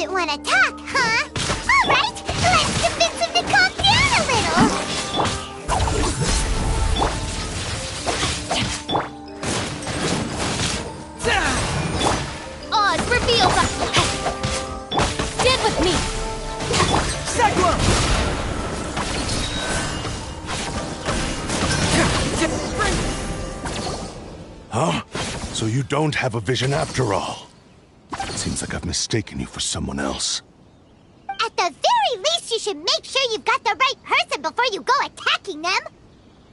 doesn't want to talk, huh? All right, let's convince him to calm down a little. Oz reveals us. Stand with me. Cyclone! Huh? So you don't have a vision after all? Seems like I've mistaken you for someone else. At the very least, you should make sure you've got the right person before you go attacking them.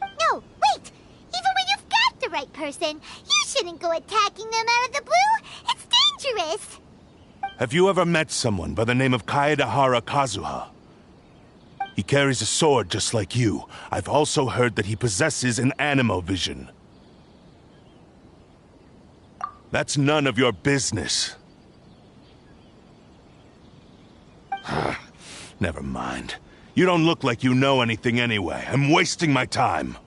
No, wait. Even when you've got the right person, you shouldn't go attacking them out of the blue. It's dangerous. Have you ever met someone by the name of KAZUHA? He carries a sword just like you. I've also heard that he possesses an animo vision. That's none of your business. Never mind. You don't look like you know anything anyway. I'm wasting my time.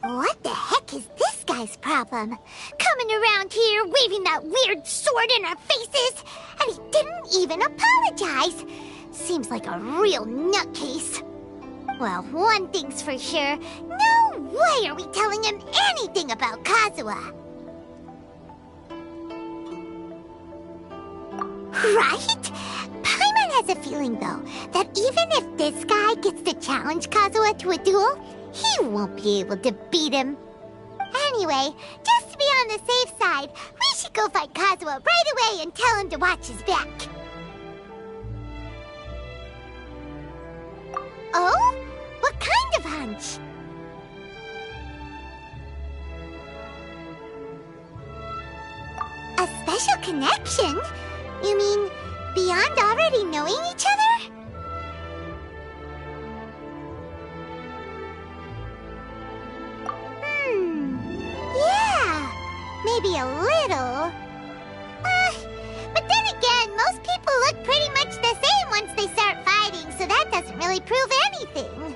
What the heck is this guy's problem? Coming around here, waving that weird sword in our faces, and he didn't even apologize. Seems like a real nutcase. Well, one thing's for sure. No way are we telling him anything about KAZUHA. Right? Paimon has a feeling, though, that even if this guy gets to challenge KAZUHA to a duel, he won't be able to beat him. Anyway, just to be on the safe side, we should go fight KAZUHA right away and tell him to watch his back. Oh? What kind of hunch? A special connection? You mean beyond already knowing each other? Yeah, maybe a little. But then again, most people look pretty much the same once they start fighting, so that doesn't really prove anything.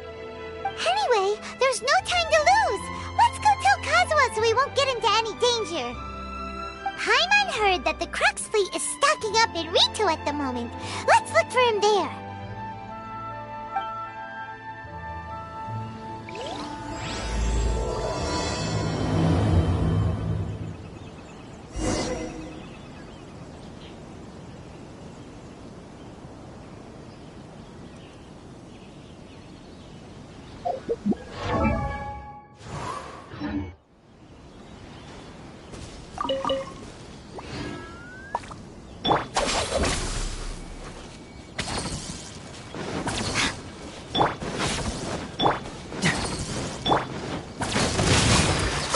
Anyway, there's no time to lose. Let's go tell KAZUHA so we won't get into any danger. Paimon heard that the Crux fleet is stocking up in Rito at the moment. Let's look for him there.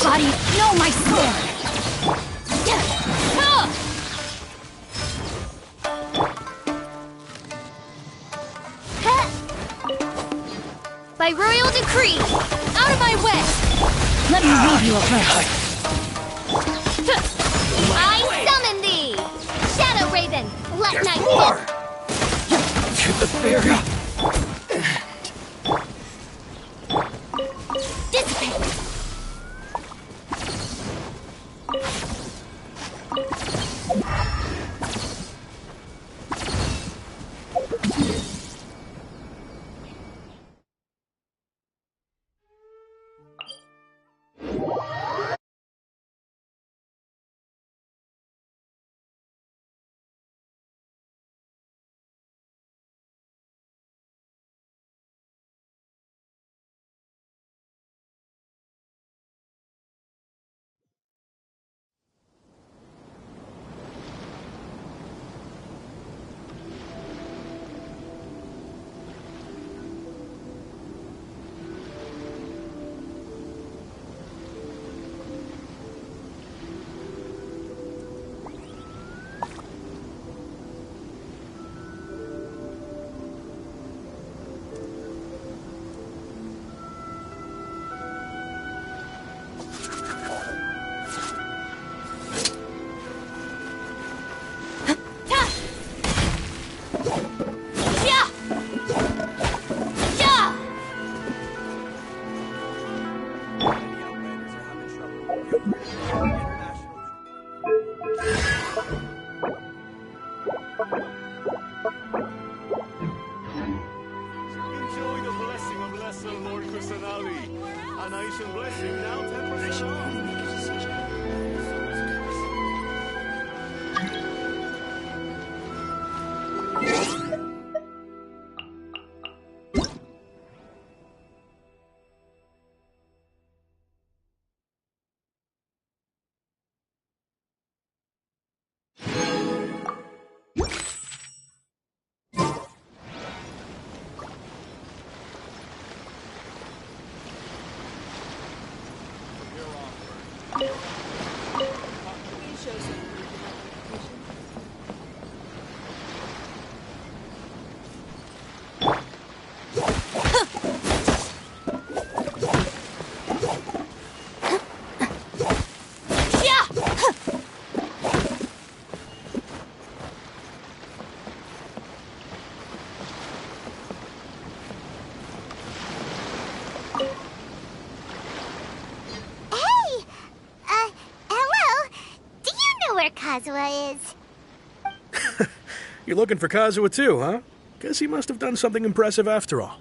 Body, know my sword! By royal decree, out of my way! Let me read you a verse. I summon thee! Shadow Raven, let night fall! To the fairy! Dissipate! is. You're looking for Kazuha too, huh? Guess he must have done something impressive after all.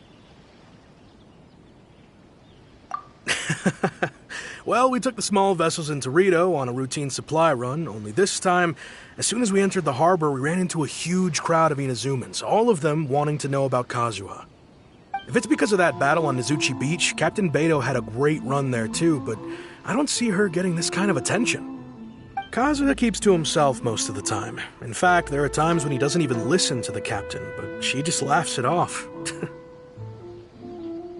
Well, we took the small vessels into Rito on a routine supply run, only this time, as soon as we entered the harbor, we ran into a huge crowd of Inazumans, all of them wanting to know about Kazuha. If it's because of that battle on Nizuchi Beach, Captain Beto had a great run there too, but I don't see her getting this kind of attention. Kazuha keeps to himself most of the time. In fact, there are times when he doesn't even listen to the captain, but she just laughs it off.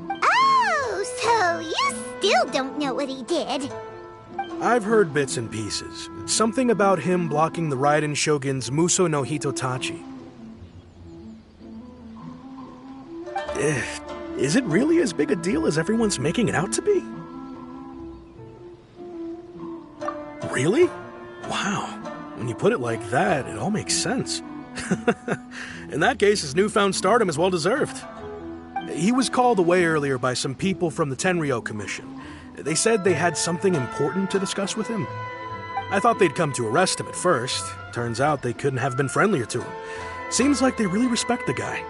Oh, so you still don't know what he did? I've heard bits and pieces. Something about him blocking the Raiden Shogun's Muso no Hitotachi. Is it really as big a deal as everyone's making it out to be? Really? Wow. When you put it like that, it all makes sense. In that case, his newfound stardom is well deserved. He was called away earlier by some people from the Tenryou Commission. They said they had something important to discuss with him. I thought they'd come to arrest him at first. Turns out they couldn't have been friendlier to him. Seems like they really respect the guy.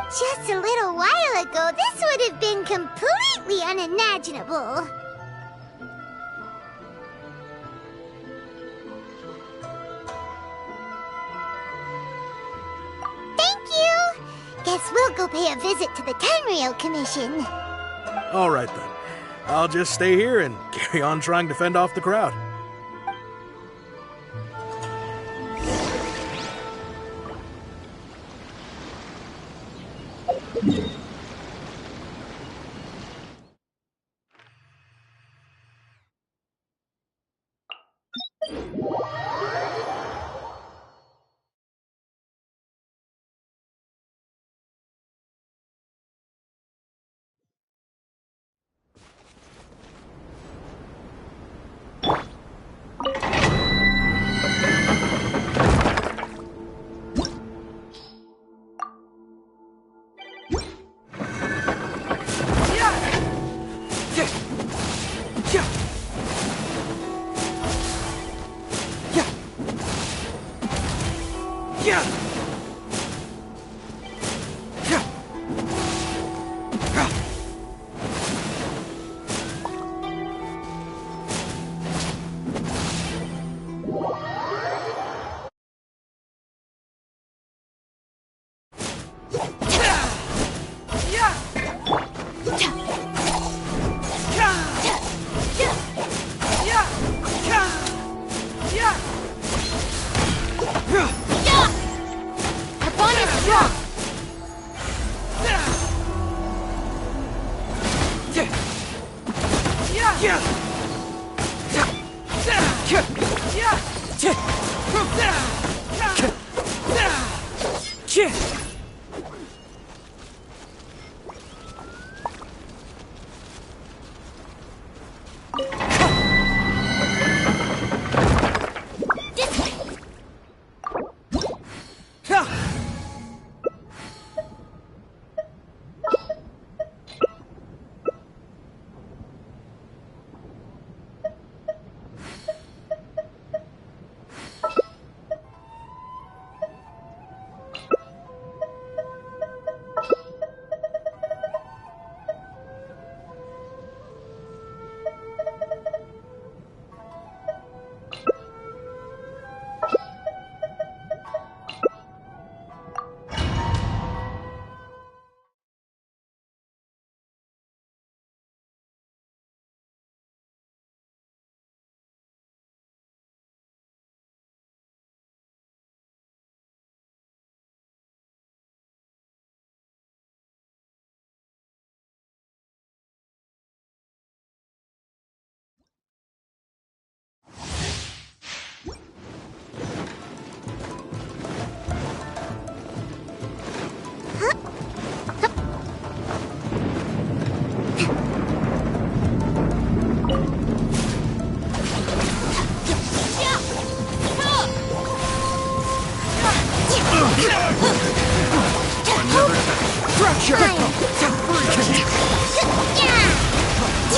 Just a little while ago, this would have been completely unimaginable. Thank you! Guess we'll go pay a visit to the Tenryou Commission. All right then. I'll just stay here and carry on trying to fend off the crowd.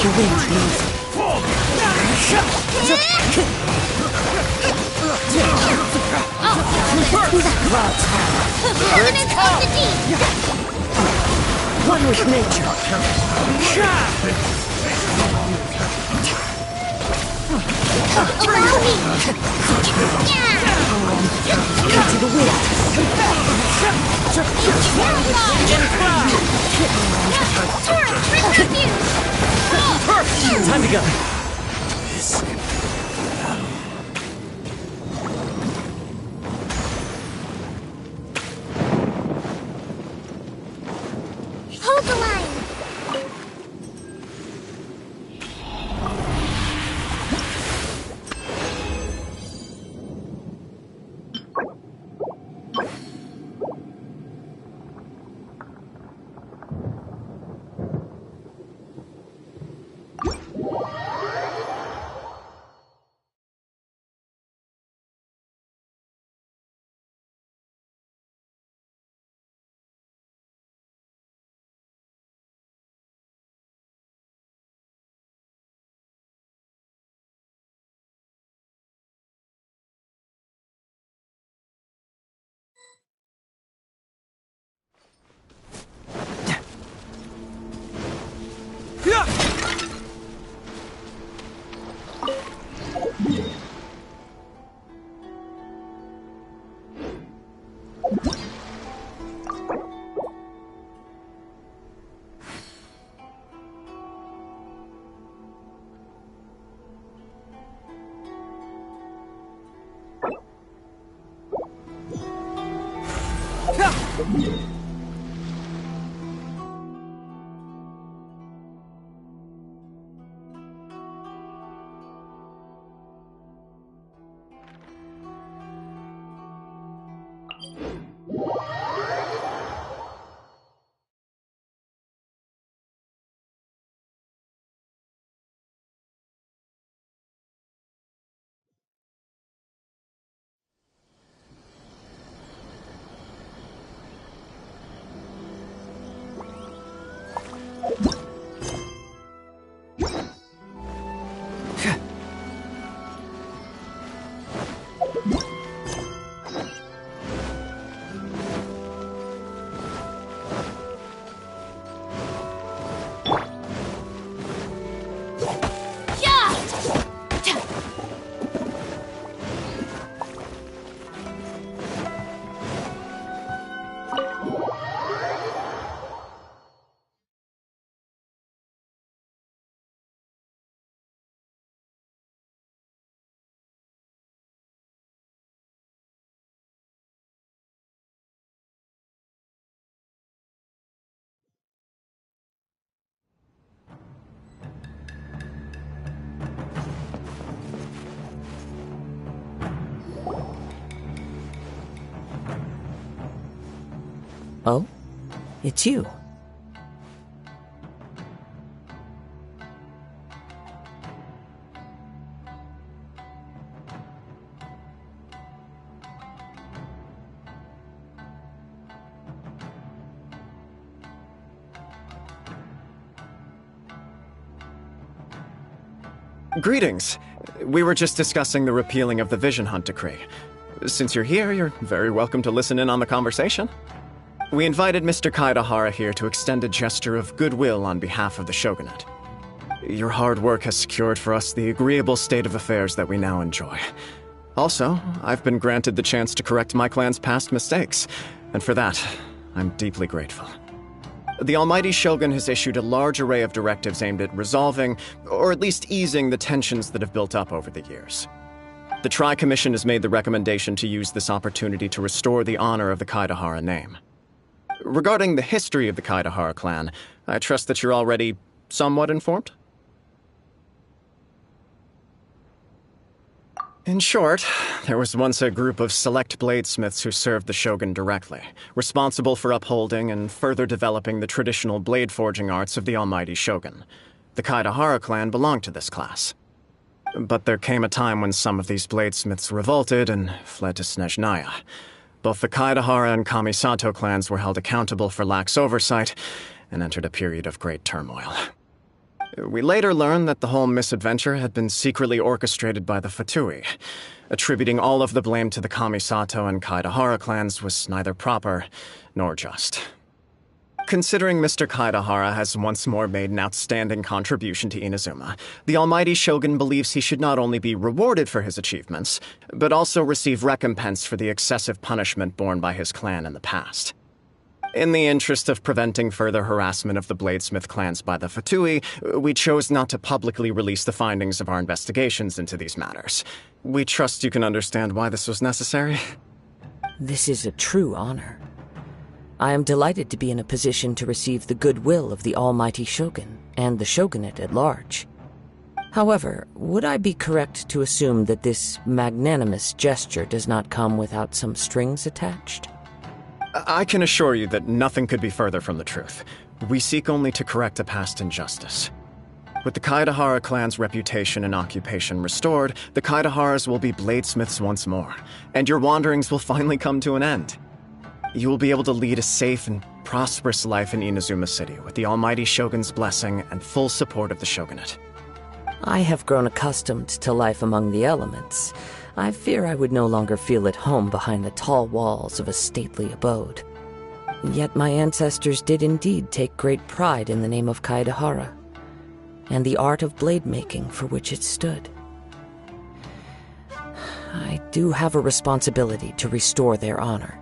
The wind moves. Evidence of the deed! One with nature. Allow me! To the wind. Time to go. Hold the line! Oh? It's you. Greetings. We were just discussing the repealing of the Vision Hunt Decree. Since you're here, you're very welcome to listen in on the conversation. We invited Mr. Kaedahara here to extend a gesture of goodwill on behalf of the Shogunate. Your hard work has secured for us the agreeable state of affairs that we now enjoy. Also, I've been granted the chance to correct my clan's past mistakes, and for that, I'm deeply grateful. The Almighty Shogun has issued a large array of directives aimed at resolving, or at least easing, the tensions that have built up over the years. The Tri-Commission has made the recommendation to use this opportunity to restore the honor of the Kaedahara name. Regarding the history of the Kaedahara clan, I trust that you're already somewhat informed? In short, there was once a group of select bladesmiths who served the Shogun directly, responsible for upholding and further developing the traditional blade forging arts of the Almighty Shogun. The Kaedahara clan belonged to this class. But there came a time when some of these bladesmiths revolted and fled to Snezhnaya. Both the Kaedahara and Kamisato clans were held accountable for lax oversight and entered a period of great turmoil. We later learned that the whole misadventure had been secretly orchestrated by the Fatui. Attributing all of the blame to the Kamisato and Kaedahara clans was neither proper nor just. Considering Mr. Kaedahara has once more made an outstanding contribution to Inazuma, the Almighty Shogun believes he should not only be rewarded for his achievements, but also receive recompense for the excessive punishment borne by his clan in the past. In the interest of preventing further harassment of the Bladesmith clans by the Fatui, we chose not to publicly release the findings of our investigations into these matters. We trust you can understand why this was necessary. This is a true honor. I am delighted to be in a position to receive the goodwill of the Almighty Shogun and the Shogunate at large. However, would I be correct to assume that this magnanimous gesture does not come without some strings attached? I can assure you that nothing could be further from the truth. We seek only to correct a past injustice. With the Kaedahara clan's reputation and occupation restored, the Kaedaharas will be bladesmiths once more, and your wanderings will finally come to an end. You will be able to lead a safe and prosperous life in Inazuma City with the Almighty Shogun's blessing and full support of the Shogunate. I have grown accustomed to life among the elements. I fear I would no longer feel at home behind the tall walls of a stately abode. Yet my ancestors did indeed take great pride in the name of Kaedahara, and the art of blade making for which it stood. I do have a responsibility to restore their honor.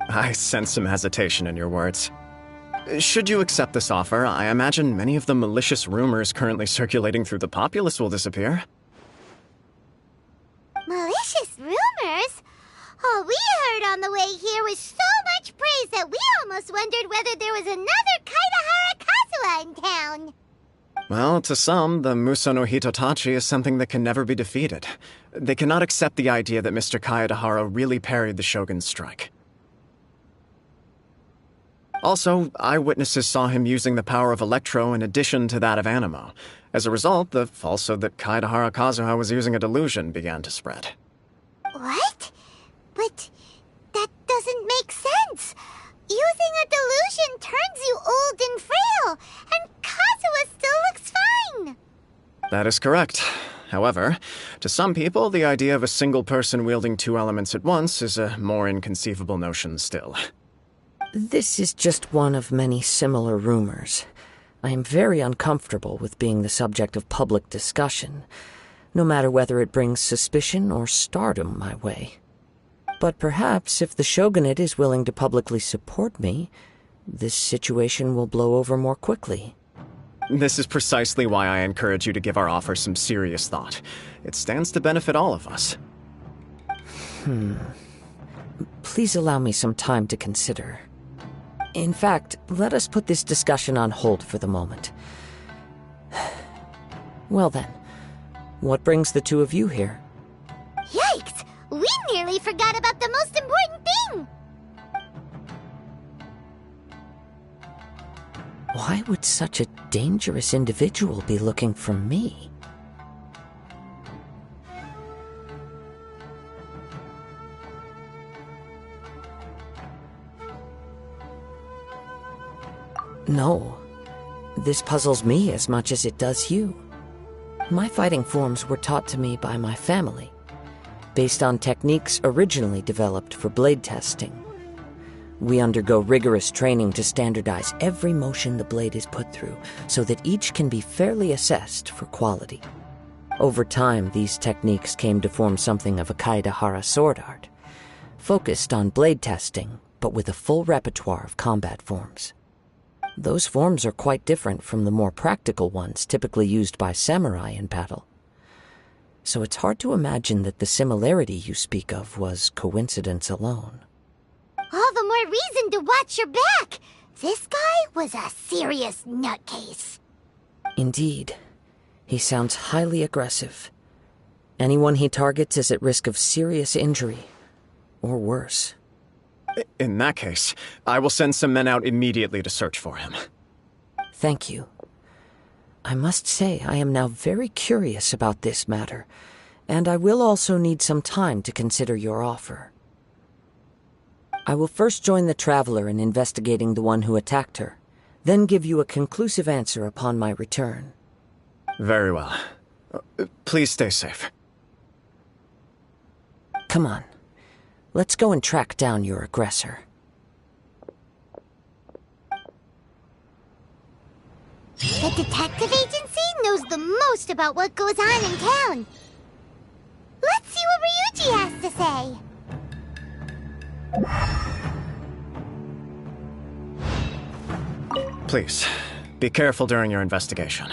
I sense some hesitation in your words. Should you accept this offer, I imagine many of the malicious rumors currently circulating through the populace will disappear. Malicious rumors? All we heard on the way here was so much praise that we almost wondered whether there was another Kaedahara Kazuha in town. Well, to some, the Muso no Hitotachi is something that can never be defeated. They cannot accept the idea that Mr. Kaedahara really parried the Shogun's strike. Also, eyewitnesses saw him using the power of Electro in addition to that of Animo. As a result, the falsehood that Kaedahara Kazuha was using a delusion began to spread. What? But that doesn't make sense. Using a delusion turns you old and frail, and Kazuha still looks fine. That is correct. However, to some people, the idea of a single person wielding two elements at once is a more inconceivable notion still. This is just one of many similar rumors. I am very uncomfortable with being the subject of public discussion, no matter whether it brings suspicion or stardom my way. But perhaps if the Shogunate is willing to publicly support me, this situation will blow over more quickly. This is precisely why I encourage you to give our offer some serious thought. It stands to benefit all of us. Please allow me some time to consider. In fact, let us put this discussion on hold for the moment. Well then, what brings the two of you here? Yikes! We nearly forgot about the most important thing! Why would such a dangerous individual be looking for me? No, this puzzles me as much as it does you. My fighting forms were taught to me by my family, based on techniques originally developed for blade testing. We undergo rigorous training to standardize every motion the blade is put through, so that each can be fairly assessed for quality. Over time, these techniques came to form something of a Kaedahara sword art, focused on blade testing, but with a full repertoire of combat forms. Those forms are quite different from the more practical ones typically used by samurai in battle. So it's hard to imagine that the similarity you speak of was coincidence alone. All the more reason to watch your back! This guy was a serious nutcase. Indeed. He sounds highly aggressive. Anyone he targets is at risk of serious injury, or worse. In that case, I will send some men out immediately to search for him. Thank you. I must say I am now very curious about this matter, and I will also need some time to consider your offer. I will first join the Traveler in investigating the one who attacked her, then give you a conclusive answer upon my return. Very well. Please stay safe. Come on. Let's go and track down your aggressor. The detective agency knows the most about what goes on in town. Let's see what Ryuji has to say. Please, be careful during your investigation.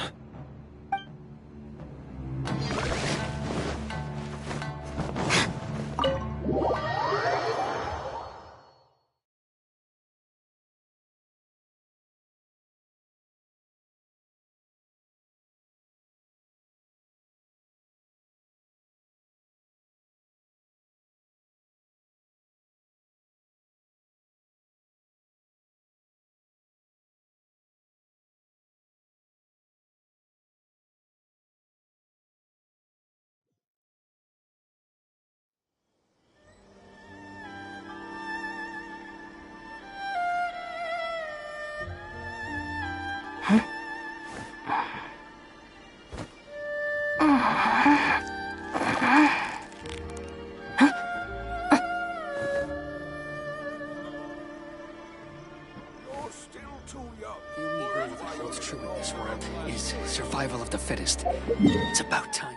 The only rule that holds true in this world is survival of the fittest. It's about time.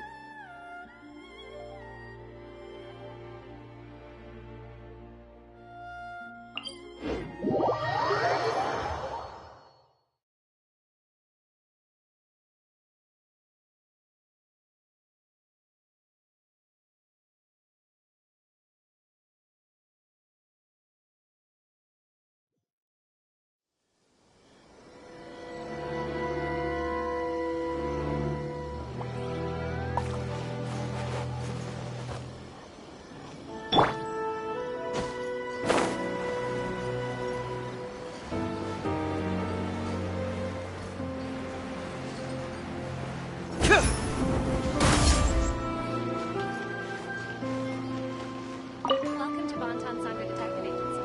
Welcome to Bonton Sangha Detective Agency.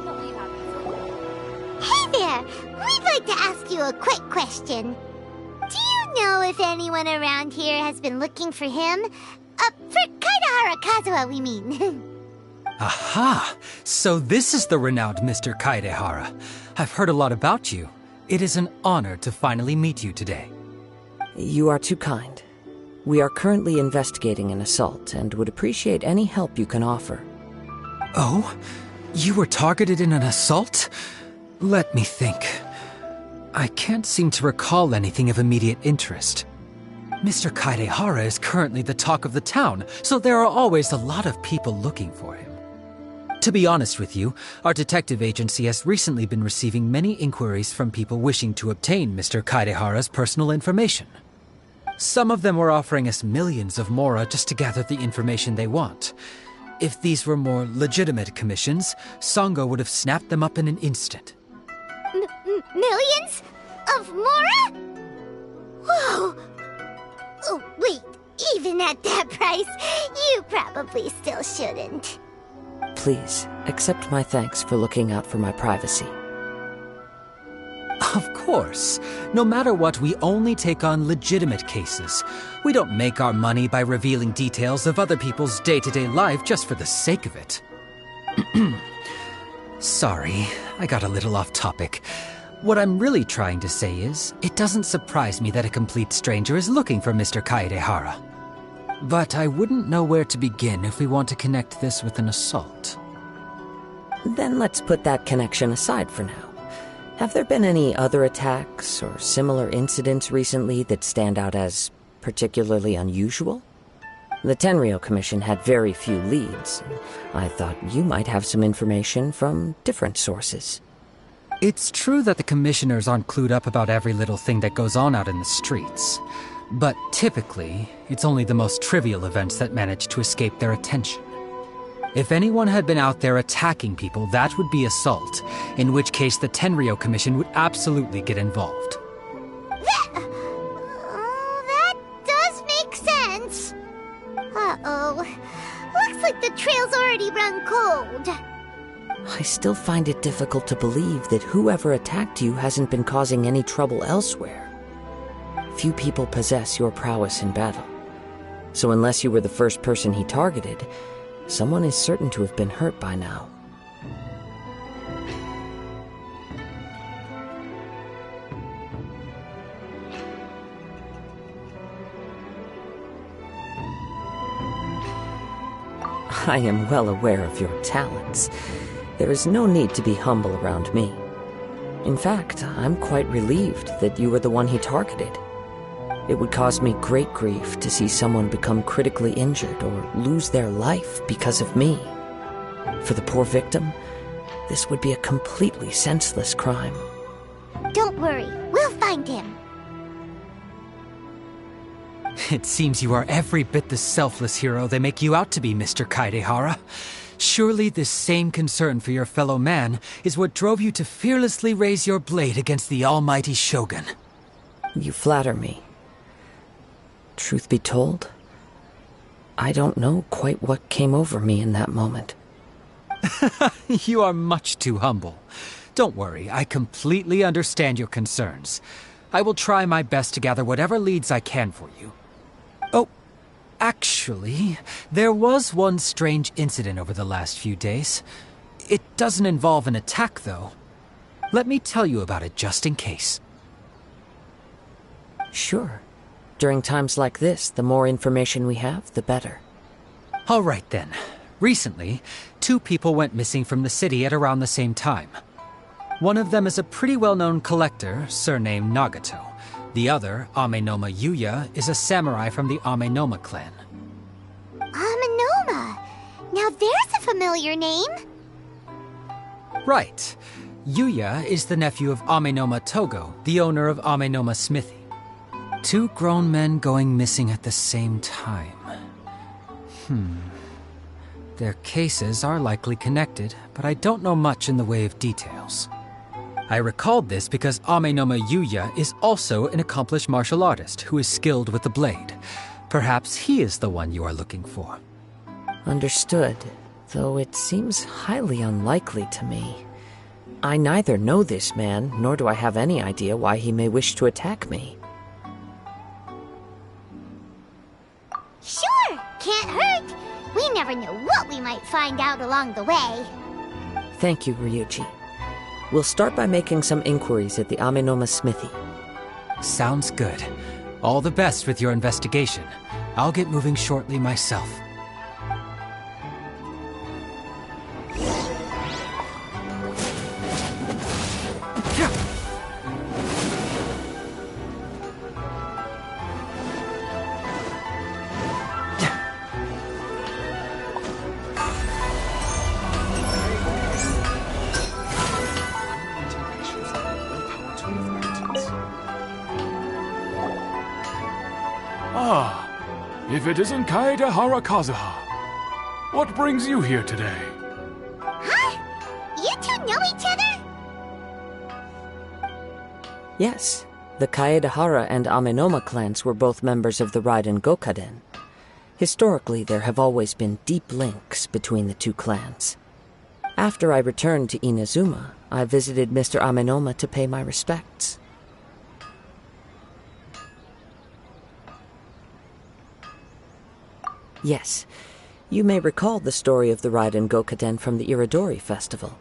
What will you have me for? Hey there! We'd like to ask you a quick question. Do you know if anyone around here has been looking for him? For Kaidahara Kazuha, we mean. Aha! So this is the renowned Mr. Kaidehara. I've heard a lot about you. It is an honor to finally meet you today. You are too kind. We are currently investigating an assault and would appreciate any help you can offer. Oh? You were targeted in an assault? Let me think. I can't seem to recall anything of immediate interest. Mr. Kaidehara is currently the talk of the town, so there are always a lot of people looking for him. To be honest with you, our detective agency has recently been receiving many inquiries from people wishing to obtain Mr. Kaidehara's personal information. Some of them were offering us millions of mora just to gather the information they want. If these were more legitimate commissions, Sangha would have snapped them up in an instant. Millions? Of mora? Whoa! Oh, wait, even at that price, you probably still shouldn't. Please, accept my thanks for looking out for my privacy. Of course. No matter what, we only take on legitimate cases. We don't make our money by revealing details of other people's day-to-day life just for the sake of it. Sorry, I got a little off topic. What I'm really trying to say is, it doesn't surprise me that a complete stranger is looking for Mr. Kaidehara. But I wouldn't know where to begin if we want to connect this with an assault. Then let's put that connection aside for now. Have there been any other attacks or similar incidents recently that stand out as particularly unusual? The Tenryou Commission had very few leads. I thought you might have some information from different sources. It's true that the commissioners aren't clued up about every little thing that goes on out in the streets. But typically, it's only the most trivial events that manage to escape their attention. If anyone had been out there attacking people, that would be assault, in which case the Tenryou Commission would absolutely get involved. That does make sense. Uh-oh. Looks like the trail's already run cold. I still find it difficult to believe that whoever attacked you hasn't been causing any trouble elsewhere. Few people possess your prowess in battle. So unless you were the first person he targeted, someone is certain to have been hurt by now. I am well aware of your talents. There is no need to be humble around me. In fact, I'm quite relieved that you were the one he targeted. It would cause me great grief to see someone become critically injured or lose their life because of me. For the poor victim, this would be a completely senseless crime. Don't worry, we'll find him. It seems you are every bit the selfless hero they make you out to be, Mr. Kaedehara. Surely this same concern for your fellow man is what drove you to fearlessly raise your blade against the almighty Shogun. You flatter me. Truth be told, I don't know quite what came over me in that moment. You are much too humble. Don't worry, I completely understand your concerns. I will try my best to gather whatever leads I can for you. Oh, actually, there was one strange incident over the last few days. It doesn't involve an attack, though. Let me tell you about it just in case. Sure. During times like this, the more information we have, the better. All right, then. Recently, 2 people went missing from the city at around the same time. One of them is a pretty well-known collector, surnamed Nagato. The other, Amenoma Yuya, is a samurai from the Amenoma clan. Amenoma! Now there's a familiar name! Right. Yuya is the nephew of Amenoma Togo, the owner of Amenoma Smithy. 2 grown men going missing at the same time. Their cases are likely connected, but I don't know much in the way of details. I recalled this because Amenoma Yuya is also an accomplished martial artist who is skilled with the blade. Perhaps he is the one you are looking for. Understood, though it seems highly unlikely to me. I neither know this man, nor do I have any idea why he may wish to attack me. Sure, can't hurt. We never know what we might find out along the way. Thank you, Ryuji. We'll start by making some inquiries at the Amenoma Smithy. Sounds good. All the best with your investigation. I'll get moving shortly myself. If it isn't Kaedehara Kazuha, what brings you here today? Huh? You 2 know each other? Yes, the Kaedehara and Amenoma clans were both members of the Raiden Gokaden. Historically, there have always been deep links between the 2 clans. After I returned to Inazuma, I visited Mr. Amenoma to pay my respects. Yes, you may recall the story of the Raiden Gokaden from the Iridori Festival.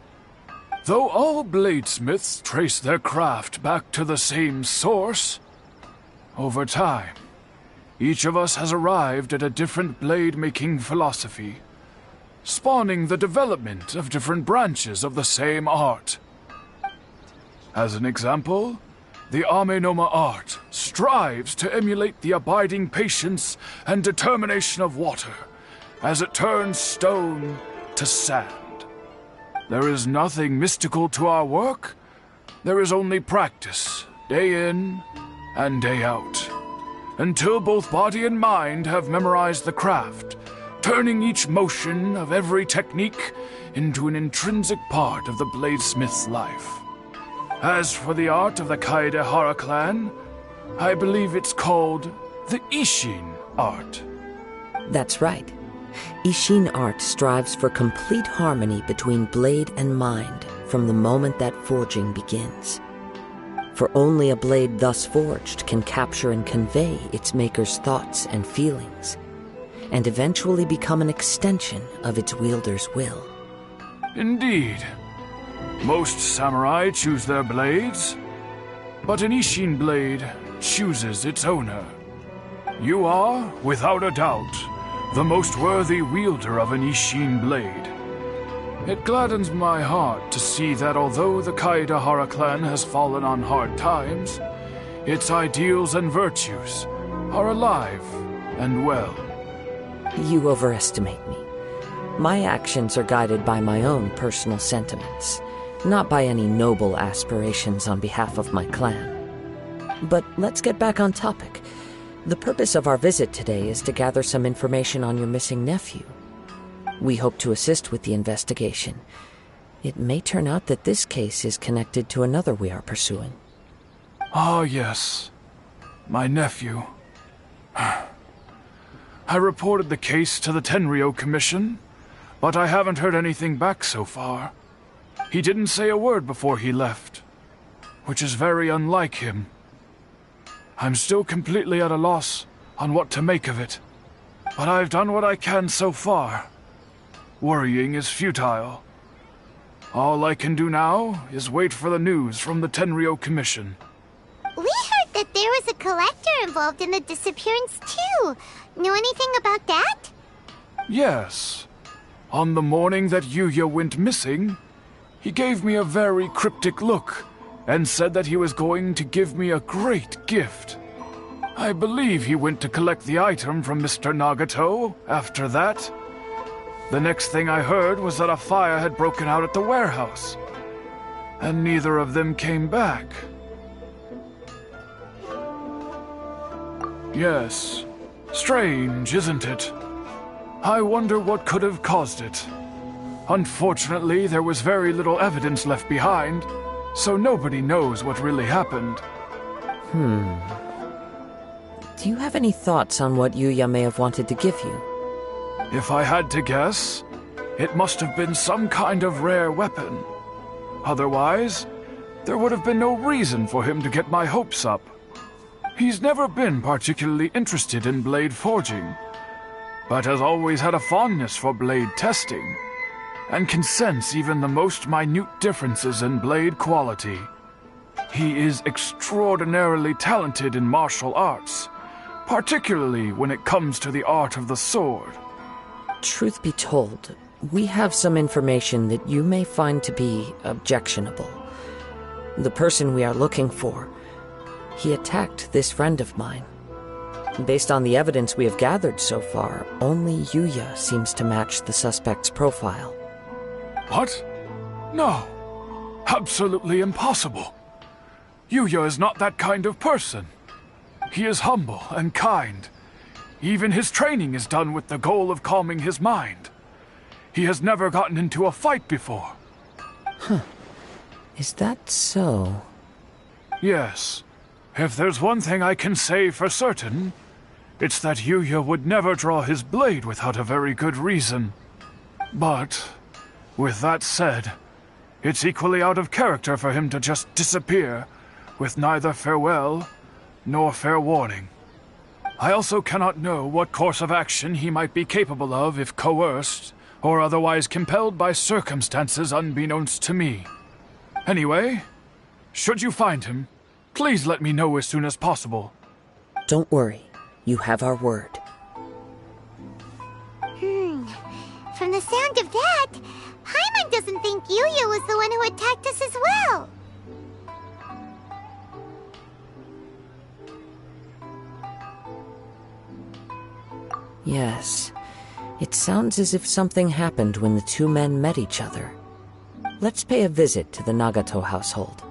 Though all bladesmiths trace their craft back to the same source, over time, each of us has arrived at a different blade-making philosophy, spawning the development of different branches of the same art. As an example, the Amenoma art strives to emulate the abiding patience and determination of water as it turns stone to sand. There is nothing mystical to our work. There is only practice, day in and day out, until both body and mind have memorized the craft, turning each motion of every technique into an intrinsic part of the bladesmith's life. As for the art of the Kaedehara clan, I believe it's called the Isshin art. That's right. Isshin art strives for complete harmony between blade and mind from the moment that forging begins. For only a blade thus forged can capture and convey its maker's thoughts and feelings, and eventually become an extension of its wielder's will. Indeed. Most samurai choose their blades, but an Ishin blade chooses its owner. You are, without a doubt, the most worthy wielder of an Ishin blade. It gladdens my heart to see that although the Kaedahara clan has fallen on hard times, its ideals and virtues are alive and well. You overestimate me. My actions are guided by my own personal sentiments, not by any noble aspirations on behalf of my clan. But let's get back on topic. The purpose of our visit today is to gather some information on your missing nephew. We hope to assist with the investigation. It may turn out that this case is connected to another we are pursuing. Ah, yes. My nephew. I reported the case to the Tenryou Commission, but I haven't heard anything back so far. He didn't say a word before he left, which is very unlike him. I'm still completely at a loss on what to make of it, but I've done what I can so far. Worrying is futile. All I can do now is wait for the news from the Tenryou Commission. We heard that there was a collector involved in the disappearance too. Know anything about that? Yes. On the morning that Yuya went missing, he gave me a very cryptic look and said that he was going to give me a great gift. I believe he went to collect the item from Mr. Nagato after that. The next thing I heard was that a fire had broken out at the warehouse, and neither of them came back. Yes, strange, isn't it? I wonder what could have caused it. Unfortunately, there was very little evidence left behind, so nobody knows what really happened. Do you have any thoughts on what Yuya may have wanted to give you? If I had to guess, it must have been some kind of rare weapon. Otherwise, there would have been no reason for him to get my hopes up. He's never been particularly interested in blade forging, but has always had a fondness for blade testing, and can sense even the most minute differences in blade quality. He is extraordinarily talented in martial arts, particularly when it comes to the art of the sword. Truth be told, we have some information that you may find to be objectionable. The person we are looking for, he attacked this friend of mine. Based on the evidence we have gathered so far, only Yuya seems to match the suspect's profile. What? No. Absolutely impossible. Yuya is not that kind of person. He is humble and kind. Even his training is done with the goal of calming his mind. He has never gotten into a fight before. Is that so? Yes. If there's one thing I can say for certain, it's that Yuya would never draw his blade without a very good reason. But, with that said, it's equally out of character for him to just disappear, with neither farewell nor fair warning. I also cannot know what course of action he might be capable of if coerced, or otherwise compelled by circumstances unbeknownst to me. Anyway, should you find him, please let me know as soon as possible. Don't worry. You have our word. From the sound of that, Paimon doesn't think Yuya was the one who attacked us as well. Yes. It sounds as if something happened when the two men met each other. Let's pay a visit to the Nagato household.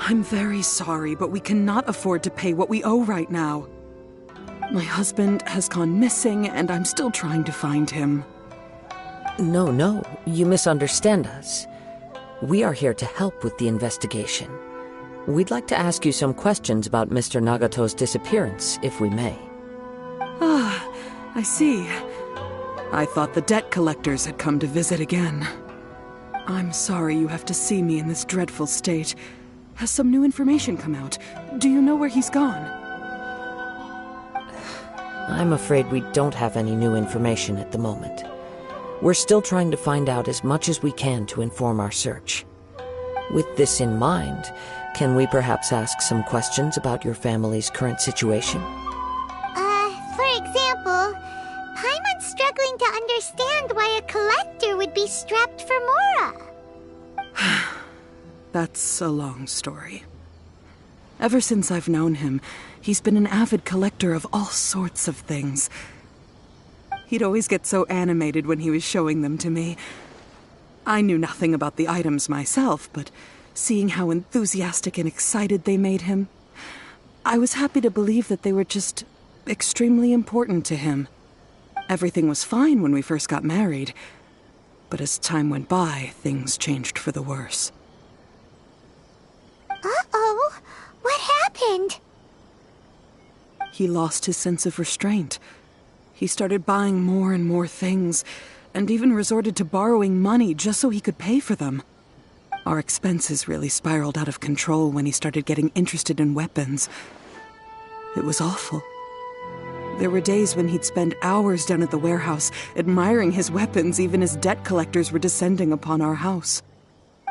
I'm very sorry, but we cannot afford to pay what we owe right now. My husband has gone missing, and I'm still trying to find him. No, you misunderstand us. We are here to help with the investigation. We'd like to ask you some questions about Mr. Nagato's disappearance, if we may. Ah, I see. I thought the debt collectors had come to visit again. I'm sorry you have to see me in this dreadful state. Has some new information come out? Do you know where he's gone? I'm afraid we don't have any new information at the moment. We're still trying to find out as much as we can to inform our search. With this in mind, can we perhaps ask some questions about your family's current situation? For example, Paimon's struggling to understand why a collector would be strapped for Mora. That's a long story. Ever since I've known him, he's been an avid collector of all sorts of things. He'd always get so animated when he was showing them to me. I knew nothing about the items myself, but seeing how enthusiastic and excited they made him, I was happy to believe that they were just extremely important to him. Everything was fine when we first got married, but as time went by, things changed for the worse. Uh-oh, what happened? He lost his sense of restraint. He started buying more and more things, and even resorted to borrowing money just so he could pay for them. Our expenses really spiraled out of control when he started getting interested in weapons. It was awful. There were days when he'd spend hours down at the warehouse, admiring his weapons even as debt collectors were descending upon our house.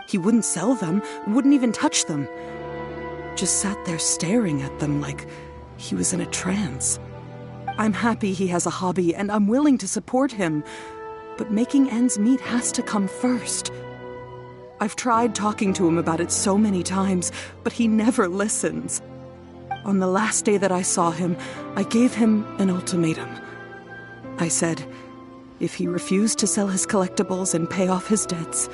He wouldn't sell them, wouldn't even touch them. Just sat there staring at them like he was in a trance. I'm happy he has a hobby, and I'm willing to support him. But making ends meet has to come first. I've tried talking to him about it so many times, but he never listens. On the last day that I saw him, I gave him an ultimatum. I said, if he refused to sell his collectibles and pay off his debts,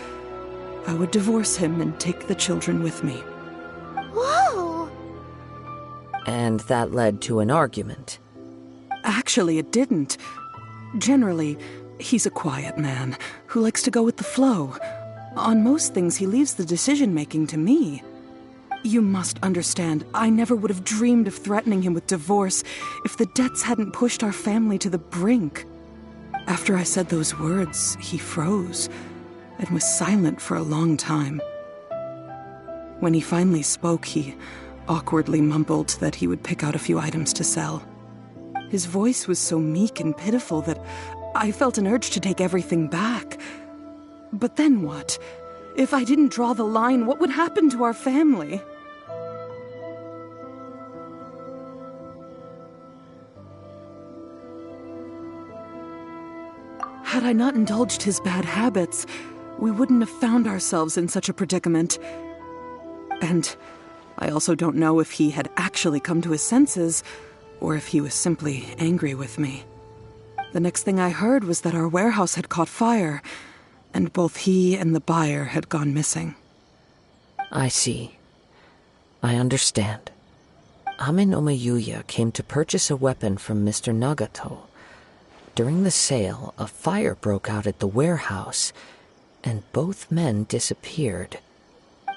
I would divorce him and take the children with me. Whoa! And that led to an argument. Actually, it didn't. Generally, he's a quiet man who likes to go with the flow. On most things, he leaves the decision-making to me. You must understand, I never would have dreamed of threatening him with divorce if the debts hadn't pushed our family to the brink. After I said those words, he froze and was silent for a long time. When he finally spoke, he awkwardly mumbled that he would pick out a few items to sell. His voice was so meek and pitiful that I felt an urge to take everything back. But then what? If I didn't draw the line, what would happen to our family? Had I not indulged his bad habits, we wouldn't have found ourselves in such a predicament. And I also don't know if he had actually come to his senses, or if he was simply angry with me. The next thing I heard was that our warehouse had caught fire, and both he and the buyer had gone missing. I see. I understand. Amenoma Yuya came to purchase a weapon from Mr. Nagato. During the sale, a fire broke out at the warehouse, and both men disappeared.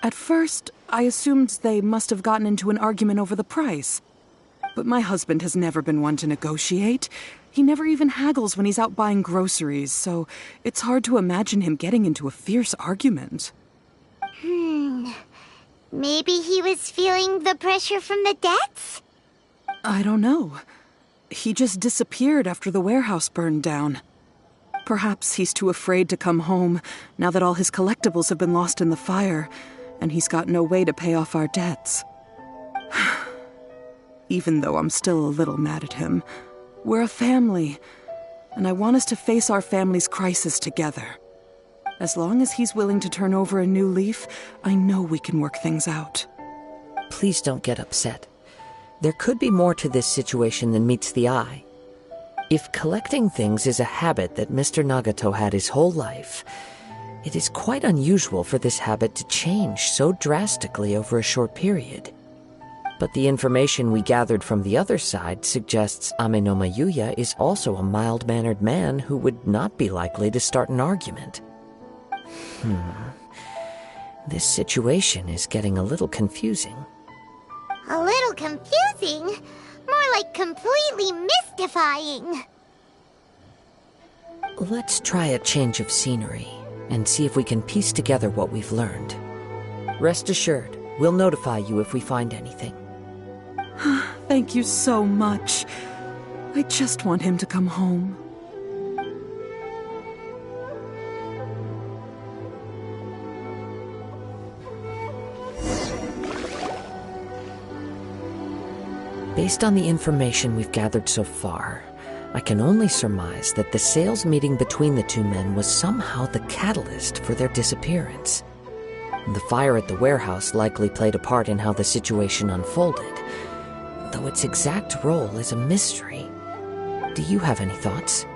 At first, I assumed they must have gotten into an argument over the price. But my husband has never been one to negotiate. He never even haggles when he's out buying groceries, so it's hard to imagine him getting into a fierce argument. Maybe he was feeling the pressure from the debts? I don't know. He just disappeared after the warehouse burned down. Perhaps he's too afraid to come home now that all his collectibles have been lost in the fire, and he's got no way to pay off our debts. Even though I'm still a little mad at him, we're a family, and I want us to face our family's crisis together. As long as he's willing to turn over a new leaf, I know we can work things out. Please don't get upset. There could be more to this situation than meets the eye. If collecting things is a habit that Mr. Nagato had his whole life, it is quite unusual for this habit to change so drastically over a short period. But the information we gathered from the other side suggests Amenoma Yuya is also a mild-mannered man who would not be likely to start an argument. This situation is getting a little confusing. A little confusing? More like completely mystifying. Let's try a change of scenery and see if we can piece together what we've learned. Rest assured, we'll notify you if we find anything. Thank you so much. I just want him to come home. Based on the information we've gathered so far, I can only surmise that the sales meeting between the two men was somehow the catalyst for their disappearance. The fire at the warehouse likely played a part in how the situation unfolded, though its exact role is a mystery. Do you have any thoughts?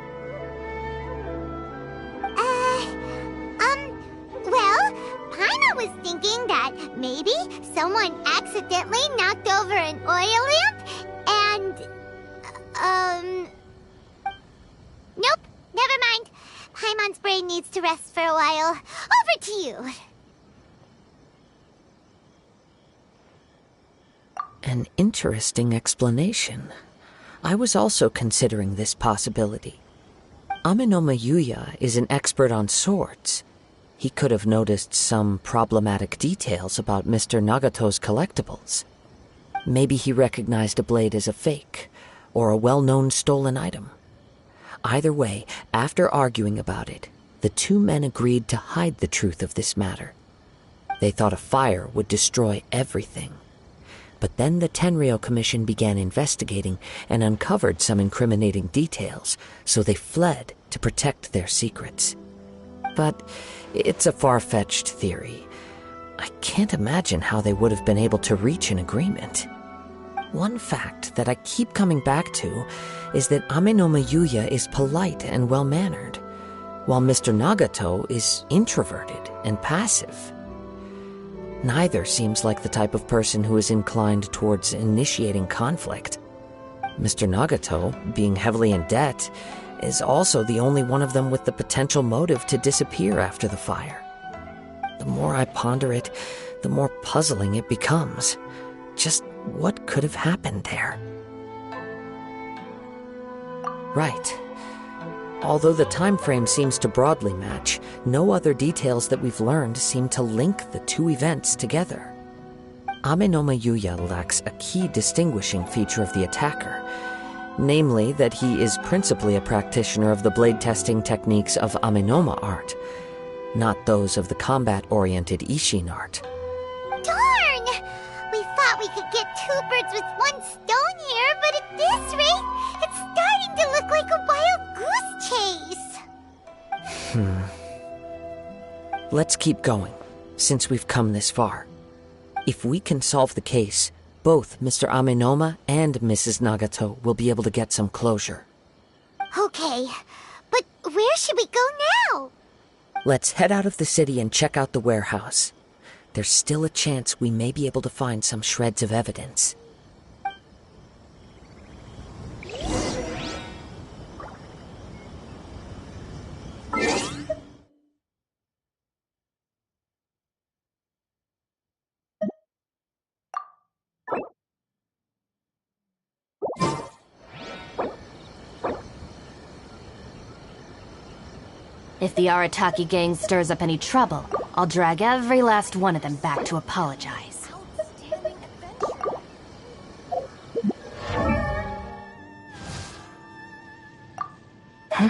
Well, Paimon was thinking that maybe someone accidentally knocked over an oil lamp and, nope, never mind. Paimon's brain needs to rest for a while. Over to you. An interesting explanation. I was also considering this possibility. Amenoma Yuya is an expert on swords. He could have noticed some problematic details about Mr. Nagato's collectibles. Maybe he recognized a blade as a fake, or a well-known stolen item. Either way, after arguing about it, the two men agreed to hide the truth of this matter. They thought a fire would destroy everything. But then the Tenryou Commission began investigating and uncovered some incriminating details, so they fled to protect their secrets. But it's a far-fetched theory. I can't imagine how they would have been able to reach an agreement. One fact that I keep coming back to is that Amenoma Yuya is polite and well-mannered, while Mr. Nagato is introverted and passive. Neither seems like the type of person who is inclined towards initiating conflict. Mr. Nagato, being heavily in debt, is also the only one of them with the potential motive to disappear after the fire. The more I ponder it, the more puzzling it becomes. Just what could have happened there? Right. Although the time frame seems to broadly match, no other details that we've learned seem to link the two events together. Amenoma Yuya lacks a key distinguishing feature of the attacker, namely that he is principally a practitioner of the blade testing techniques of Amenoma art, not those of the combat-oriented Ishin art. Darn! We thought we could get two birds with one stone here, but at this rate, it's starting to look like a wild goose chase. Let's keep going, since we've come this far. If we can solve the case, both Mr. Amenoma and Mrs. Nagato will be able to get some closure. Okay, but where should we go now? Let's head out of the city and check out the warehouse. there's still a chance we may be able to find some shreds of evidence. If the Arataki gang stirs up any trouble, I'll drag every last one of them back to apologize. Huh?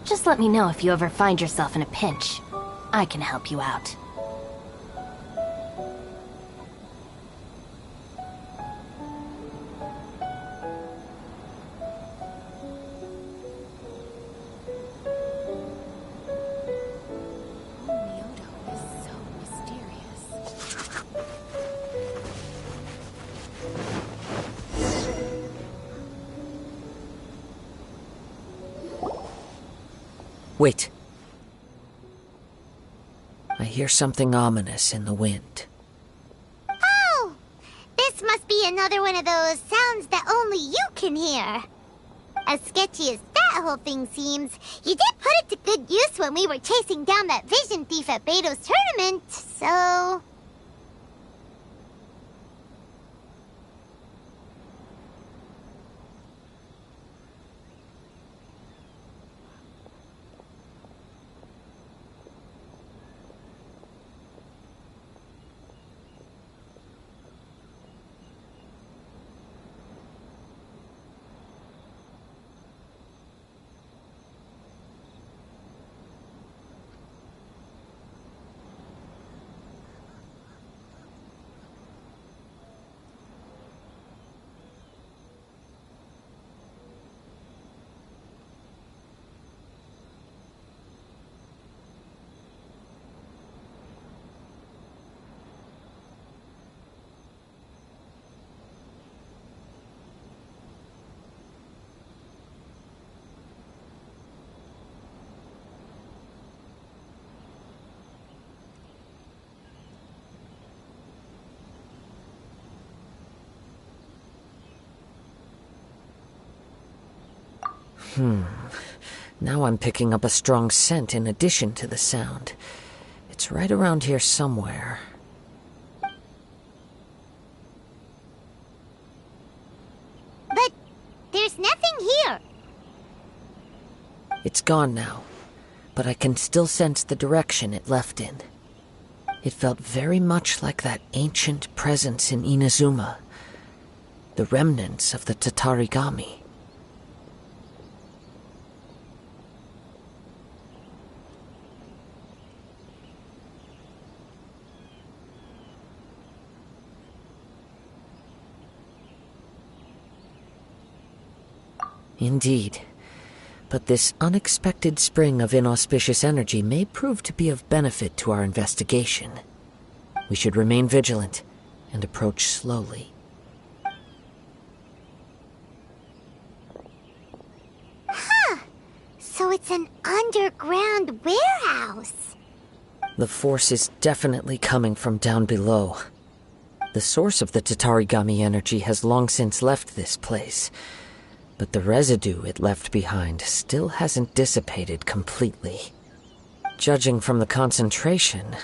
Just let me know if you ever find yourself in a pinch. I can help you out. Wait. I hear something ominous in the wind. Oh! This must be another one of those sounds that only you can hear. As sketchy as that whole thing seems, you did put it to good use when we were chasing down that vision thief at Beto's tournament, so... Now I'm picking up a strong scent in addition to the sound. It's right around here somewhere. But there's nothing here. It's gone now, but I can still sense the direction it left in. It felt very much like that ancient presence in Inazuma, the remnants of the Tatarigami. Indeed. But this unexpected spring of inauspicious energy may prove to be of benefit to our investigation. We should remain vigilant and approach slowly. Huh. So it's an underground warehouse. The force is definitely coming from down below. The source of the Tatarigami energy has long since left this place, but the residue it left behind still hasn't dissipated completely. Judging from the concentration,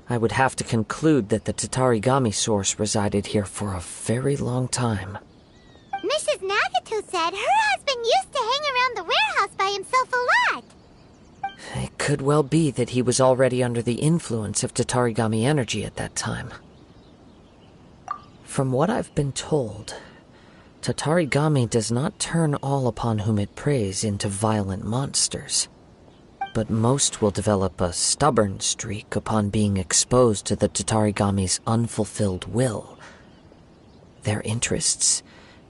I would have to conclude that the Tatarigami source resided here for a very long time. Mrs. Nagato said her husband used to hang around the warehouse by himself a lot. It could well be that he was already under the influence of Tatarigami energy at that time. From what I've been told, Tatarigami does not turn all upon whom it preys into violent monsters, but most will develop a stubborn streak upon being exposed to the Tatarigami's unfulfilled will. Their interests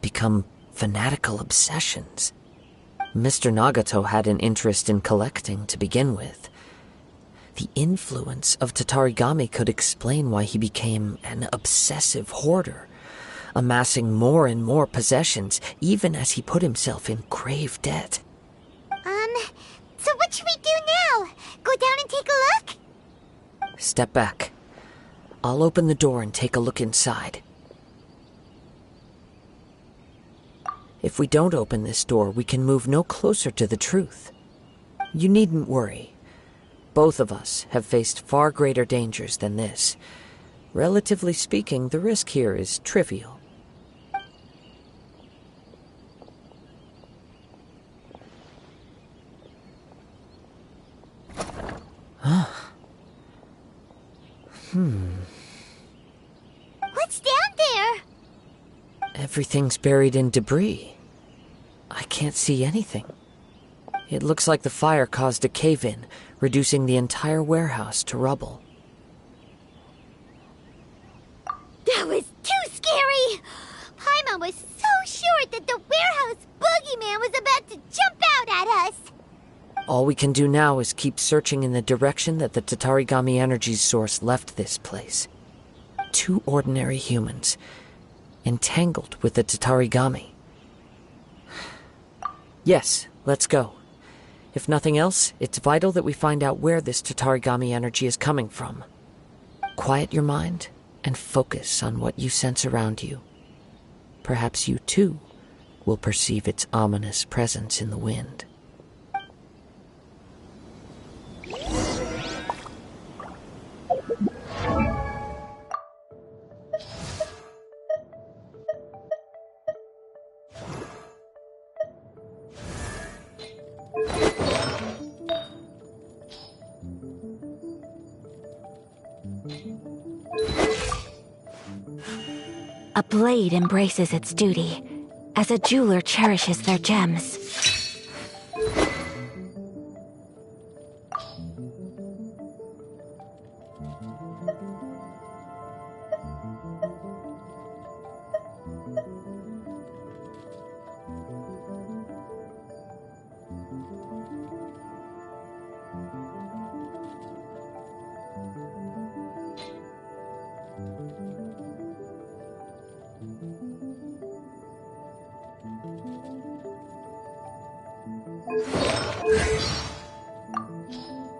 become fanatical obsessions. Mr. Nagato had an interest in collecting to begin with. The influence of Tatarigami could explain why he became an obsessive hoarder, amassing more and more possessions, even as he put himself in grave debt. So what should we do now? Go down and take a look? Step back. I'll open the door and take a look inside. If we don't open this door, we can move no closer to the truth. You needn't worry. Both of us have faced far greater dangers than this. Relatively speaking, the risk here is trivial. What's down there? Everything's buried in debris. I can't see anything. It looks like the fire caused a cave-in, reducing the entire warehouse to rubble. That was too scary! Paimon was so sure that the warehouse boogeyman was about to jump out at us! All we can do now is keep searching in the direction that the Tatarigami energy source left this place. 2 ordinary humans, entangled with the Tatarigami. Yes, let's go. If nothing else, it's vital that we find out where this Tatarigami energy is coming from. Quiet your mind and focus on what you sense around you. Perhaps you too will perceive its ominous presence in the wind. A blade embraces its duty, as a jeweler cherishes their gems.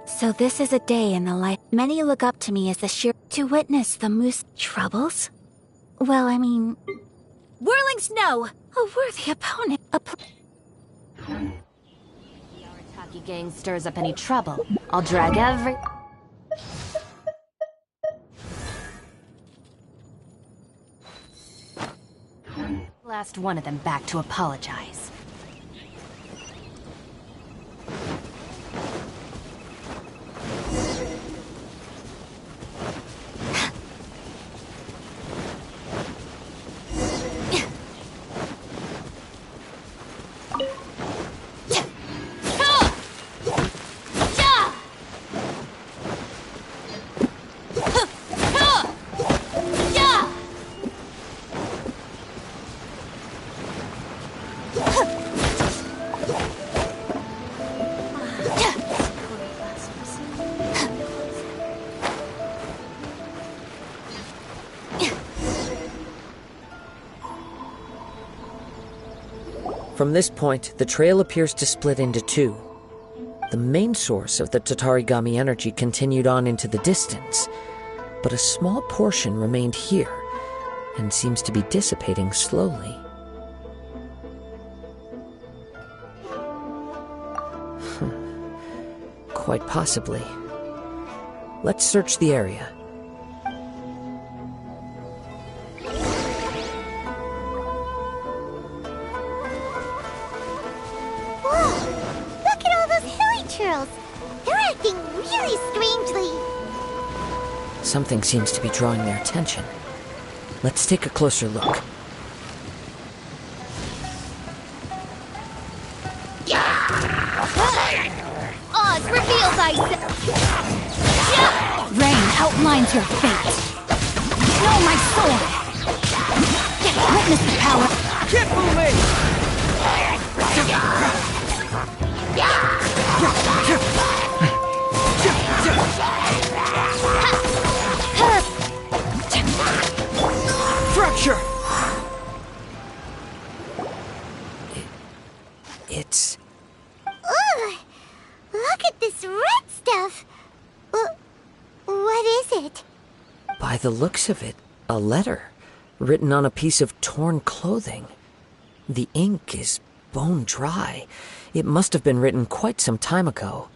So this is a day in the life. Many look up to me as the sheer to witness the moose troubles. Well, I mean, whirling snow, a worthy opponent. The Arataki gang stirs up any trouble, I'll drag every... last one of them back to apologize. From this point, the trail appears to split into two. The main source of the Tatarigami energy continued on into the distance, but a small portion remained here and seems to be dissipating slowly. Quite possibly. Let's search the area. They're acting really strangely. Something seems to be drawing their attention. Let's take a closer look. Oz, reveal thyself! Rain outlines your fate. Know my sword! Witness the power! Keep moving! Fracture! It's... Ugh! Look at this red stuff! What is it? By the looks of it, a letter, written on a piece of torn clothing. The ink is bone dry. It must have been written quite some time ago.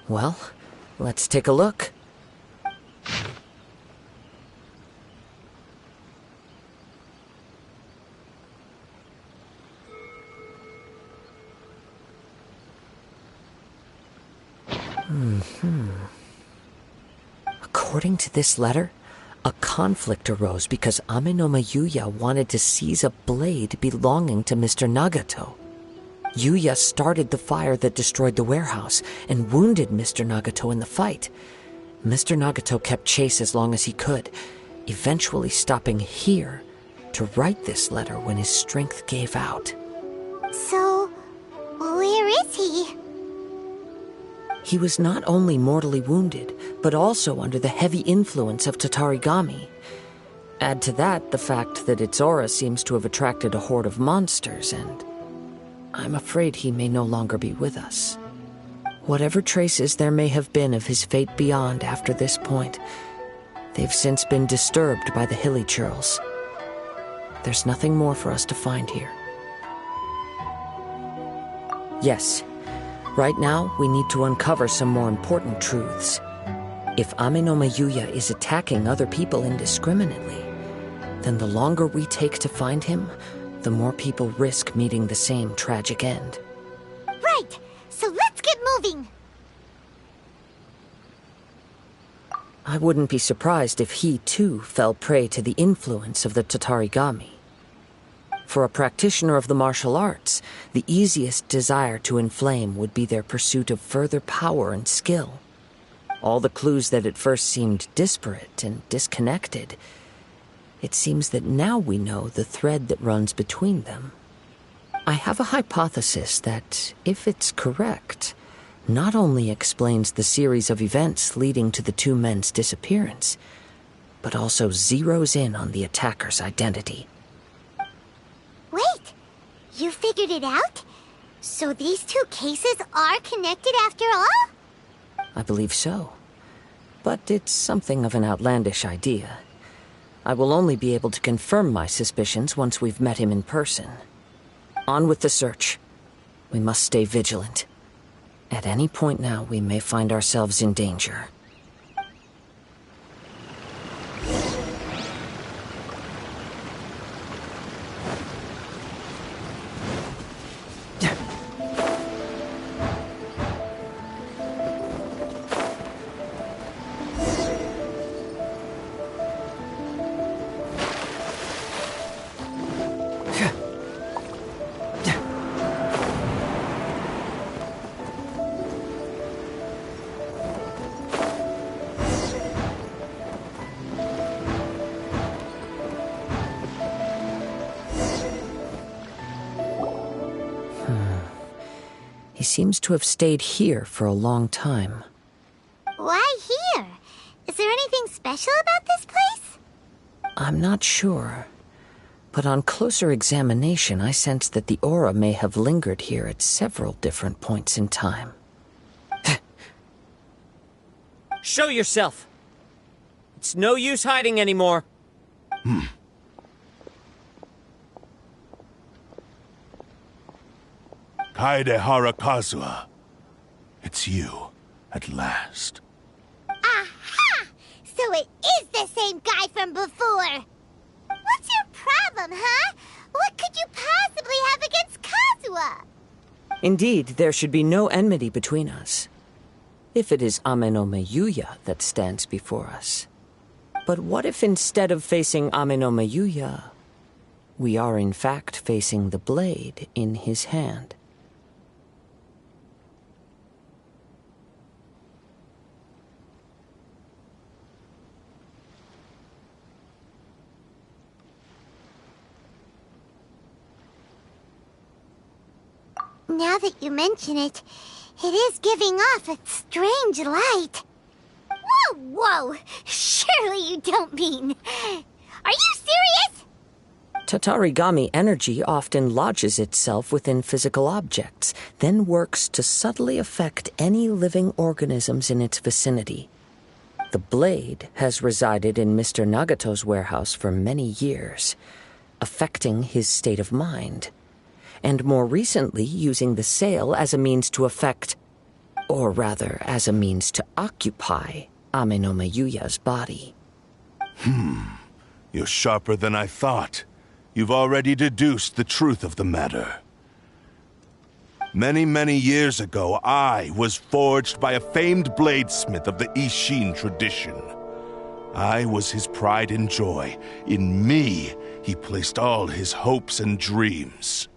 Well, let's take a look. According to this letter, a conflict arose because Amenoma Yuya wanted to seize a blade belonging to Mr. Nagato. Yuya started the fire that destroyed the warehouse and wounded Mr. Nagato in the fight. Mr. Nagato kept chase as long as he could, eventually stopping here to write this letter when his strength gave out. So, where is he? He was not only mortally wounded, but also under the heavy influence of Tatarigami. Add to that the fact that its aura seems to have attracted a horde of monsters, and I'm afraid he may no longer be with us. Whatever traces there may have been of his fate beyond after this point, they've since been disturbed by the hilly churls. There's nothing more for us to find here. Yes. Right now, we need to uncover some more important truths. If Amenoma Yuya is attacking other people indiscriminately, then the longer we take to find him, the more people risk meeting the same tragic end. Right! So let's get moving! I wouldn't be surprised if he, too, fell prey to the influence of the Tatarigami. For a practitioner of the martial arts, the easiest desire to inflame would be their pursuit of further power and skill. All the clues that at first seemed disparate and disconnected, it seems that now we know the thread that runs between them. I have a hypothesis that, if it's correct, not only explains the series of events leading to the two men's disappearance, but also zeroes in on the attacker's identity. Wait! You figured it out? So these two cases are connected after all? I believe so. But it's something of an outlandish idea. I will only be able to confirm my suspicions once we've met him in person. On with the search. We must stay vigilant. At any point now, we may find ourselves in danger. He seems to have stayed here for a long time. Why here? Is there anything special about this place? I'm not sure. But on closer examination, I sense that the aura may have lingered here at several different points in time. Show yourself! It's no use hiding anymore. Kaedehara Kazuha. It's you, at last. Aha! So it is the same guy from before! What's your problem, huh? What could you possibly have against Kazuha? Indeed, there should be no enmity between us. If it is Ame-no-me Yuya that stands before us. But what if instead of facing Ame-no-me Yuya, we are in fact facing the blade in his hand? Now that you mention it, it is giving off a strange light. Whoa, whoa! Surely you don't mean... Are you serious? Tatarigami energy often lodges itself within physical objects, then works to subtly affect any living organisms in its vicinity. The blade has resided in Mr. Nagato's warehouse for many years, affecting his state of mind, and more recently using the sale as a means to affect, or rather as a means to occupy, Ame-no-me Yuya's body. You're sharper than I thought. You've already deduced the truth of the matter. Many, many years ago, I was forged by a famed bladesmith of the Ishin tradition. I was his pride and joy. In me, he placed all his hopes and dreams.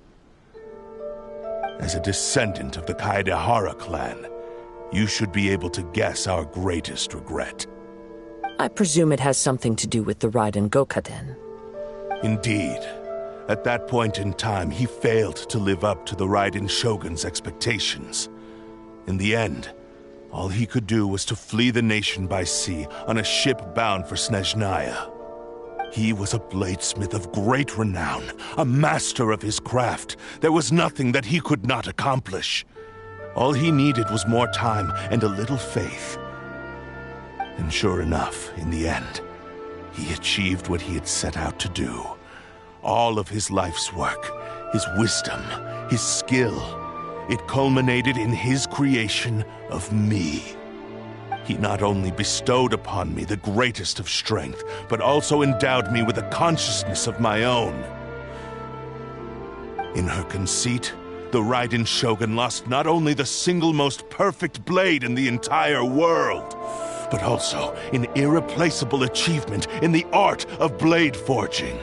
As a descendant of the Kaedehara clan, you should be able to guess our greatest regret. I presume it has something to do with the Raiden Gokaden. Indeed. At that point in time, he failed to live up to the Raiden Shogun's expectations. In the end, all he could do was to flee the nation by sea on a ship bound for Snezhnaya. He was a bladesmith of great renown, a master of his craft. There was nothing that he could not accomplish. All he needed was more time and a little faith. And sure enough, in the end, he achieved what he had set out to do. All of his life's work, his wisdom, his skill, it culminated in his creation of me. He not only bestowed upon me the greatest of strength, but also endowed me with a consciousness of my own. In her conceit, the Raiden Shogun lost not only the single most perfect blade in the entire world, but also an irreplaceable achievement in the art of blade forging.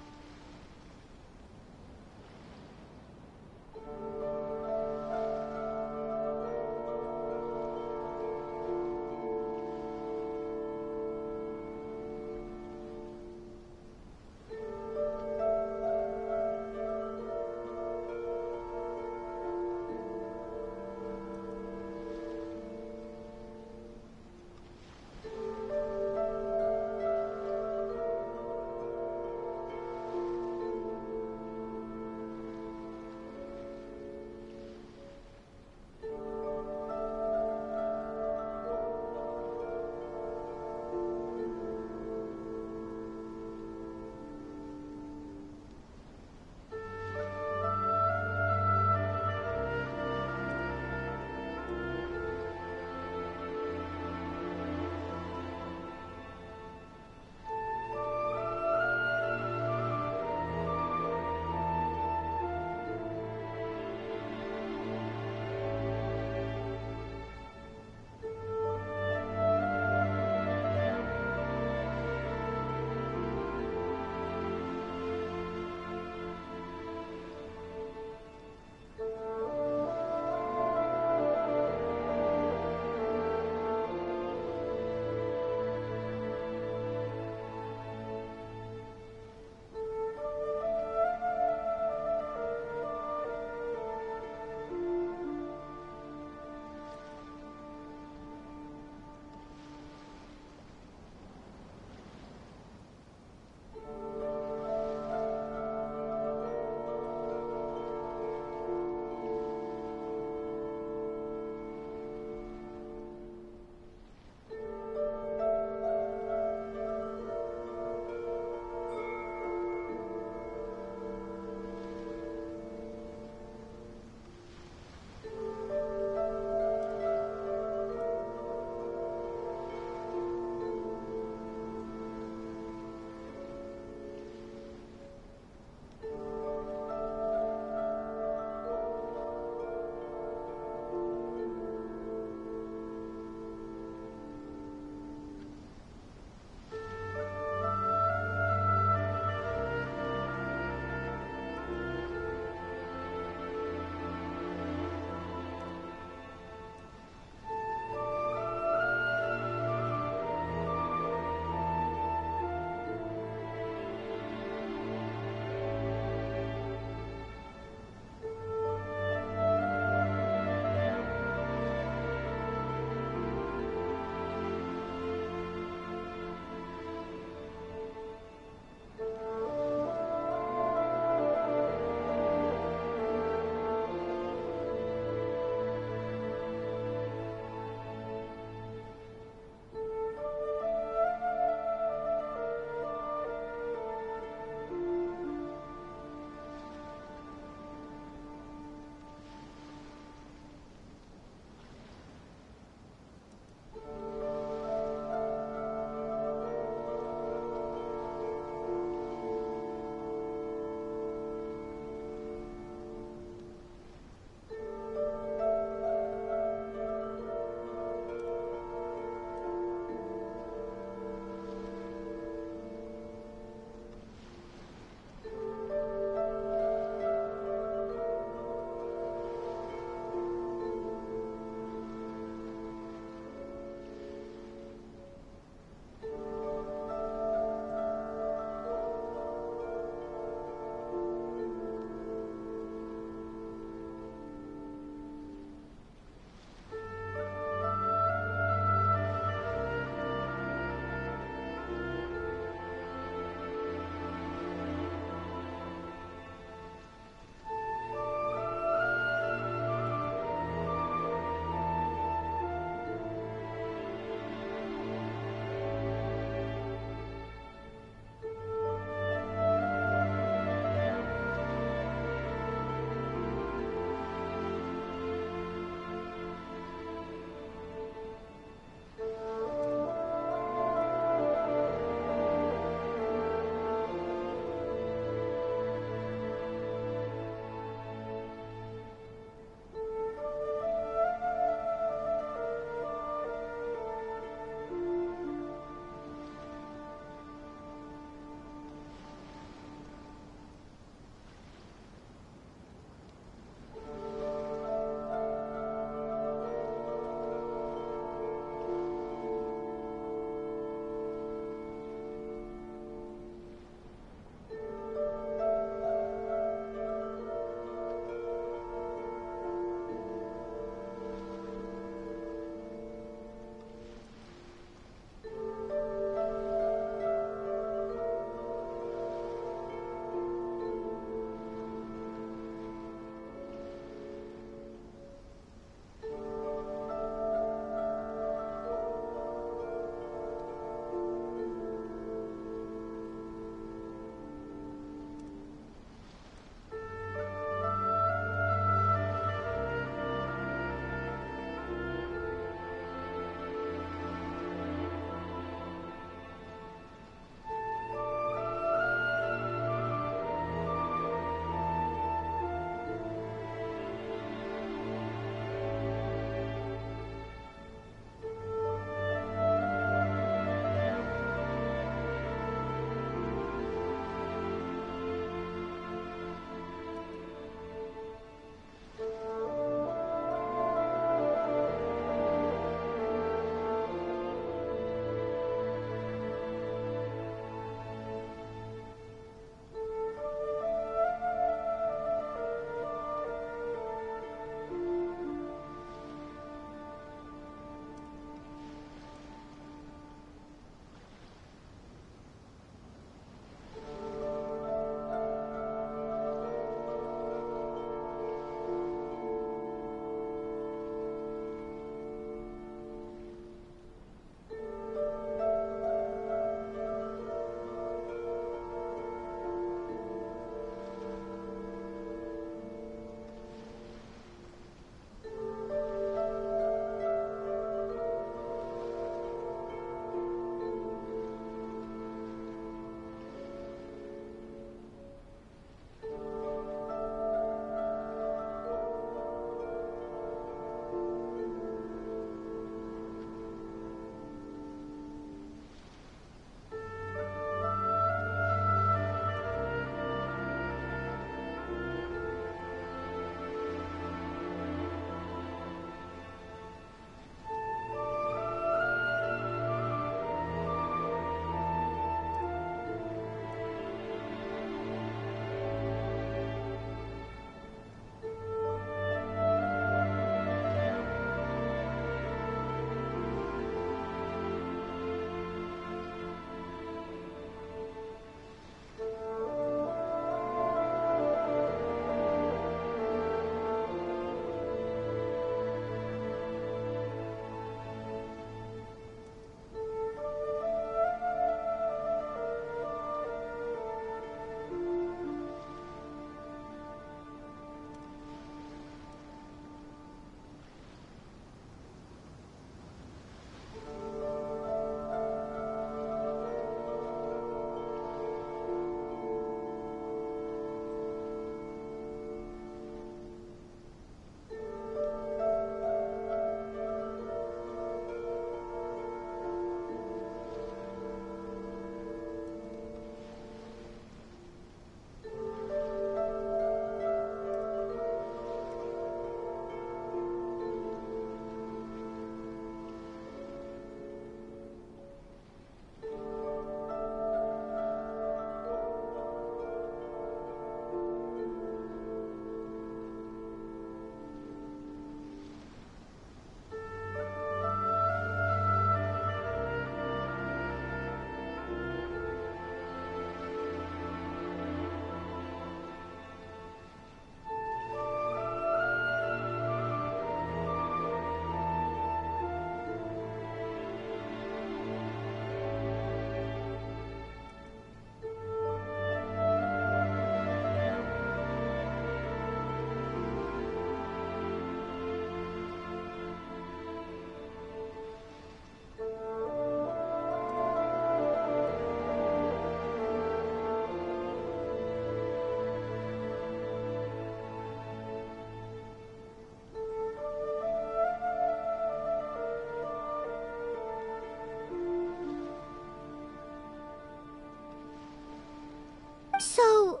So,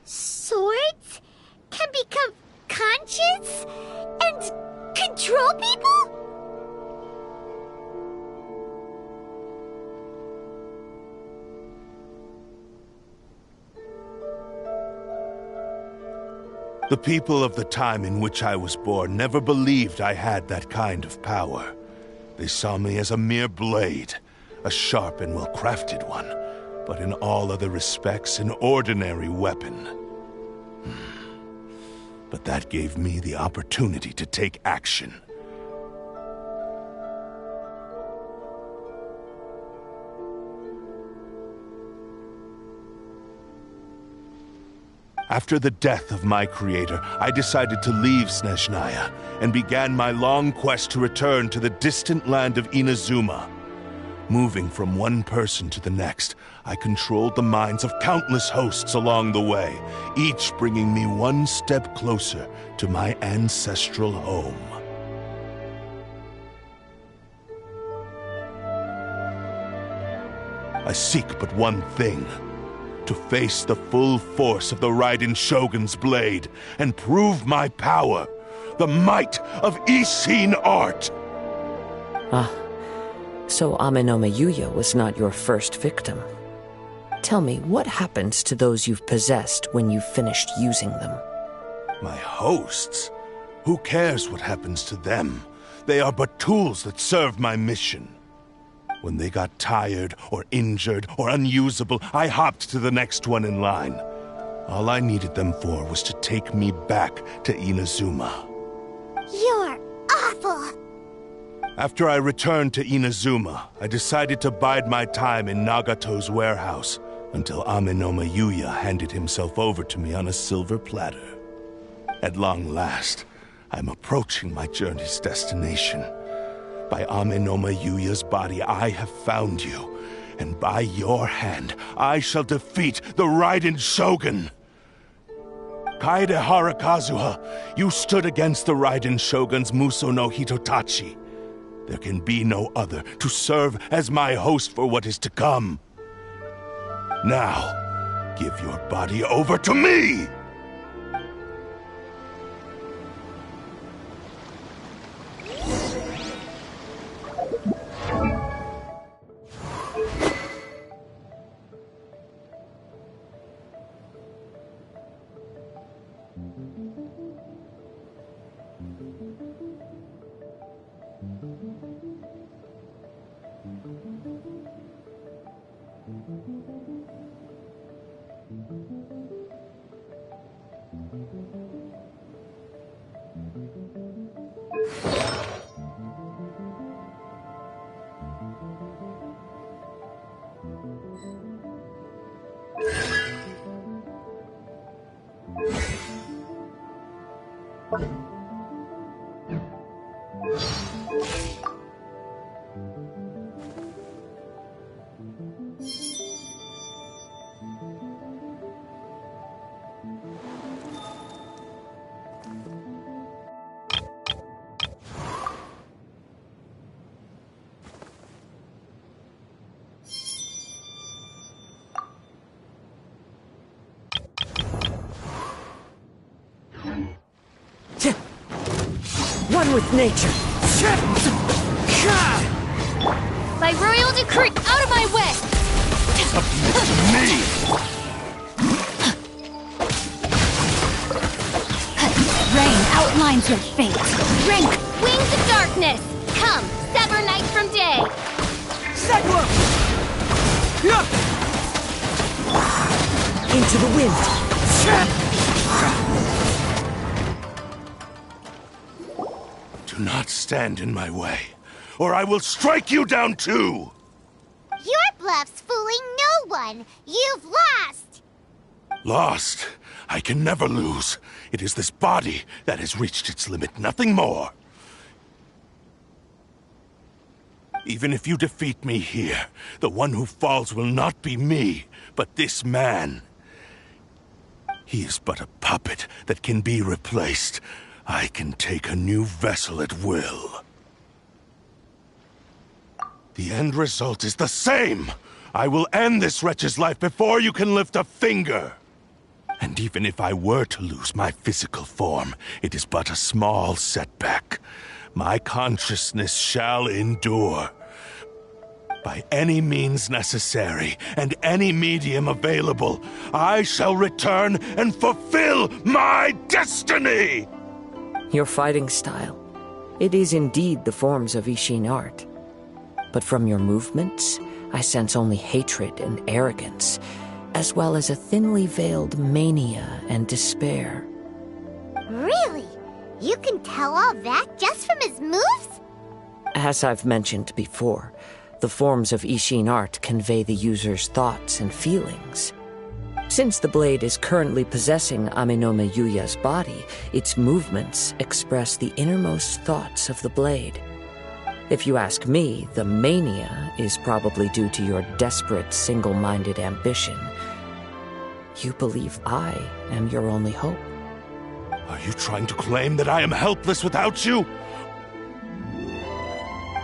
swords can become conscious and control people? The people of the time in which I was born never believed I had that kind of power. They saw me as a mere blade, a sharp and well-crafted one, but in all other respects an ordinary weapon. But that gave me the opportunity to take action. After the death of my creator, I decided to leave Snezhnaya and began my long quest to return to the distant land of Inazuma. Moving from one person to the next, I controlled the minds of countless hosts along the way, each bringing me one step closer to my ancestral home. I seek but one thing: to face the full force of the Raiden Shogun's blade and prove my power, the might of Isshin art. Ah, so Amenoma Yuya was not your first victim. Tell me, what happens to those you've possessed when you've finished using them? My hosts? Who cares what happens to them? They are but tools that serve my mission. When they got tired, or injured, or unusable, I hopped to the next one in line. All I needed them for was to take me back to Inazuma. You're awful! After I returned to Inazuma, I decided to bide my time in Nagato's warehouse until Amenoma Yuya handed himself over to me on a silver platter. At long last, I'm approaching my journey's destination. By Amenoma Yuya's body, I have found you, and by your hand, I shall defeat the Raiden Shogun! Kaedehara Kazuha, you stood against the Raiden Shogun's Muso no Hitotachi. There can be no other to serve as my host for what is to come. Now, give your body over to me! One with nature. By royal decree, out of my way! Submit to me! Rain outlines your fate. Drink wings of darkness. Come, sever night from day. Segwa! Into the wind. Do not stand in my way, or I will strike you down too! Your bluff's fooling no one! You've lost! Lost? I can never lose. It is this body that has reached its limit, nothing more. Even if you defeat me here, the one who falls will not be me, but this man. He is but a puppet that can be replaced. I can take a new vessel at will. The end result is the same! I will end this wretch's life before you can lift a finger. And even if I were to lose my physical form, it is but a small setback. My consciousness shall endure. By any means necessary, and any medium available, I shall return and fulfill my destiny! Your fighting style. It is indeed the forms of Ishin art. But from your movements, I sense only hatred and arrogance, as well as a thinly veiled mania and despair. Really? You can tell all that just from his moves? As I've mentioned before, the forms of Ishin art convey the user's thoughts and feelings. Since the blade is currently possessing Aminome Yuya's body, its movements express the innermost thoughts of the blade. If you ask me, the mania is probably due to your desperate, single-minded ambition. You believe I am your only hope. Are you trying to claim that I am helpless without you?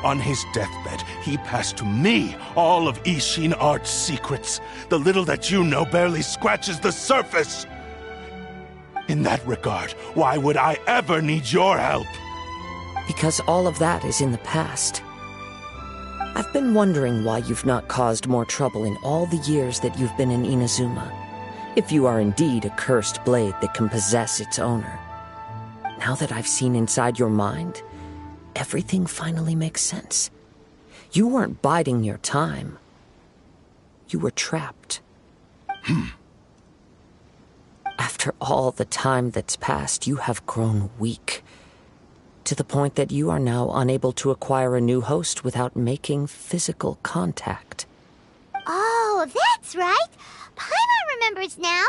On his deathbed, he passed to me all of Ishin art's secrets. The little that you know barely scratches the surface. In that regard, why would I ever need your help? Because all of that is in the past. I've been wondering why you've not caused more trouble in all the years that you've been in Inazuma. If you are indeed a cursed blade that can possess its owner. Now that I've seen inside your mind, everything finally makes sense. You weren't biding your time. You were trapped. After all the time that's passed, you have grown weak. To the point that you are now unable to acquire a new host without making physical contact. Oh, that's right. Paimon remembers now.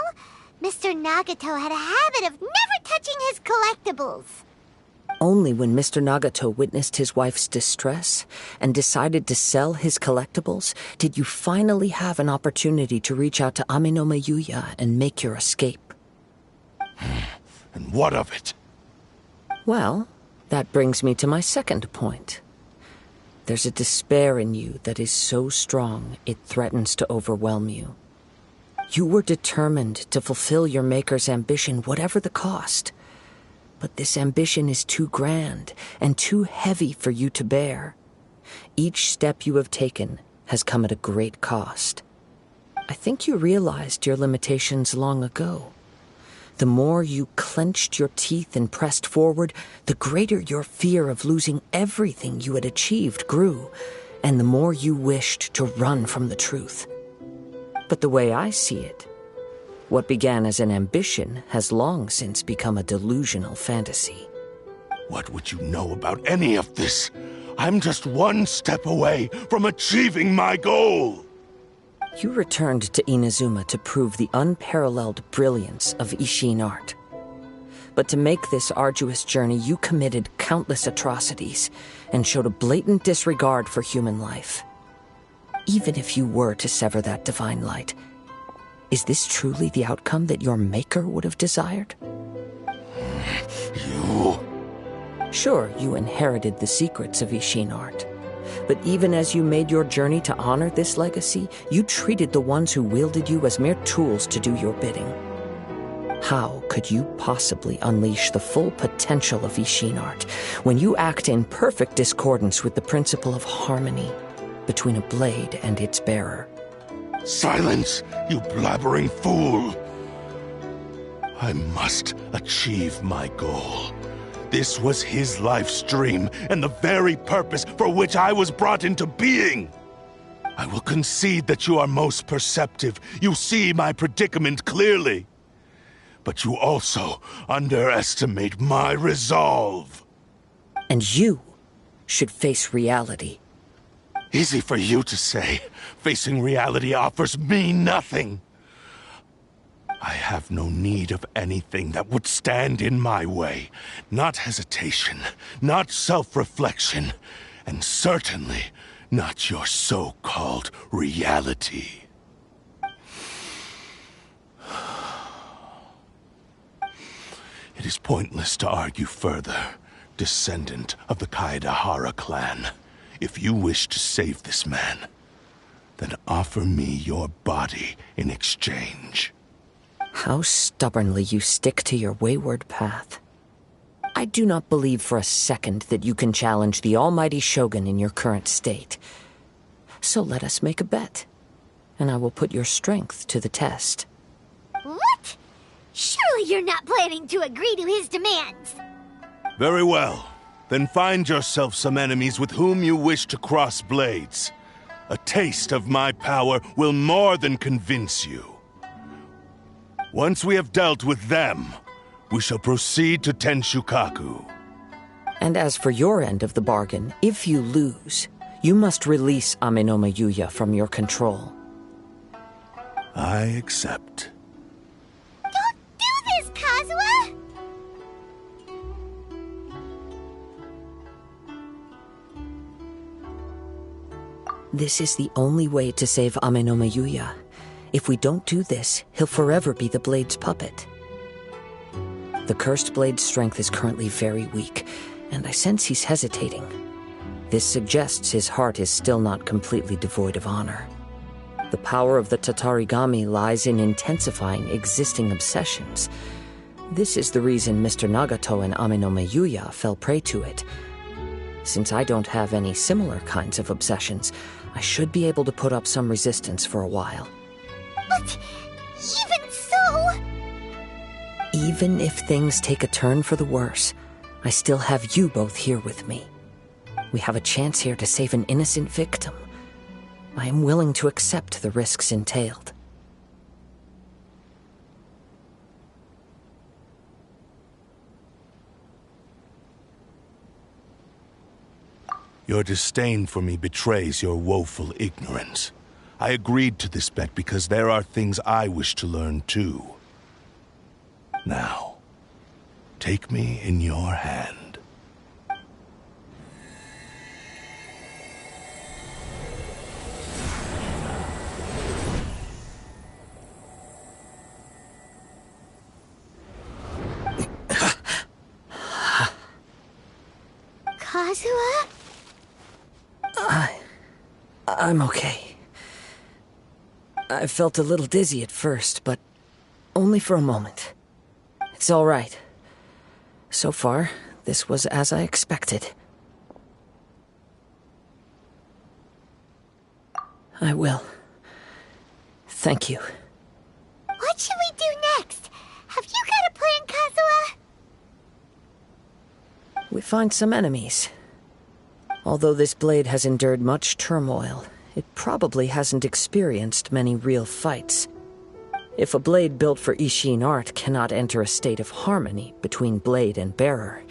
Mr. Nagato had a habit of never touching his collectibles. Only when Mr. Nagato witnessed his wife's distress and decided to sell his collectibles did you finally have an opportunity to reach out to Aminome Yuya and make your escape. And what of it? Well, that brings me to my second point. There's a despair in you that is so strong it threatens to overwhelm you. You were determined to fulfill your maker's ambition, whatever the cost. But this ambition is too grand and too heavy for you to bear. Each step you have taken has come at a great cost. I think you realized your limitations long ago. The more you clenched your teeth and pressed forward, the greater your fear of losing everything you had achieved grew, and the more you wished to run from the truth. But the way I see it, what began as an ambition has long since become a delusional fantasy. What would you know about any of this? I'm just one step away from achieving my goal! You returned to Inazuma to prove the unparalleled brilliance of Ishin art. But to make this arduous journey, you committed countless atrocities and showed a blatant disregard for human life. Even if you were to sever that divine light, is this truly the outcome that your maker would have desired? You... Sure, you inherited the secrets of Ishin art. But even as you made your journey to honor this legacy, you treated the ones who wielded you as mere tools to do your bidding. How could you possibly unleash the full potential of Ishin art when you act in perfect discordance with the principle of harmony between a blade and its bearer? Silence, you blabbering fool! I must achieve my goal. This was his life's dream, and the very purpose for which I was brought into being. I will concede that you are most perceptive. You see my predicament clearly. But you also underestimate my resolve. And you should face reality. Easy for you to say. Facing reality offers me nothing. I have no need of anything that would stand in my way. Not hesitation, not self-reflection, and certainly not your so-called reality. It is pointless to argue further, descendant of the Kaedahara clan. If you wish to save this man, then offer me your body in exchange. How stubbornly you stick to your wayward path. I do not believe for a second that you can challenge the almighty Shogun in your current state. So let us make a bet, and I will put your strength to the test. What? Surely you're not planning to agree to his demands. Very well. Then find yourself some enemies with whom you wish to cross blades. A taste of my power will more than convince you. Once we have dealt with them, we shall proceed to Tenshukaku. And as for your end of the bargain, if you lose, you must release Amenoma Yuya from your control. I accept. Don't do this, Kazuha! This is the only way to save Amenoma Yuya. If we don't do this, he'll forever be the Blade's puppet. The Cursed Blade's strength is currently very weak, and I sense he's hesitating. This suggests his heart is still not completely devoid of honor. The power of the Tatarigami lies in intensifying existing obsessions. This is the reason Mr. Nagato and Amenoma Yuya fell prey to it. Since I don't have any similar kinds of obsessions, I should be able to put up some resistance for a while. But even so... Even if things take a turn for the worse, I still have you both here with me. We have a chance here to save an innocent victim. I am willing to accept the risks entailed. Your disdain for me betrays your woeful ignorance. I agreed to this bet because there are things I wish to learn too. Now, take me in your hand. Kazuha? I'm okay. I felt a little dizzy at first, but only for a moment. It's all right. So far, this was as I expected. I will. Thank you. What should we do next? Have you got a plan, Kazuha? We find some enemies. Although this blade has endured much turmoil, it probably hasn't experienced many real fights. If a blade built for Ishin art cannot enter a state of harmony between blade and bearer,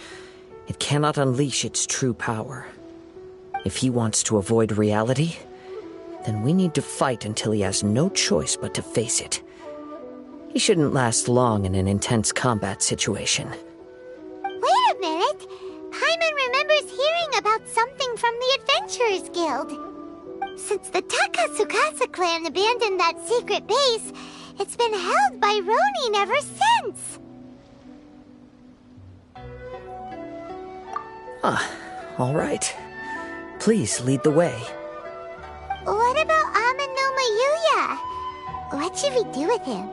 it cannot unleash its true power. If he wants to avoid reality, then we need to fight until he has no choice but to face it. He shouldn't last long in an intense combat situation. Wait a minute! Paimon remembers hearing about something from the Adventurers Guild. Since the Takatsukasa clan abandoned that secret base, it's been held by Ronin ever since. All right. Please lead the way. What about Amenoma Yuya? What should we do with him?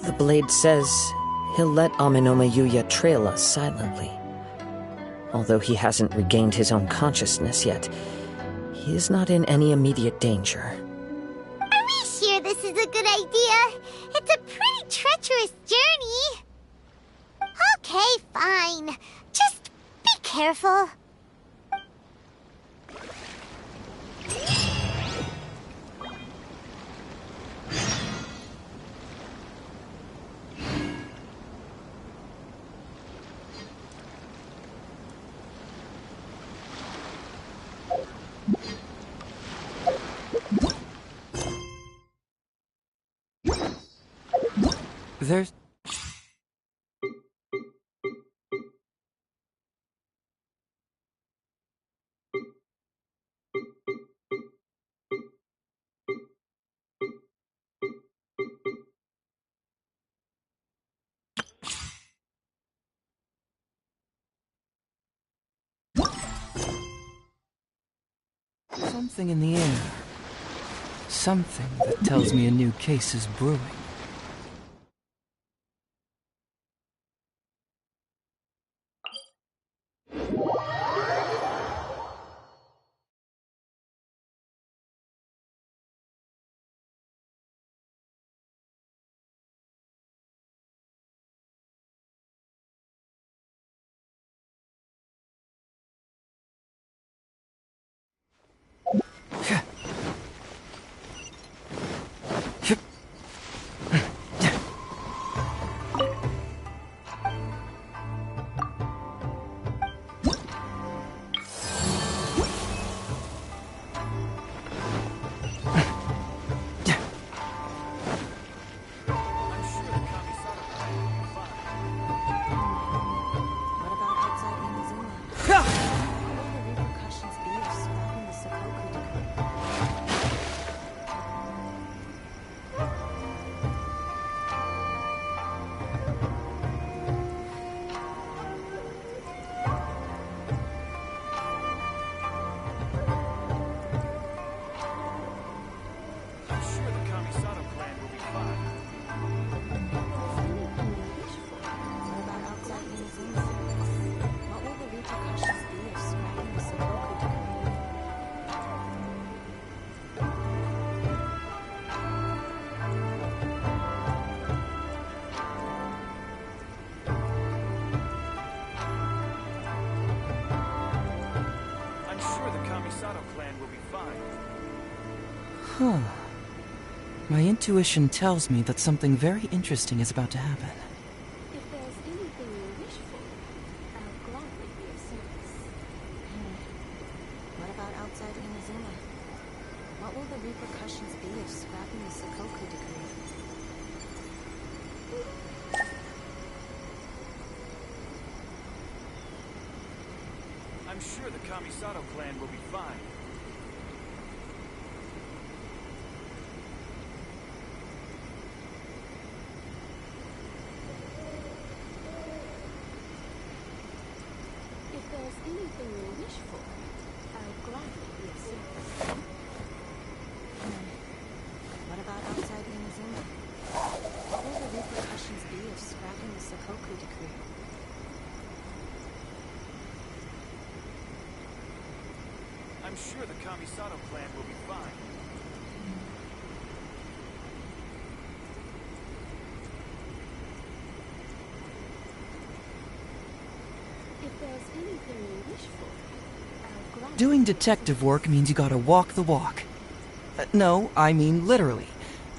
The blade says he'll let Amenoma Yuya trail us silently. Although he hasn't regained his own consciousness yet, he is not in any immediate danger. Are we sure this is a good idea? It's a pretty treacherous journey. Okay, fine. Just be careful. There's... something in the air. Something that tells me a new case is brewing. Huh. My intuition tells me that something very interesting is about to happen. If there's anything you wish for, I'll gladly be of service. What about outside Inazuma? What will the repercussions be of scrapping the Sakoku decree? I'm sure the Kamisato clan will be fine. If there's anything you wish for, I'll gladly be of service. What about outside Inazuma? What will the repercussions be of scrapping the Sakoku decree? I'm sure the Kamisato clan will be fine. If there's anything you wish for, I'll gladly... Doing detective work means you gotta walk the walk. No, I mean literally.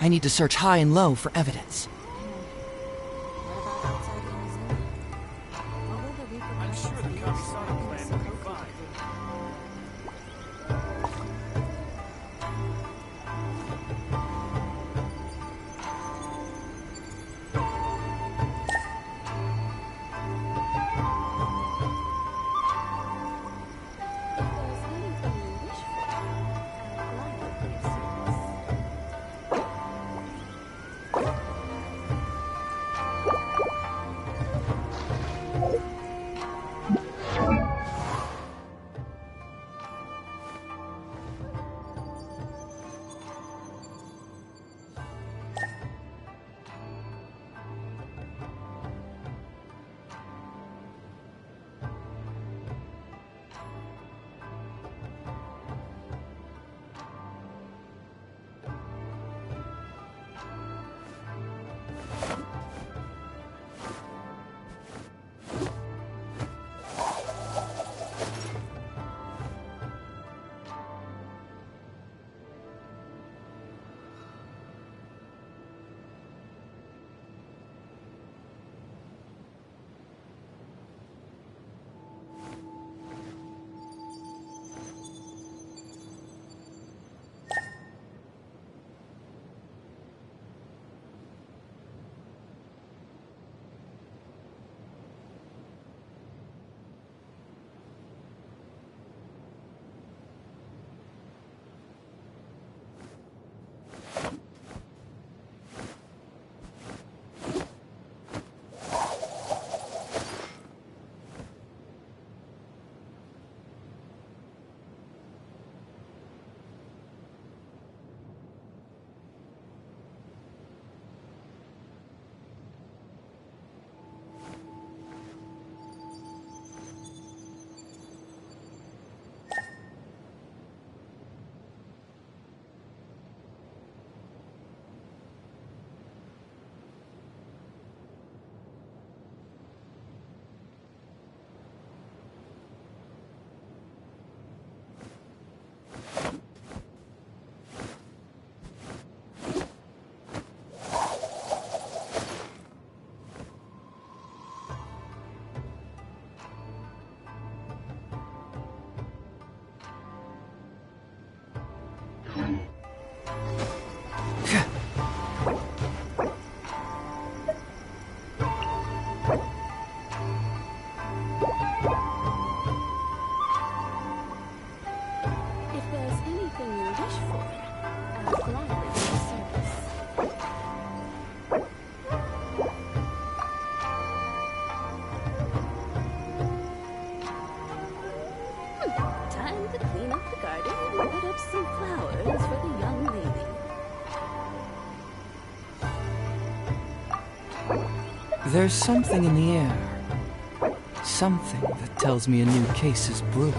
I need to search high and low for evidence. I'm sure the Kamisato clan will be fine. If there's anything you wish for, I'll gladly do service. Time to clean up the garden and put up some flowers for the young lady. There's something in the air. Something that tells me a new case is brewing.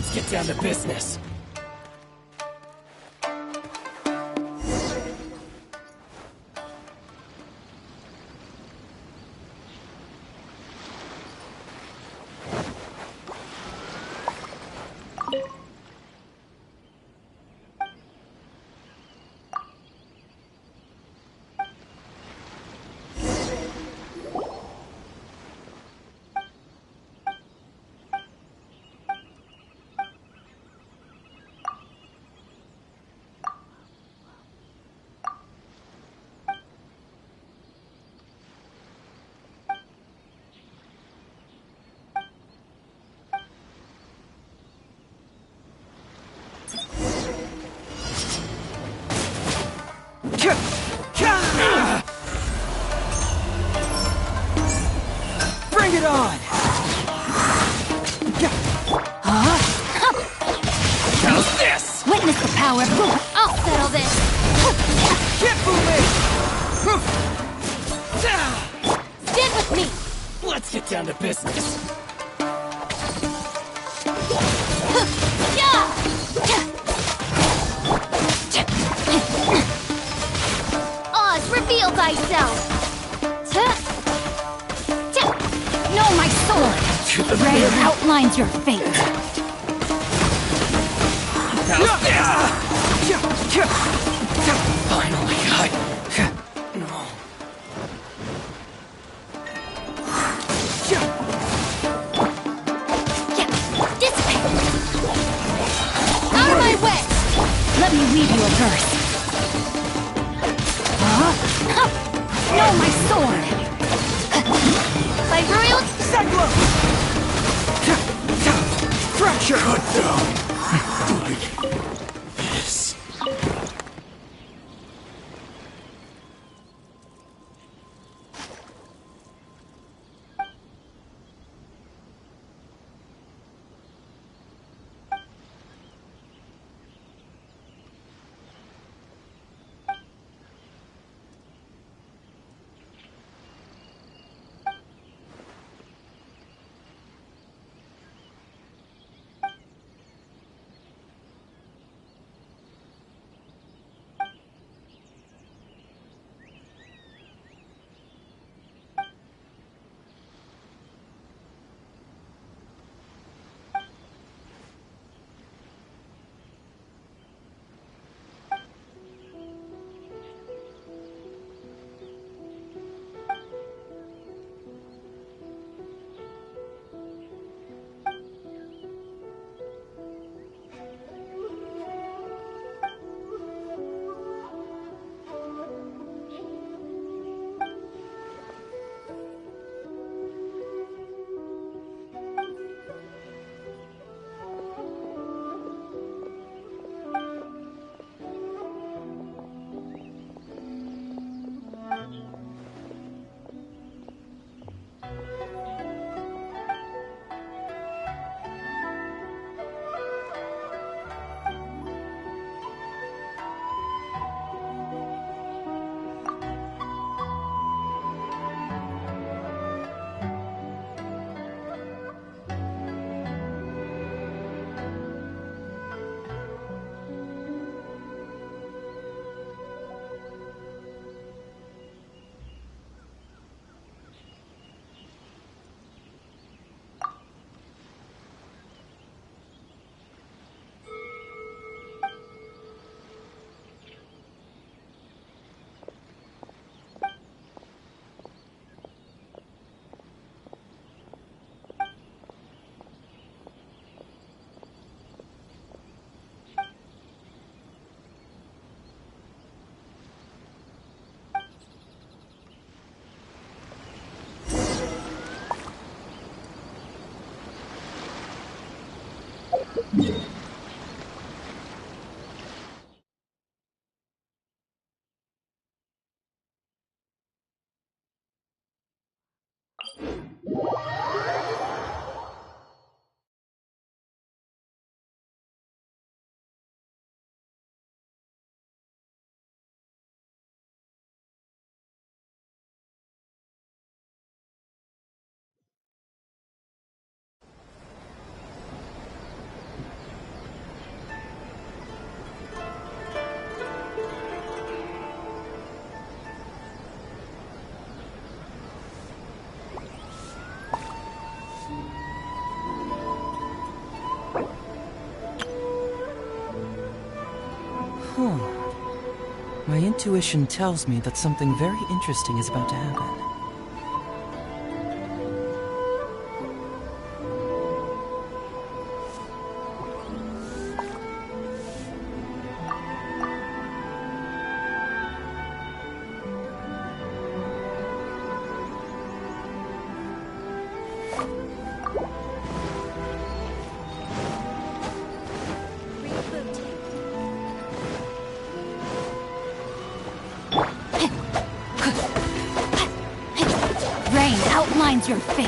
Let's get down to business. Bring it on! How's this? Witness the power. I'll settle this. Keep moving! Stand with me. Let's get down to business. Oz, reveal thyself. Know my sword. Ray outlines your fate. Finally, No. Dissipate. Out of my way. Let me weave you a verse. Know my sword. By royal Cyclone! Fracture! Cut down. Like this. My intuition tells me that something very interesting is about to happen. Rain outlines your fate.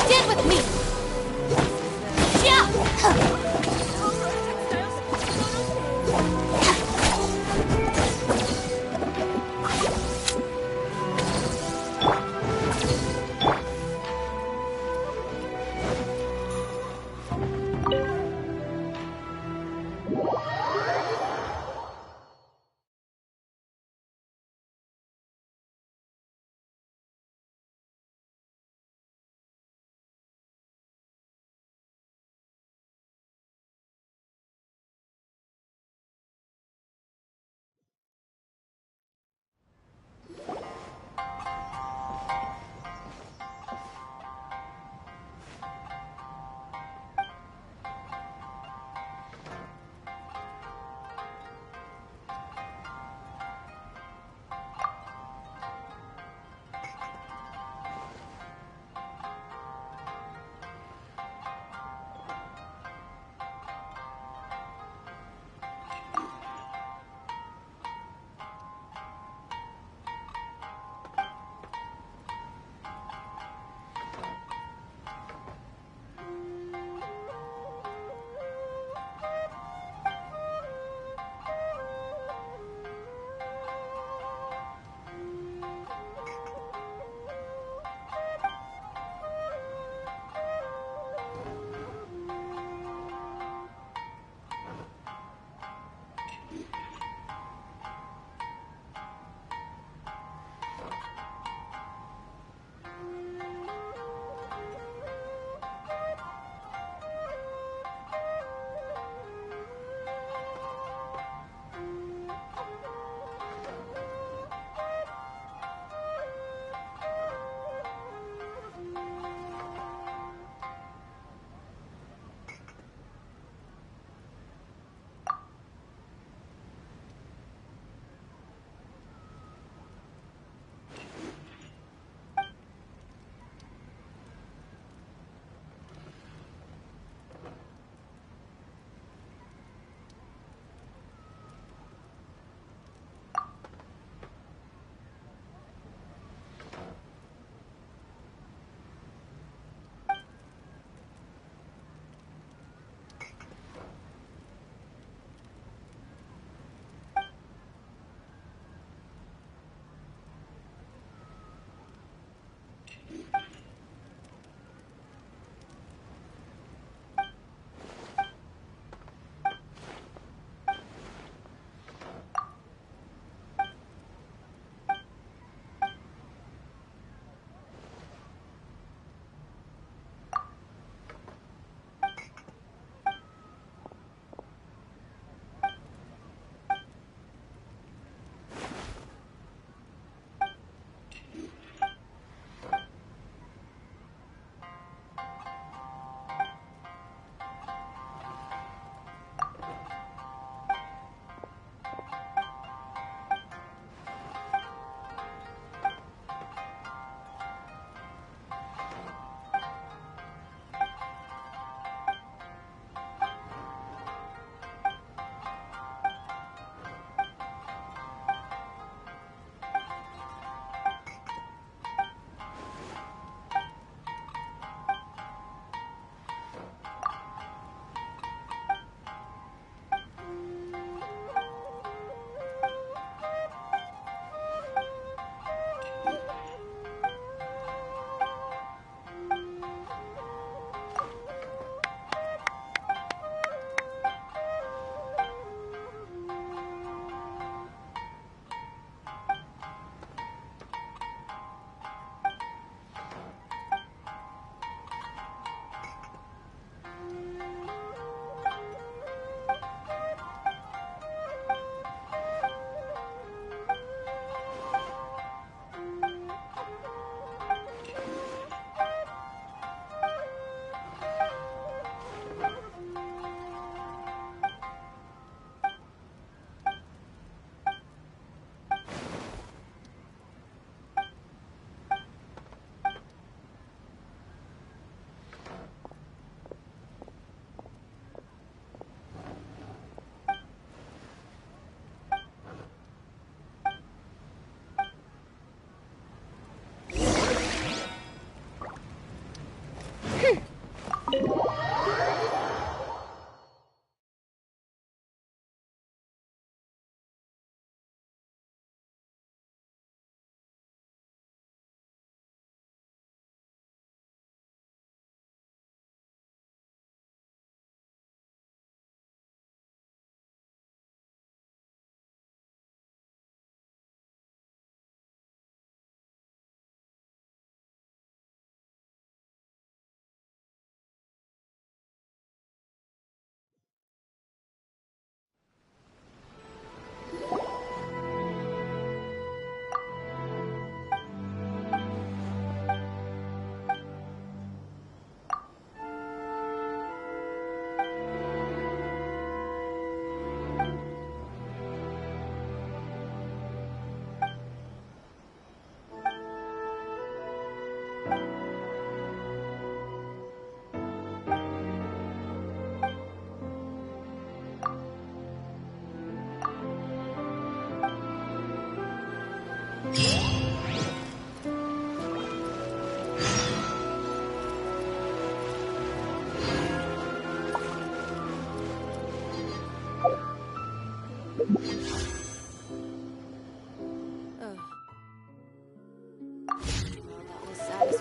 Stand with me.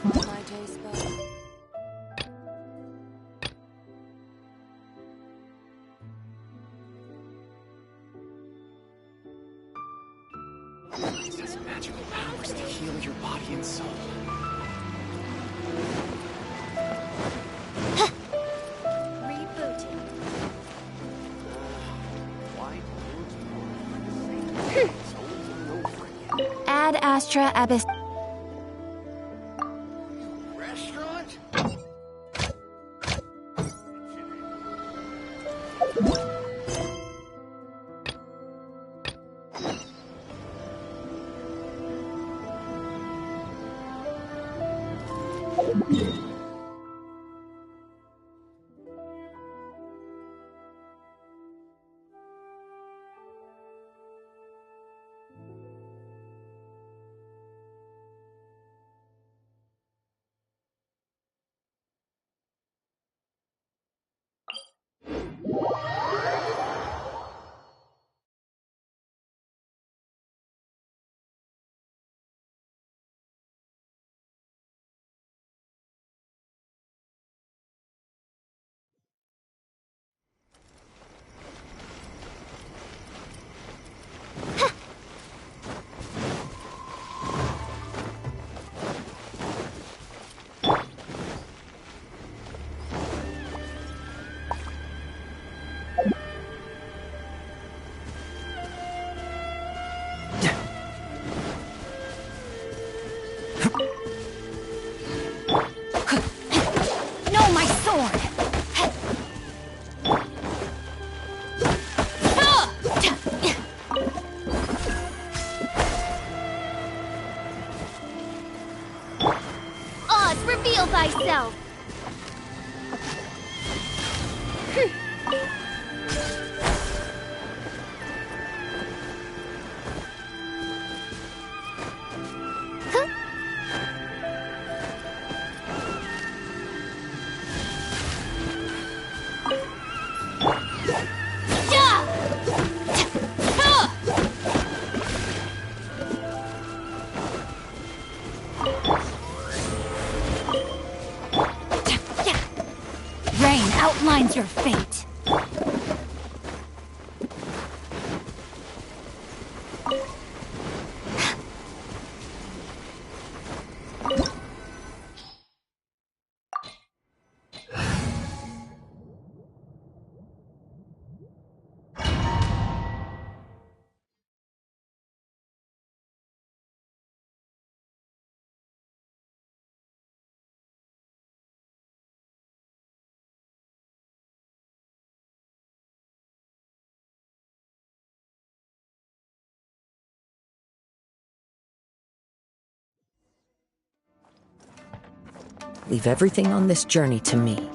My taste buds. It has magical powers to heal your body and soul. Rebooting. Ad Astra Abyss. Restaurant? No, my sword! Oz, reveal thyself! Rain outlines your fate. Leave everything on this journey to me.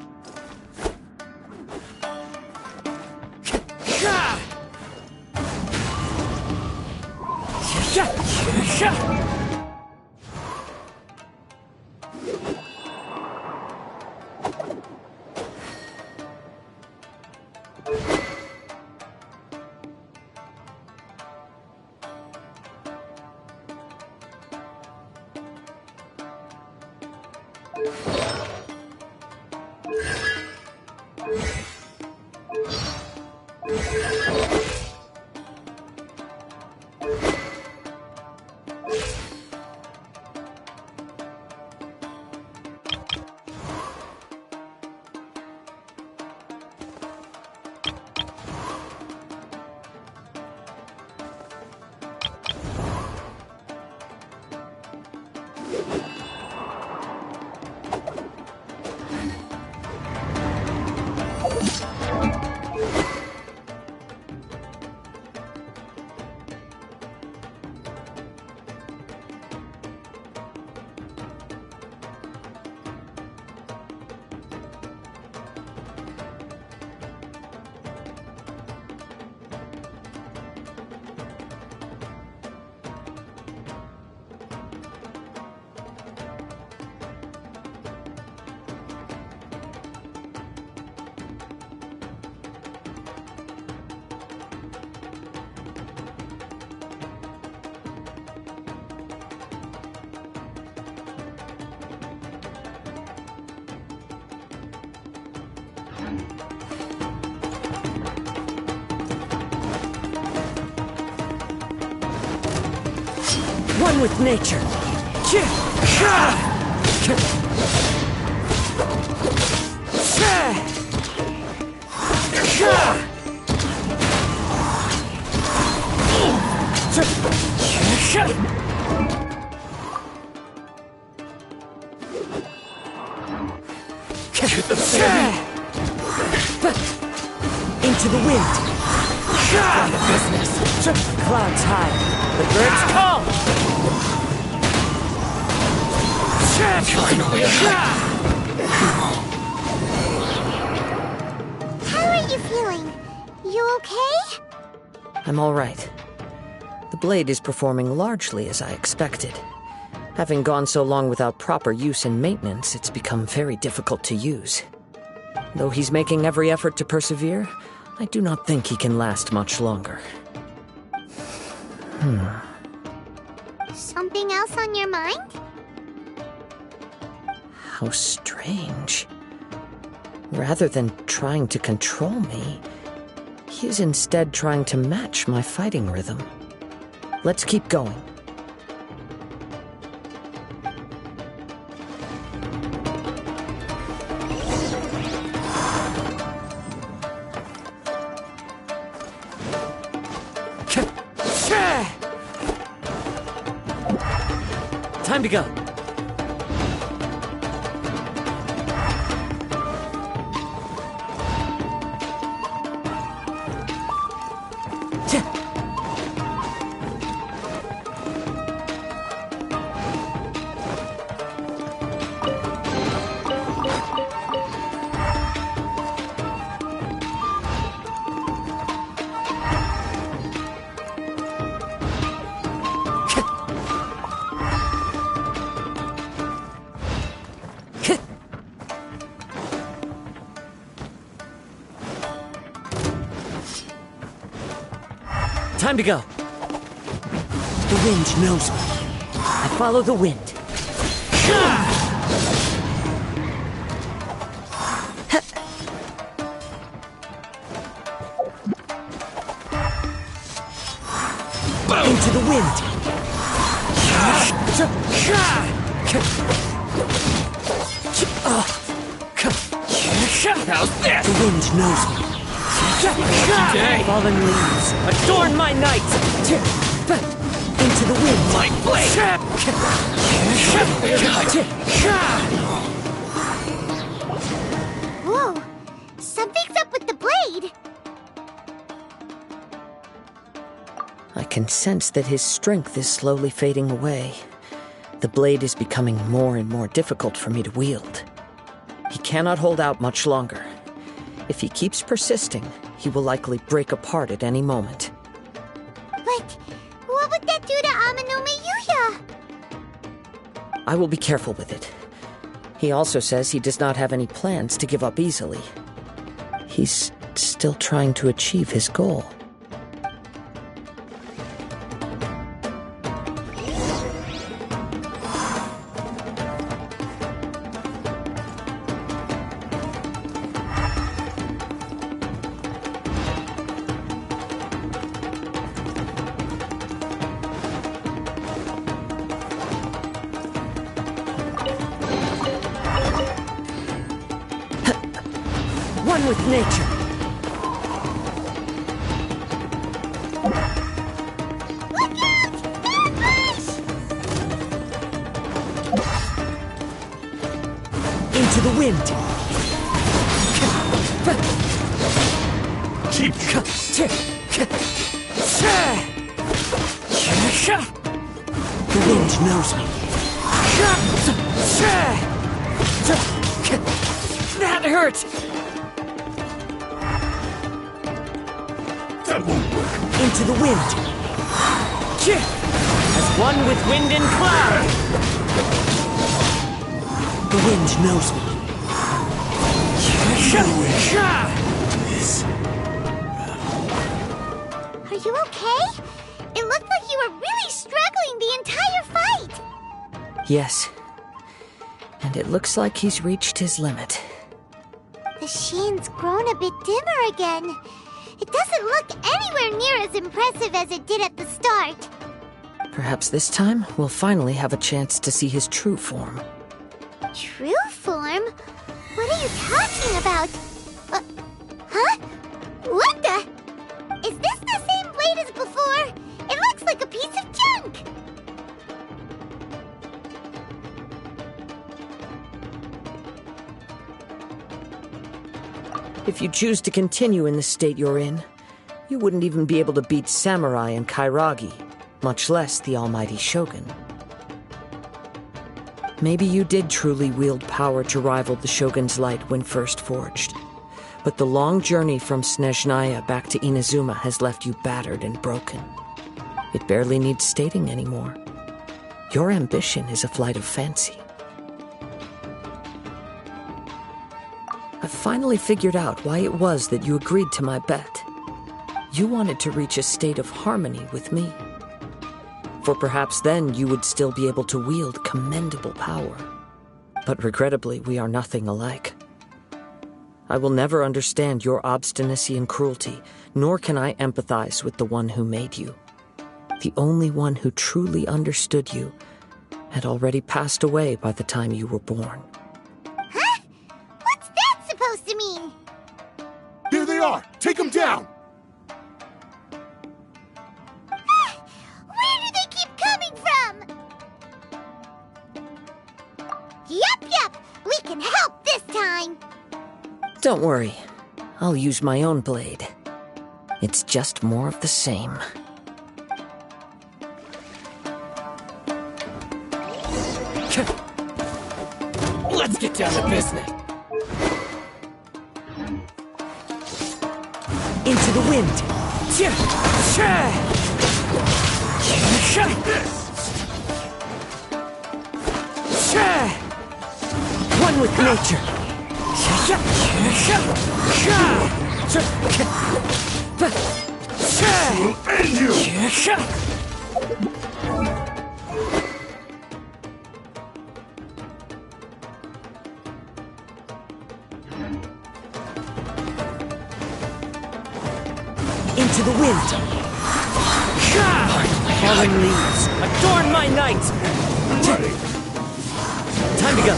One with nature. Into the wind. Business. Clouds high. The birds call. How are you feeling? You okay? I'm all right. The blade is performing largely as I expected. Having gone so long without proper use and maintenance, it's become very difficult to use. Though he's making every effort to persevere, I do not think he can last much longer. Something else on your mind? How strange. Rather than trying to control me, he is instead trying to match my fighting rhythm. Let's keep going. Time to go. Time to go. The wind knows me. I follow the wind. Into the wind. How's this? The wind knows me. Fallen leaves, adorn my night! Into the wind! My blade! Whoa! Something's up with the blade! I can sense that his strength is slowly fading away. The blade is becoming more and more difficult for me to wield. He cannot hold out much longer. If he keeps persisting, he will likely break apart at any moment. But what would that do to Amanome Yuya? I will be careful with it. He also says he does not have any plans to give up easily. He's still trying to achieve his goal. One with nature. Look out! Ambush! Into the wind. The wind knows me. That hurt! Into the wind. As one with wind and cloud. The wind knows me. Are you okay? It looked like you were really struggling the entire fight! Yes. And it looks like he's reached his limit. The sheen's grown a bit dimmer again. It doesn't look anywhere near as impressive as it did at the start. Perhaps this time we'll finally have a chance to see his true form. True form? What are you talking about? Huh? What the? Is this the same blade as before? It looks like a piece of junk! If you choose to continue in the state you're in, you wouldn't even be able to beat Samurai and Kairagi, much less the almighty Shogun. Maybe you did truly wield power to rival the Shogun's light when first forged, but the long journey from Snezhnaya back to Inazuma has left you battered and broken. It barely needs stating anymore. Your ambition is a flight of fancy. I've finally figured out why it was that you agreed to my bet. You wanted to reach a state of harmony with me. For perhaps then you would still be able to wield commendable power. But regrettably, we are nothing alike. I will never understand your obstinacy and cruelty, nor can I empathize with the one who made you. The only one who truly understood you had already passed away by the time you were born. Huh? What's that supposed to mean? There they are! Take them down! Where do they keep coming from? Yup, we can help this time. Don't worry, I'll use my own blade. It's just more of the same. Let's get down to business. Into the wind! One with nature! We'll end you! Into the wind! Falling leaves, adorn my night! Time to go!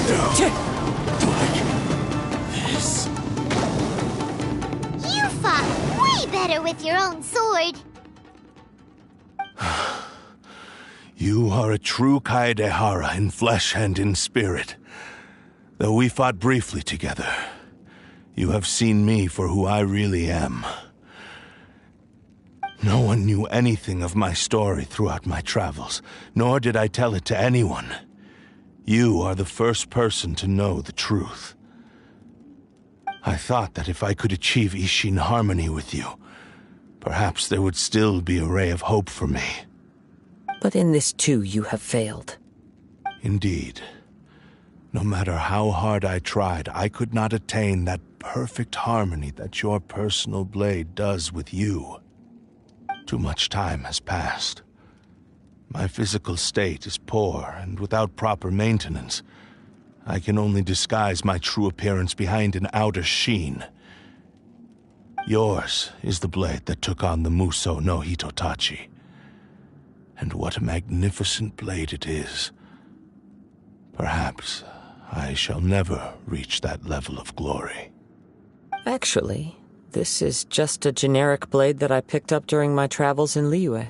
You fought way better with your own sword. You are a true Kaedehara in flesh and in spirit. Though we fought briefly together, you have seen me for who I really am. No one knew anything of my story throughout my travels, nor did I tell it to anyone. You are the first person to know the truth. I thought that if I could achieve Ishin harmony with you, perhaps there would still be a ray of hope for me. But in this too you have failed. Indeed. No matter how hard I tried, I could not attain that perfect harmony that your personal blade does with you. Too much time has passed. My physical state is poor, and without proper maintenance, I can only disguise my true appearance behind an outer sheen. Yours is the blade that took on the Muso no Hitotachi. And what a magnificent blade it is. Perhaps I shall never reach that level of glory. Actually, this is just a generic blade that I picked up during my travels in Liyue.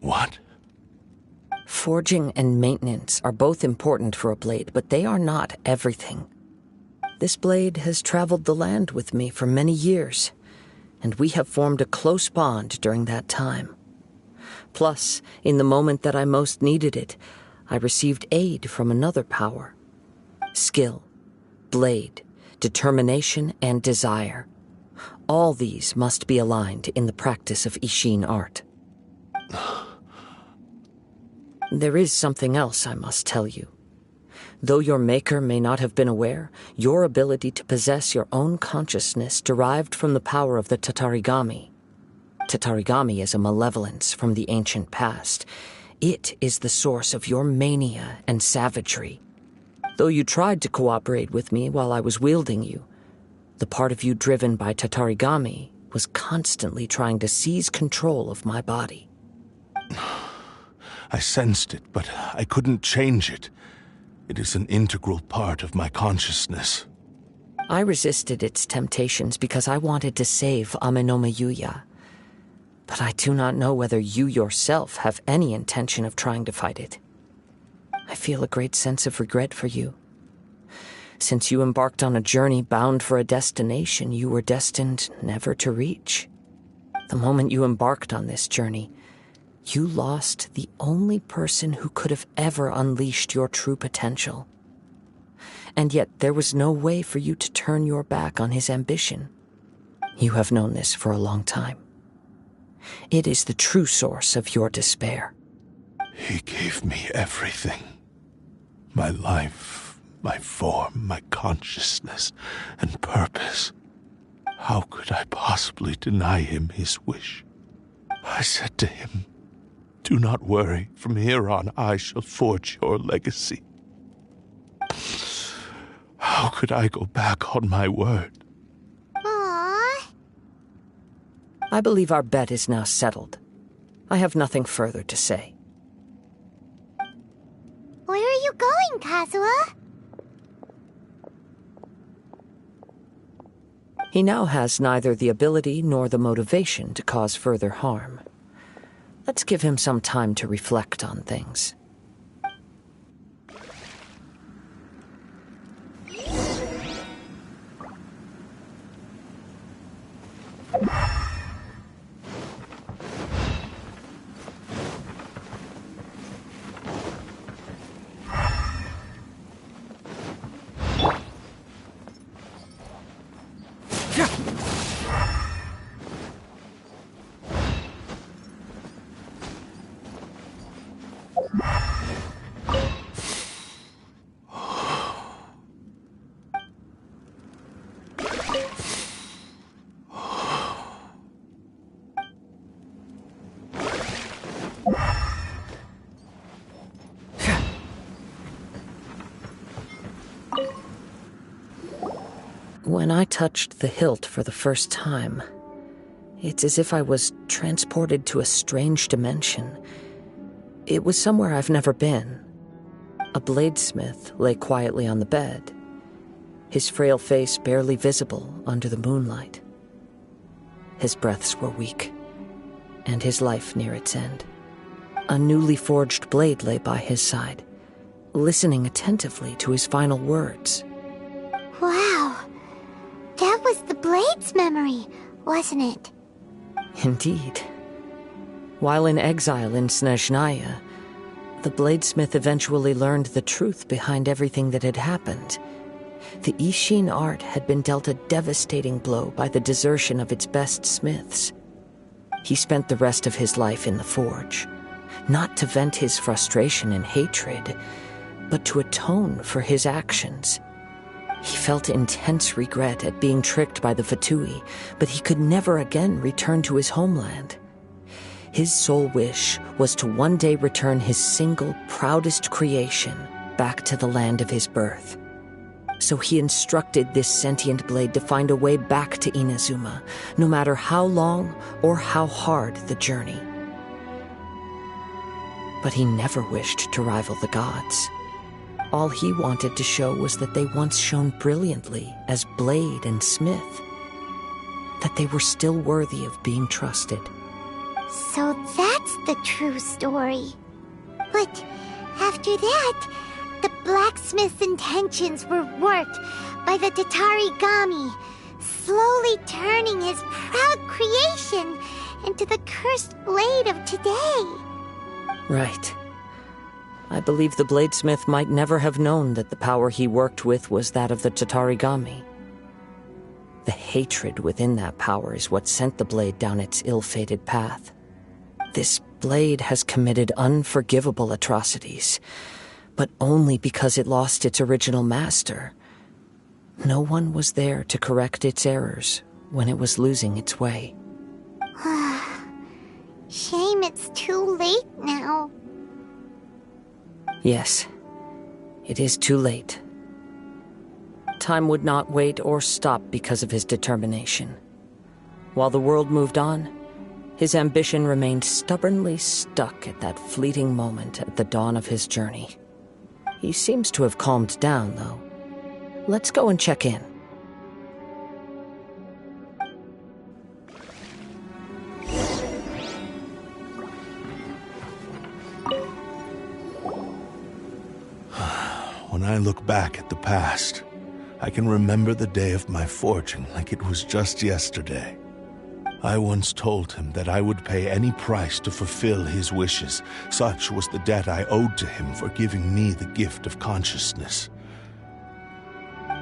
What? Forging and maintenance are both important for a blade, but they are not everything. This blade has traveled the land with me for many years, and we have formed a close bond during that time. Plus, in the moment that I most needed it, I received aid from another power. Skill, blade, determination, and desire. All these must be aligned in the practice of Ishin art. There is something else I must tell you. Though your maker may not have been aware, your ability to possess your own consciousness derived from the power of the Tatarigami. Tatarigami is a malevolence from the ancient past. It is the source of your mania and savagery. Though you tried to cooperate with me while I was wielding you, the part of you driven by Tatarigami was constantly trying to seize control of my body. I sensed it, but I couldn't change it. It is an integral part of my consciousness. I resisted its temptations because I wanted to save Amenoma Yuya. But I do not know whether you yourself have any intention of trying to fight it. I feel a great sense of regret for you. Since you embarked on a journey bound for a destination you were destined never to reach. The moment you embarked on this journey, you lost the only person who could have ever unleashed your true potential. And yet there was no way for you to turn your back on his ambition. You have known this for a long time. It is the true source of your despair. He gave me everything. My life, my form, my consciousness, and purpose. How could I possibly deny him his wish? I said to him, "Do not worry, from here on I shall forge your legacy." How could I go back on my word? Aww. I believe our bet is now settled. I have nothing further to say. Where are you going, Kazuha? He now has neither the ability nor the motivation to cause further harm. Let's give him some time to reflect on things. When I touched the hilt for the first time, it's as if I was transported to a strange dimension. It was somewhere I've never been. A bladesmith lay quietly on the bed, his frail face barely visible under the moonlight. His breaths were weak, and his life near its end. A newly forged blade lay by his side, listening attentively to his final words. Wow. That was the Blade's memory, wasn't it? Indeed. While in exile in Snezhnaya, the bladesmith eventually learned the truth behind everything that had happened. The Ishin art had been dealt a devastating blow by the desertion of its best smiths. He spent the rest of his life in the forge, not to vent his frustration and hatred, but to atone for his actions. He felt intense regret at being tricked by the Fatui, but he could never again return to his homeland. His sole wish was to one day return his single, proudest creation back to the land of his birth. So he instructed this sentient blade to find a way back to Inazuma, no matter how long or how hard the journey. But he never wished to rival the gods. All he wanted to show was that they once shone brilliantly as blade and smith, that they were still worthy of being trusted. So that's the true story. But after that, the blacksmith's intentions were worked by the Tatarigami, slowly turning his proud creation into the cursed blade of today. Right. I believe the bladesmith might never have known that the power he worked with was that of the Tatarigami. The hatred within that power is what sent the blade down its ill-fated path. This blade has committed unforgivable atrocities, but only because it lost its original master. No one was there to correct its errors when it was losing its way. Shame it's too late now. Yes, it is too late, time would not wait or stop because of his determination. While the world moved on, his ambition remained stubbornly stuck at that fleeting moment at the dawn of his journey. He seems to have calmed down, though. Let's go and check in. When I look back at the past, I can remember the day of my forging like it was just yesterday. I once told him that I would pay any price to fulfill his wishes. Such was the debt I owed to him for giving me the gift of consciousness.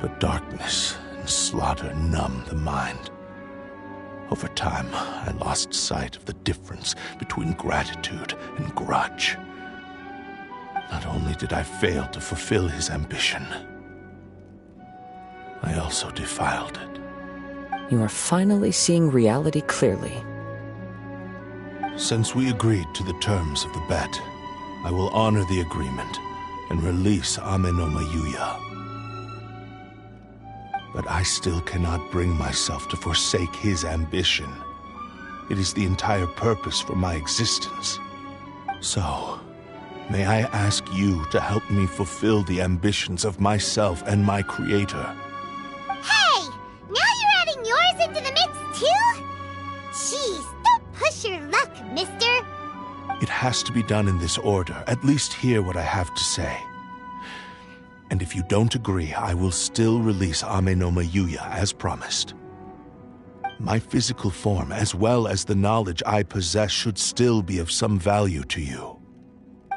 But darkness and slaughter numb the mind. Over time, I lost sight of the difference between gratitude and grudge. Not only did I fail to fulfill his ambition, I also defiled it. You are finally seeing reality clearly. Since we agreed to the terms of the bet, I will honor the agreement and release Ame no Mayuya. But I still cannot bring myself to forsake his ambition. It is the entire purpose for my existence. So, may I ask you to help me fulfill the ambitions of myself and my creator? Hey! Now you're adding yours into the mix, too? Jeez, don't push your luck, mister. It has to be done in this order. At least hear what I have to say. And if you don't agree, I will still release Ame no Mayuya as promised. My physical form, as well as the knowledge I possess, should still be of some value to you.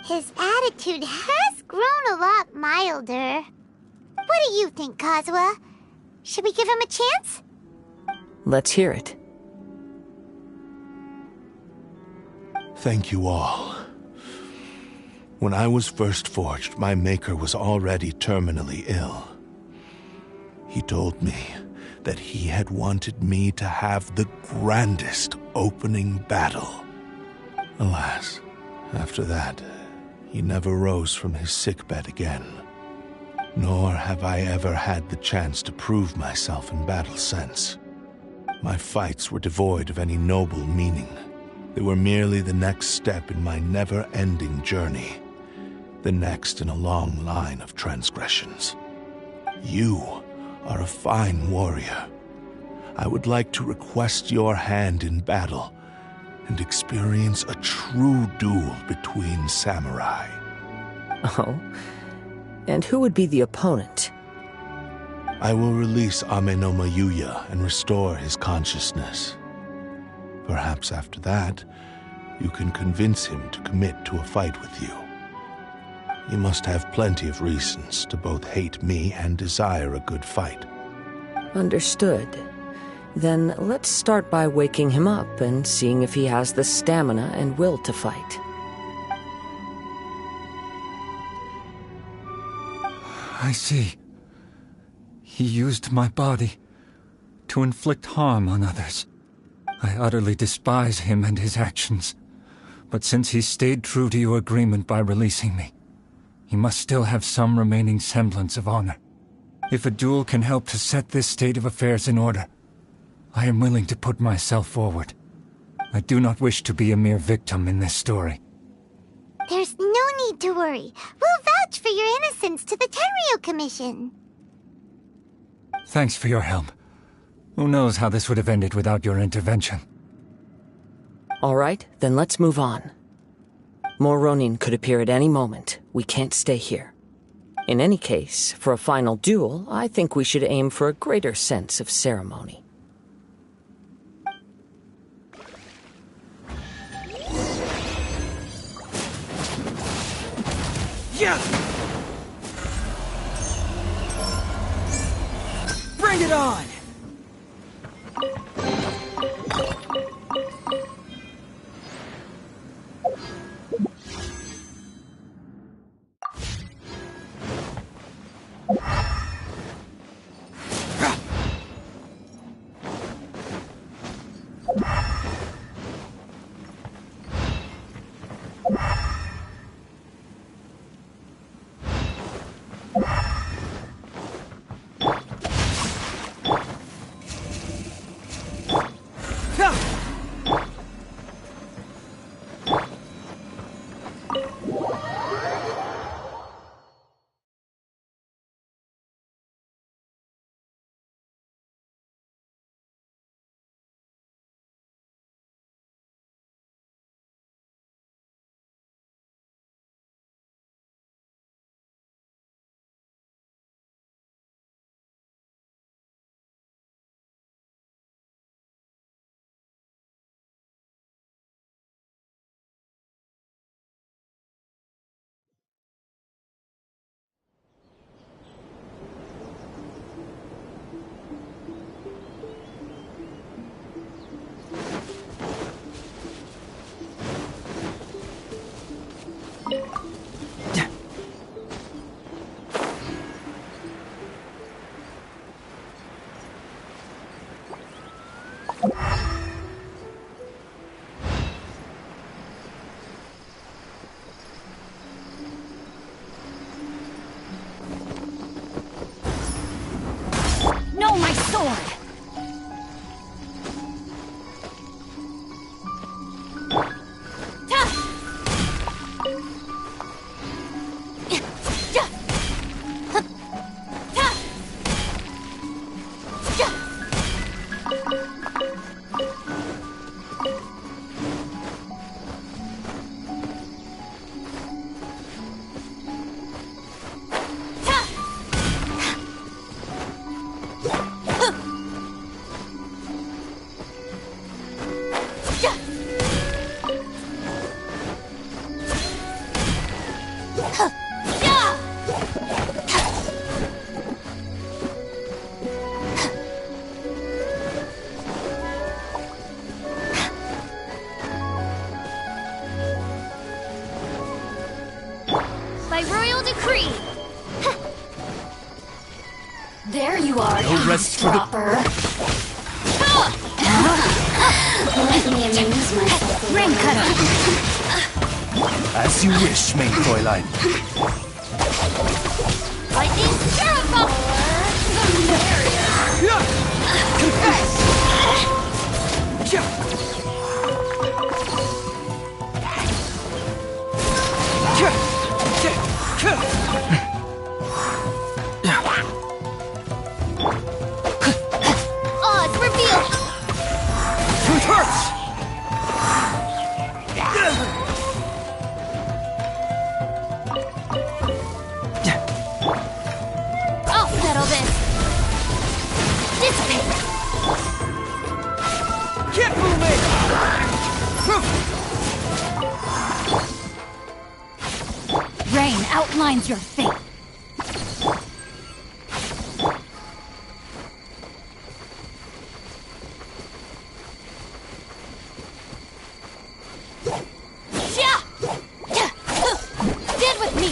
His attitude has grown a lot milder. What do you think, Kazuha? Should we give him a chance? Let's hear it. Thank you all. When I was first forged, my maker was already terminally ill. He told me that he had wanted me to have the grandest opening battle. Alas, after that, he never rose from his sickbed again. Nor have I ever had the chance to prove myself in battle since. My fights were devoid of any noble meaning. They were merely the next step in my never-ending journey. The next in a long line of transgressions. You are a fine warrior. I would like to request your hand in battle and experience a true duel between samurai. Oh? And who would be the opponent? I will release Ame no Mayuya and restore his consciousness. Perhaps after that, you can convince him to commit to a fight with you. He must have plenty of reasons to both hate me and desire a good fight. Understood. Then let's start by waking him up and seeing if he has the stamina and will to fight. I see. He used my body to inflict harm on others. I utterly despise him and his actions. But since he stayed true to your agreement by releasing me, he must still have some remaining semblance of honor. If a duel can help to set this state of affairs in order, I am willing to put myself forward. I do not wish to be a mere victim in this story. There's no need to worry. We'll vouch for your innocence to the Tenryo Commission. Thanks for your help. Who knows how this would have ended without your intervention? All right, then let's move on. More Ronin could appear at any moment. We can't stay here. In any case, for a final duel, I think we should aim for a greater sense of ceremony. Yeah! Bring it on! forward! By royal decree! There you are, No rest for the- dropper. Let me amuse myself. Ring cutter! As you wish, main Fräulein. Lightning Sharpa! Odds revealed! Truth hurts! I'll settle this! Dissipate! Can't fool me! Rain outlines your fate. Stand with me!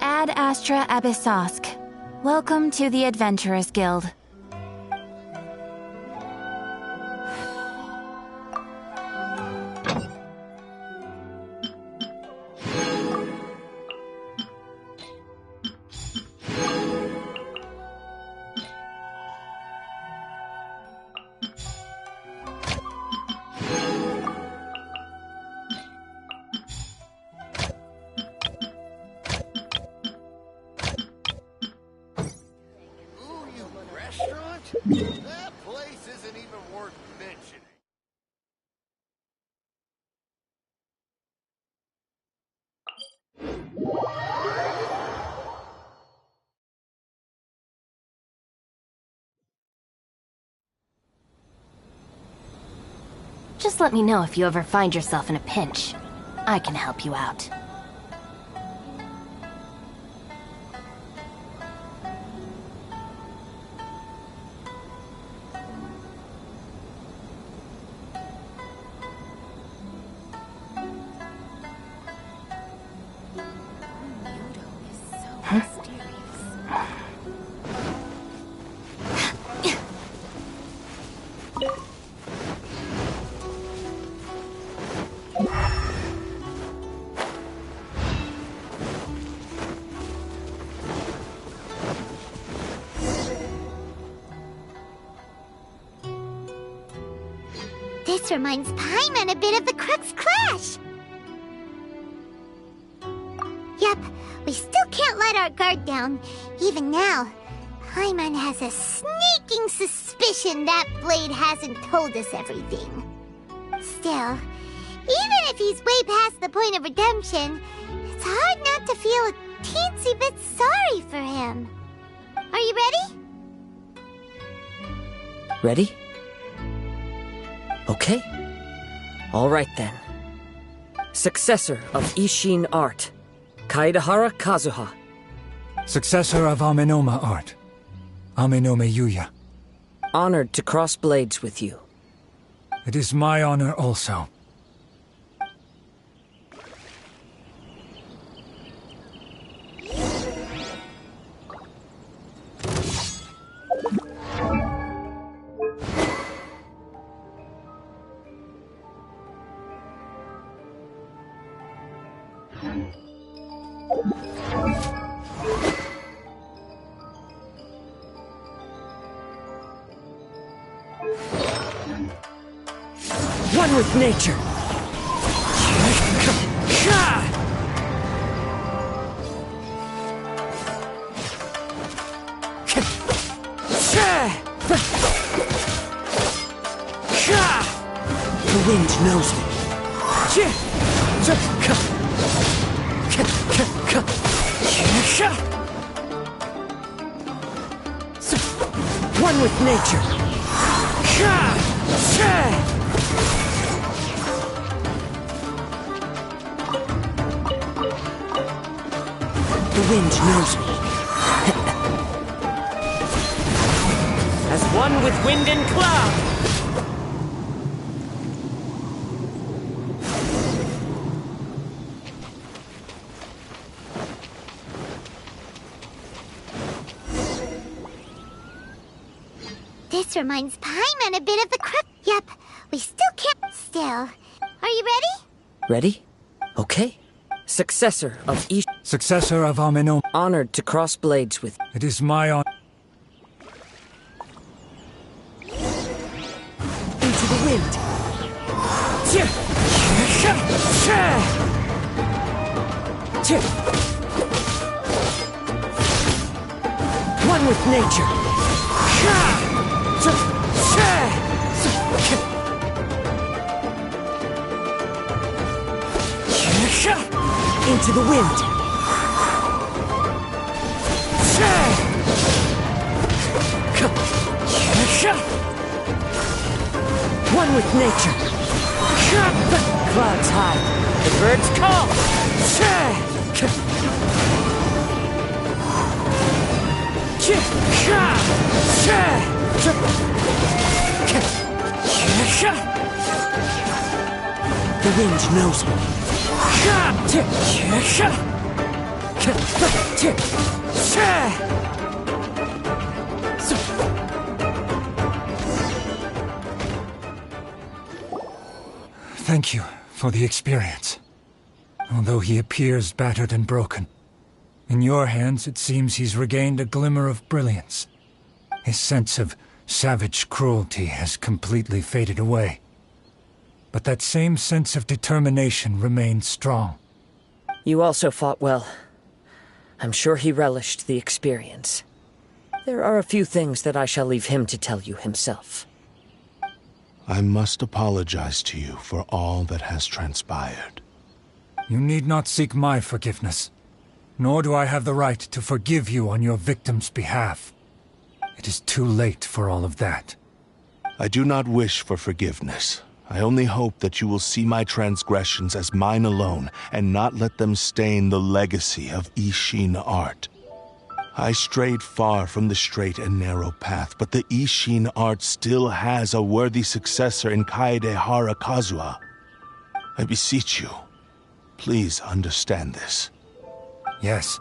Ad Astra Abyssosk. Welcome to the Adventurers Guild. That place isn't even worth mentioning. Just let me know if you ever find yourself in a pinch. I can help you out. This reminds Paimon a bit of the Crux Clash. Yep, we still can't let our guard down. Even now, Paimon has a sneaking suspicion that Blade hasn't told us everything. Still, even if he's way past the point of redemption, it's hard not to feel a teensy bit sorry for him. Are you ready? Ready? Okay. All right then. Successor of Isshin Art, Kaedahara Kazuha. Successor of Amenoma Art, Amenome Yuya. Honored to cross blades with you. It is my honor also. One with nature. The wind knows me. One with nature. The wind knows me. As one with wind and cloud. This reminds Paimon a bit of the Crux. Yep, we still can't. Still. Are you ready? Ready? Okay. Successor of Ish. Successor of Amenoma. Honored to cross blades with. It is my honor. Into the wind. One with nature. Into the wind. One with nature. Clouds high. The birds call. The wind knows me. Thank you for the experience. Although he appears battered and broken, in your hands it seems he's regained a glimmer of brilliance. His sense of savage cruelty has completely faded away. But that same sense of determination remains strong. You also fought well. I'm sure he relished the experience. There are a few things that I shall leave him to tell you himself. I must apologize to you for all that has transpired. You need not seek my forgiveness, nor do I have the right to forgive you on your victim's behalf. It is too late for all of that. I do not wish for forgiveness. I only hope that you will see my transgressions as mine alone, and not let them stain the legacy of Isshin Art. I strayed far from the straight and narrow path, but the Isshin Art still has a worthy successor in Kaedahara Kazuha. I beseech you, please understand this. Yes,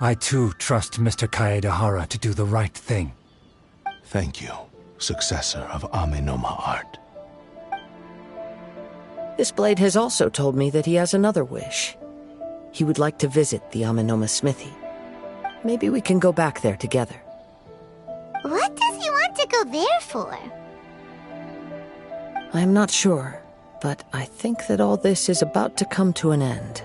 I too trust Mr. Kaedahara to do the right thing. Thank you, successor of Amenoma Art. This blade has also told me that he has another wish. He would like to visit the Amenoma smithy. Maybe we can go back there together. What does he want to go there for? I am not sure, but I think that all this is about to come to an end.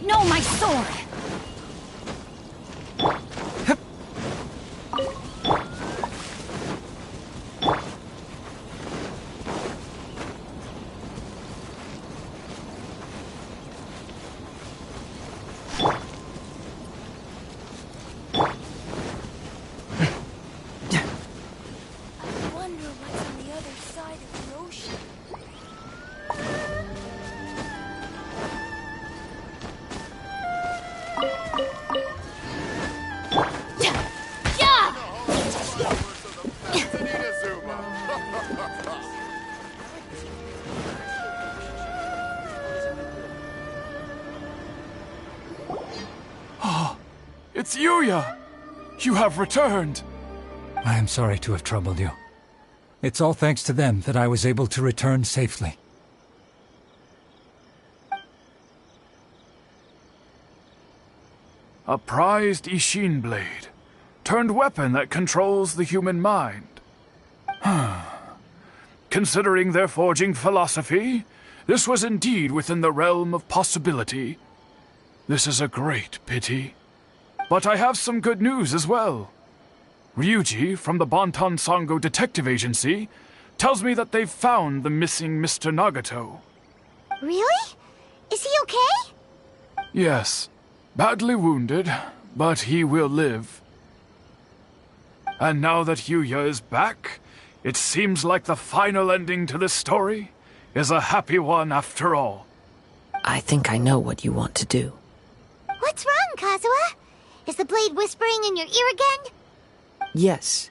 No, my sword! I wonder what's on the other side of the ocean. It's Yuya! You have returned! I am sorry to have troubled you. It's all thanks to them that I was able to return safely. A prized Ishin blade, turned weapon that controls the human mind. Considering their forging philosophy, this was indeed within the realm of possibility. This is a great pity. But I have some good news as well. Ryuji, from the Bonton Sango Detective Agency, tells me that they've found the missing Mr. Nagato. Really? Is he okay? Yes. Badly wounded, but he will live. And now that Yuya is back, it seems like the final ending to this story is a happy one after all. I think I know what you want to do. What's wrong, Kazuha? Is the blade whispering in your ear again? Yes.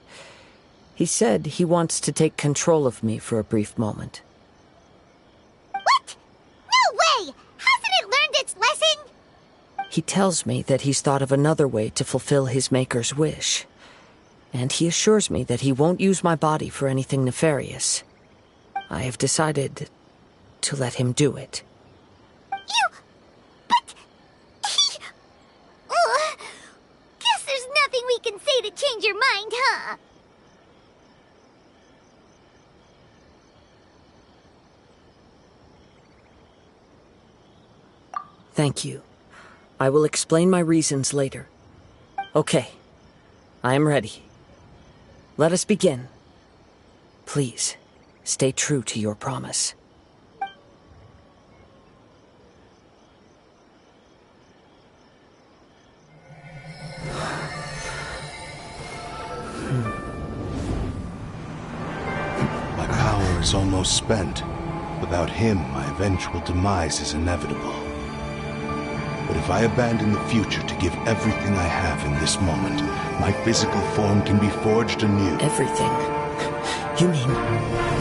He said he wants to take control of me for a brief moment. What? No way! Hasn't it learned its lesson? He tells me that he's thought of another way to fulfill his maker's wish. And he assures me that he won't use my body for anything nefarious. I have decided to let him do it. Guess there's nothing we can say to change your mind, huh? Thank you. I will explain my reasons later. Okay. I am ready. Let us begin. Please, stay true to your promise. My power is almost spent. Without him, my eventual demise is inevitable. But if I abandon the future to give everything I have in this moment, my physical form can be forged anew. Everything? You mean...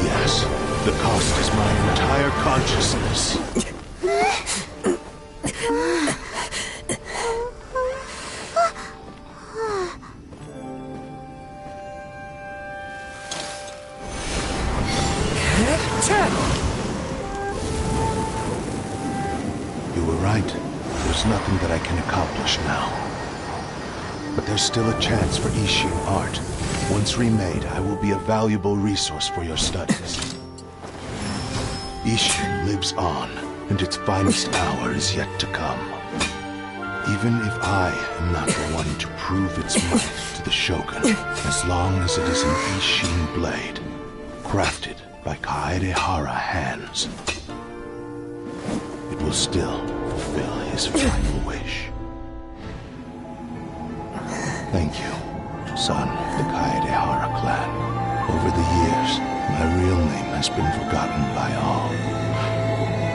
Yes. The cost is my entire consciousness. You were right. There's nothing that I can accomplish now. But there's still a chance for Ishin art. Once remade, I will be a valuable resource for your studies. Ishin lives on, and its finest hour is yet to come. Even if I am not the one to prove its might to the Shogun, as long as it is an Ishin blade, crafted by Kaedehara hands, it will still fulfill his final wish. Thank you, son of the Kaedehara clan. Over the years, my real name has been forgotten by all.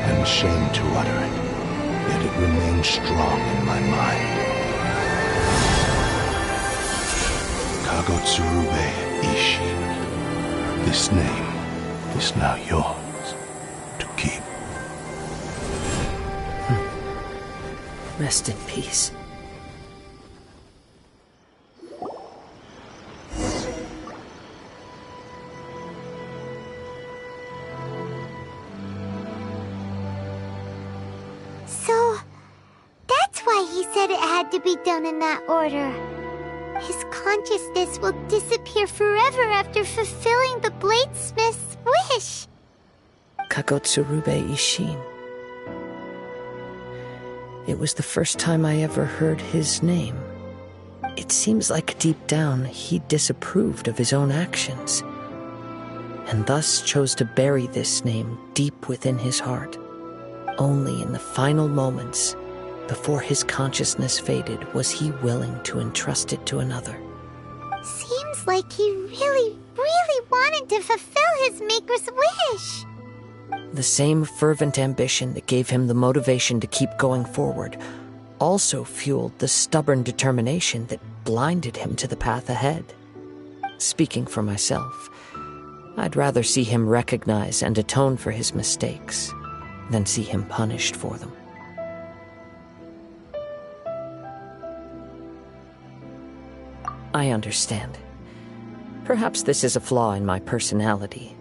I'm ashamed to utter it, yet it remains strong in my mind. Kagotsurube Ishin. This name is now yours to keep. Rest in peace. So, that's why he said it had to be done in that order. His consciousness will disappear forever after fulfilling the bladesmith's wish. Kagotsurube Ishin. It was the first time I ever heard his name. It seems like deep down he disapproved of his own actions, and thus chose to bury this name deep within his heart. Only in the final moments, before his consciousness faded, was he willing to entrust it to another. Seems like he really wanted to fulfill his maker's wish. The same fervent ambition that gave him the motivation to keep going forward also fueled the stubborn determination that blinded him to the path ahead. Speaking for myself, I'd rather see him recognize and atone for his mistakes than see him punished for them. I understand. Perhaps this is a flaw in my personality.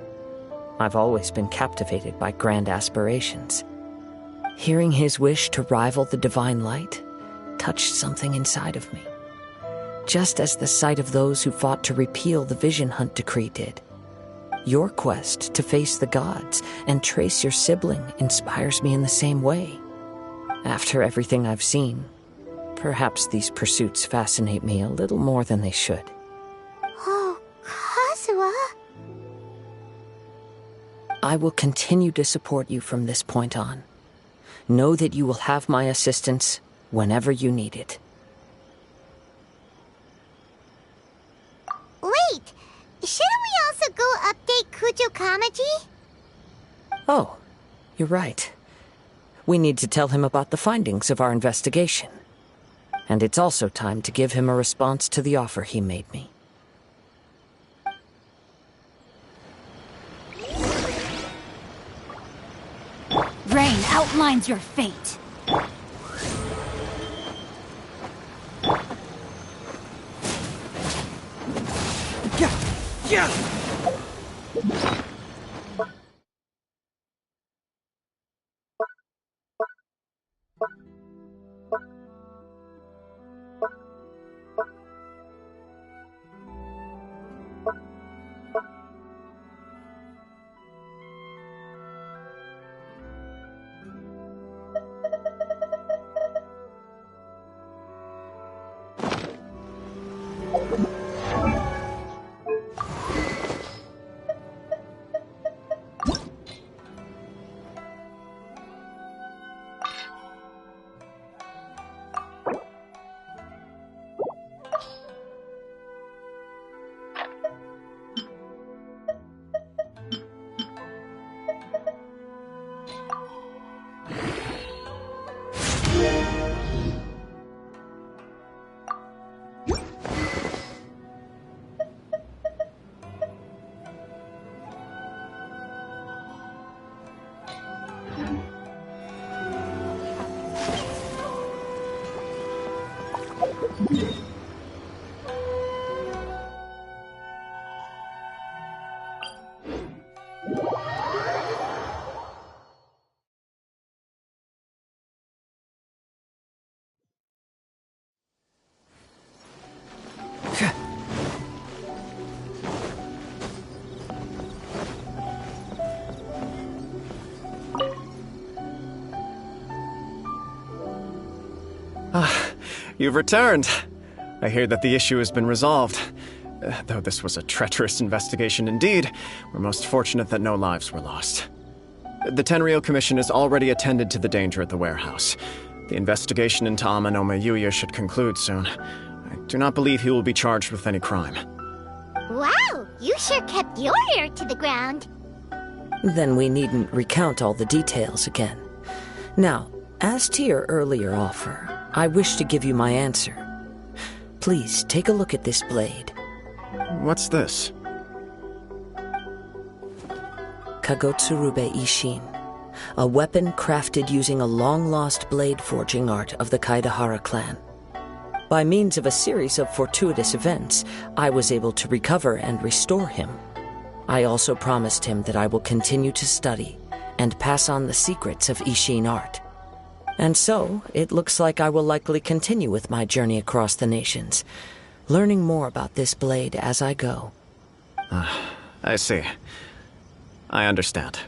I've always been captivated by grand aspirations. Hearing his wish to rival the divine light touched something inside of me, just as the sight of those who fought to repeal the Vision Hunt decree did. Your quest to face the gods and trace your sibling inspires me in the same way. After everything I've seen, perhaps these pursuits fascinate me a little more than they should. Oh, Kazuha. I will continue to support you from this point on. Know that you will have my assistance whenever you need it. Wait! Shouldn't we also go update Kujo Kamaji? Oh, you're right. We need to tell him about the findings of our investigation. And it's also time to give him a response to the offer he made me. Rain outlines your fate. Yeah! You've returned. I hear that the issue has been resolved. Though this was a treacherous investigation indeed, we're most fortunate that no lives were lost. The Tenryou Commission has already attended to the danger at the warehouse. The investigation into Amanome Yuya should conclude soon. I do not believe he will be charged with any crime. Wow, you sure kept your ear to the ground. Then we needn't recount all the details again. Now, as to your earlier offer, I wish to give you my answer. Please take a look at this blade. What's this? Kagotsurube Ishin, a weapon crafted using a long-lost blade forging art of the Kaidahara clan. By means of a series of fortuitous events, I was able to recover and restore him. I also promised him that I will continue to study and pass on the secrets of Ishin art. And so, it looks like I will likely continue with my journey across the nations, learning more about this blade as I go. I see. I understand.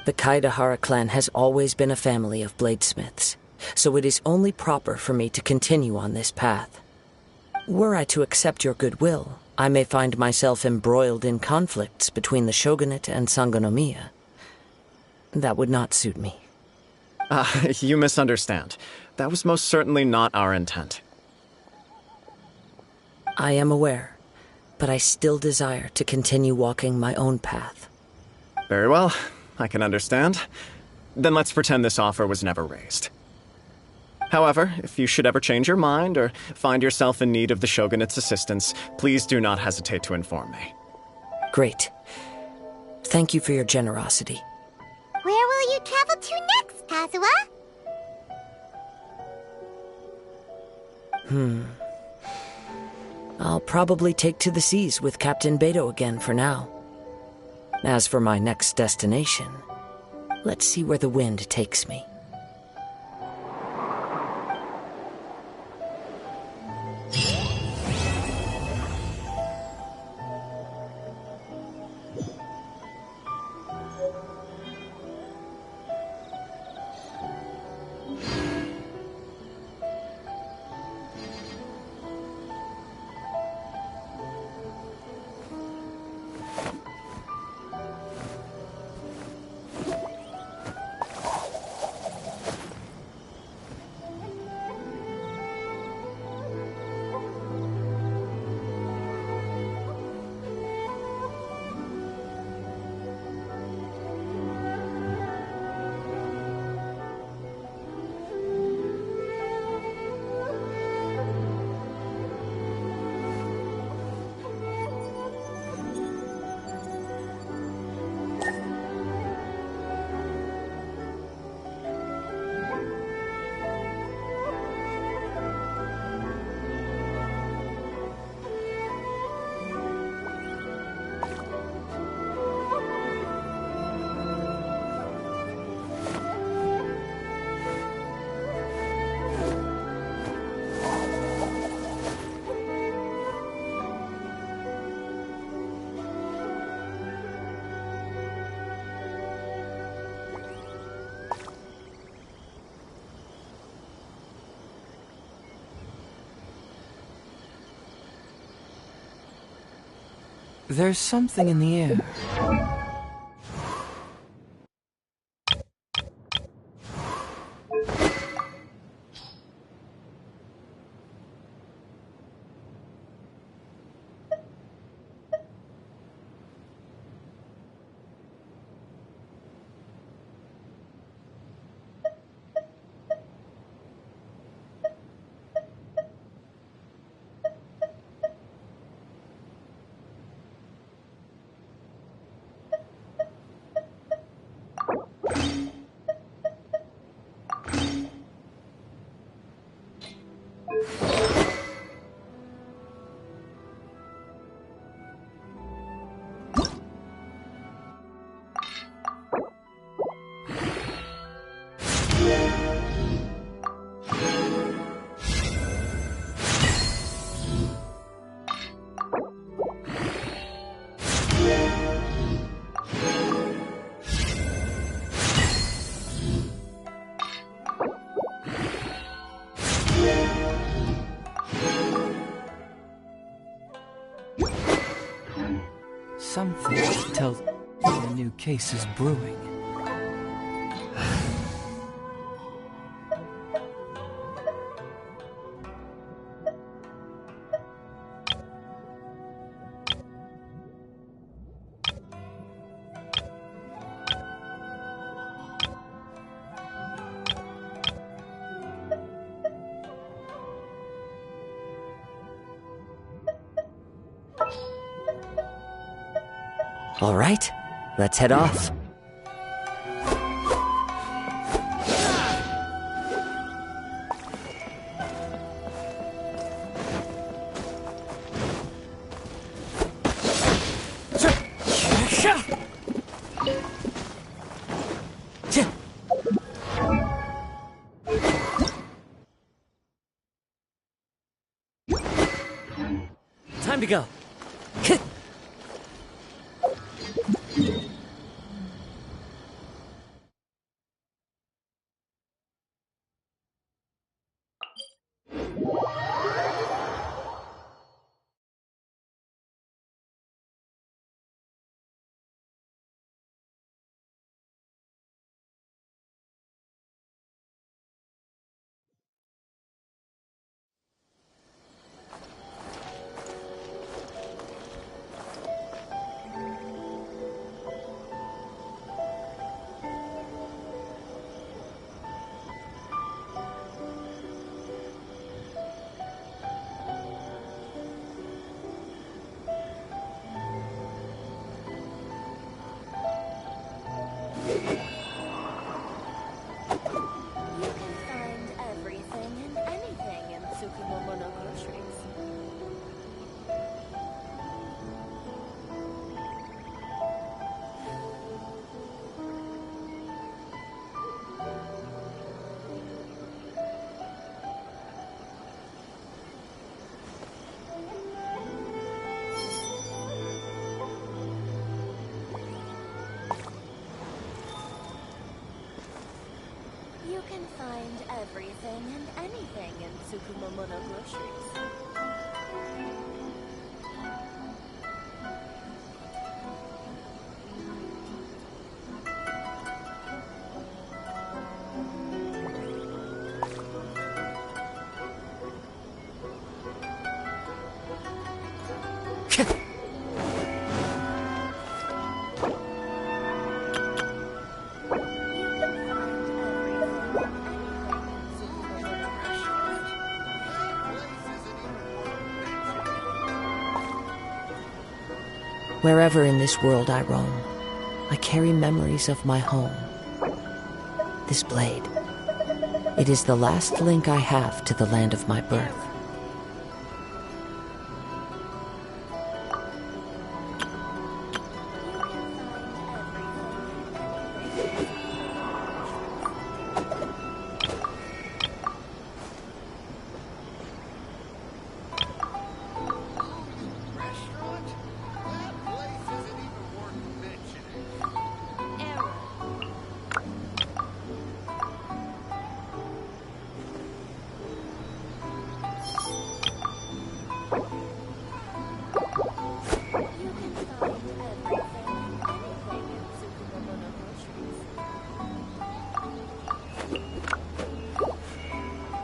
The Kaidahara clan has always been a family of bladesmiths, so it is only proper for me to continue on this path. Were I to accept your goodwill, I may find myself embroiled in conflicts between the shogunate and Sangonomiya. That would not suit me. You misunderstand. That was most certainly not our intent. I am aware, but I still desire to continue walking my own path. Very well. I can understand. Then let's pretend this offer was never raised. However, if you should ever change your mind or find yourself in need of the Shogunate's assistance, please do not hesitate to inform me. Great. Thank you for your generosity. Where will you travel to next, Kazuha? I'll probably take to the seas with Captain Beto again for now. As for my next destination, let's see where the wind takes me. There's something in the air. Something tells me a new case is brewing. All right, let's head off. Time to go. You can find everything and anything in Tsukumomono groceries. Wherever in this world I roam, I carry memories of my home. This blade, it is the last link I have to the land of my birth.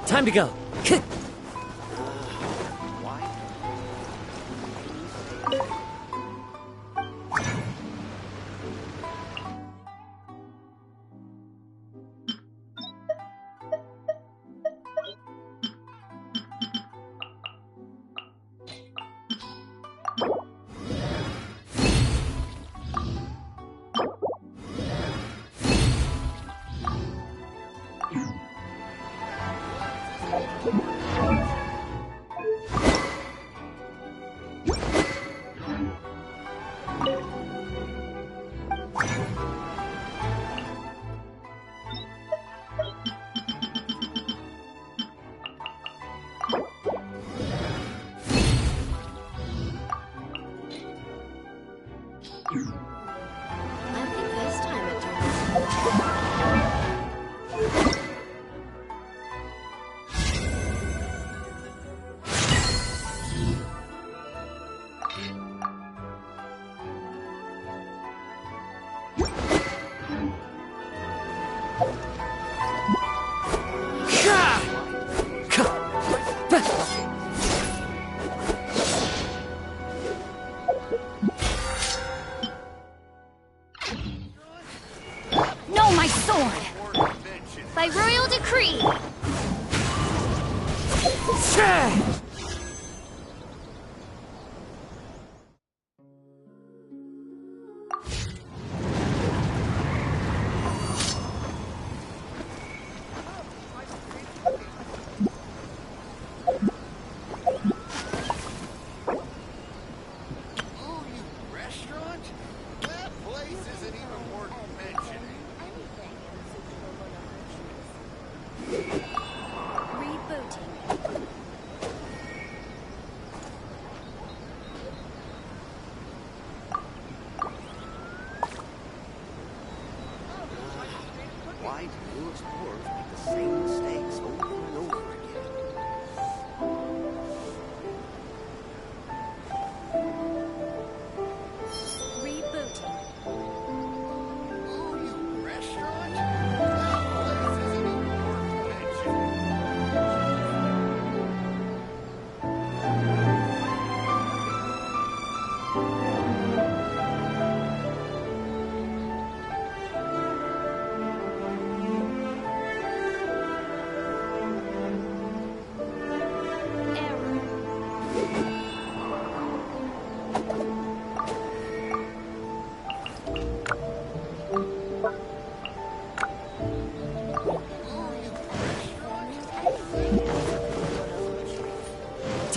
Time to go.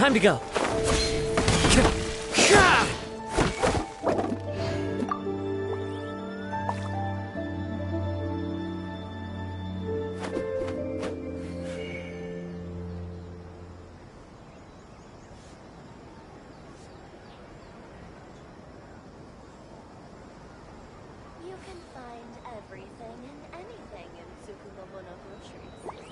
Time to go. You can find everything and anything in Tsukumomono groceries.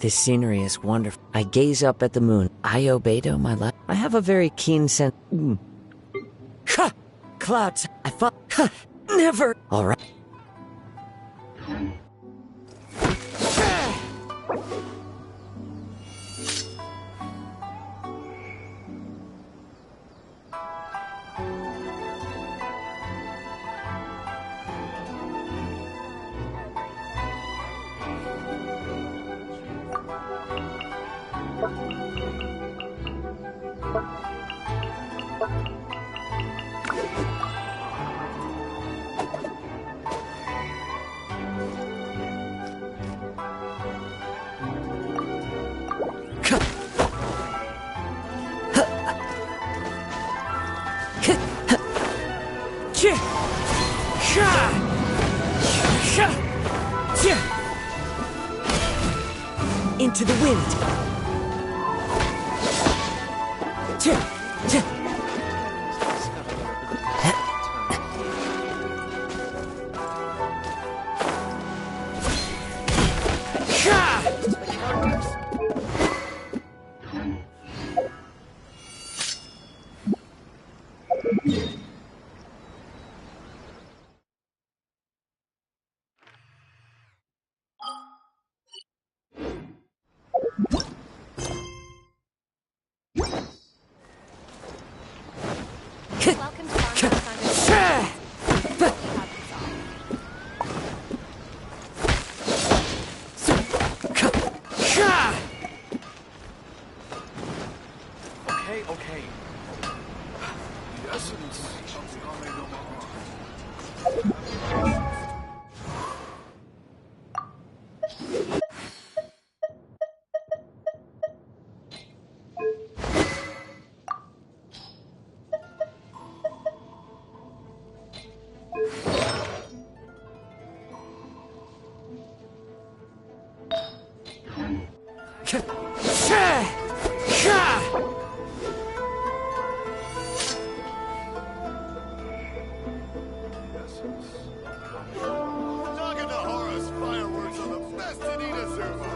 This scenery is wonderful. I gaze up at the moon. I obedo my life. I have a very keen sense. Ha! Clouds. I thought. Ha! Never. All right. Into the wind. Welcome to Farmhouse Okay. The essence of the Omega Naganohara's fireworks are the best in Inazuma!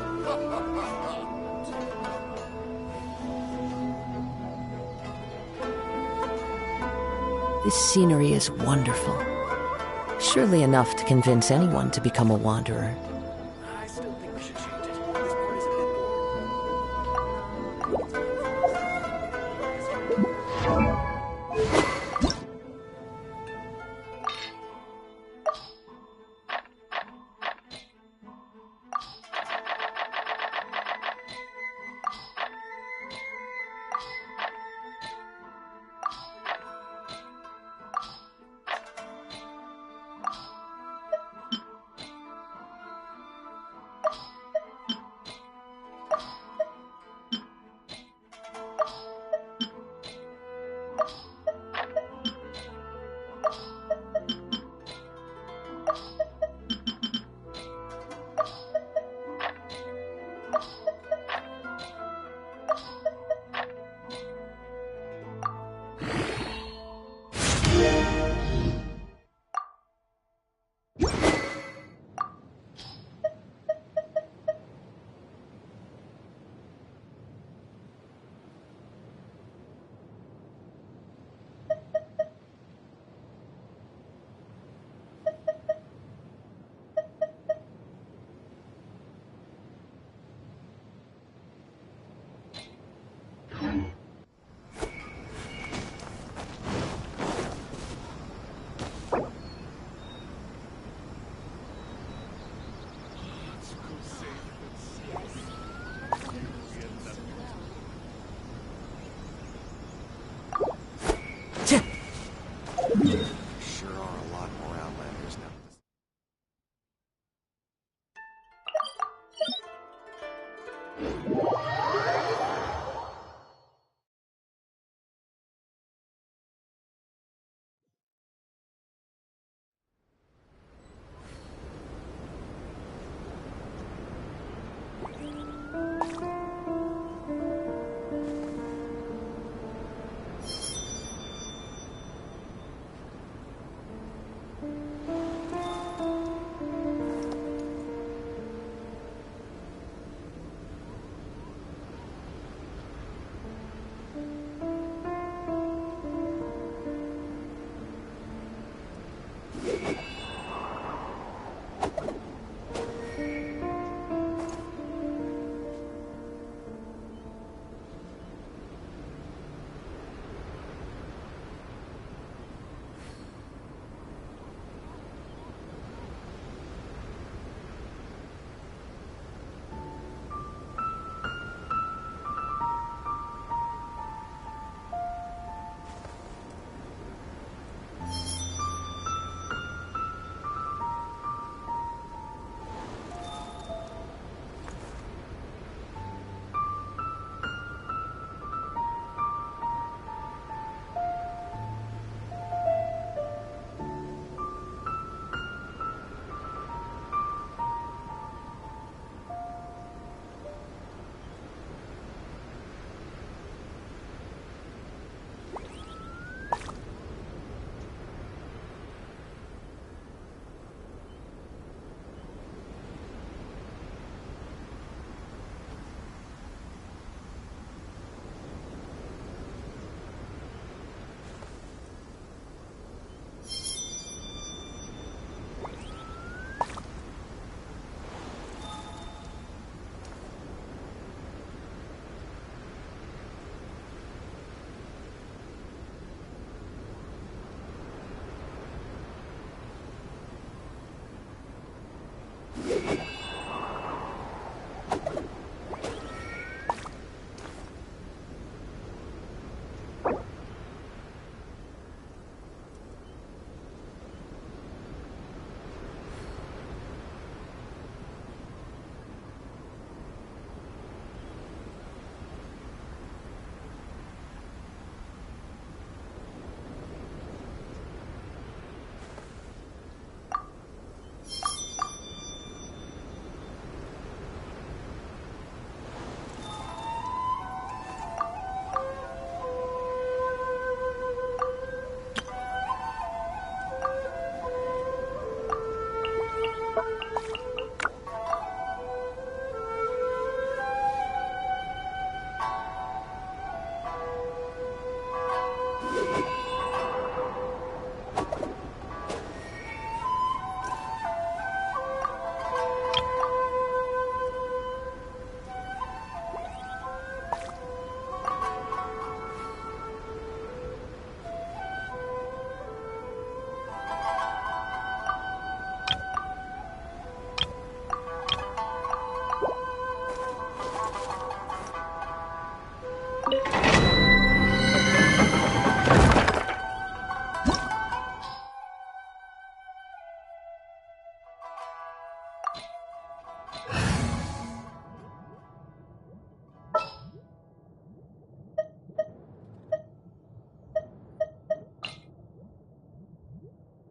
This scenery is wonderful. Surely enough to convince anyone to become a wanderer. I still think we should change it. This part is a bit boring.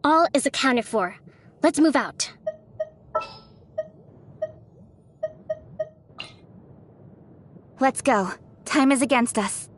All is accounted for. Let's move out. Let's go. Time is against us.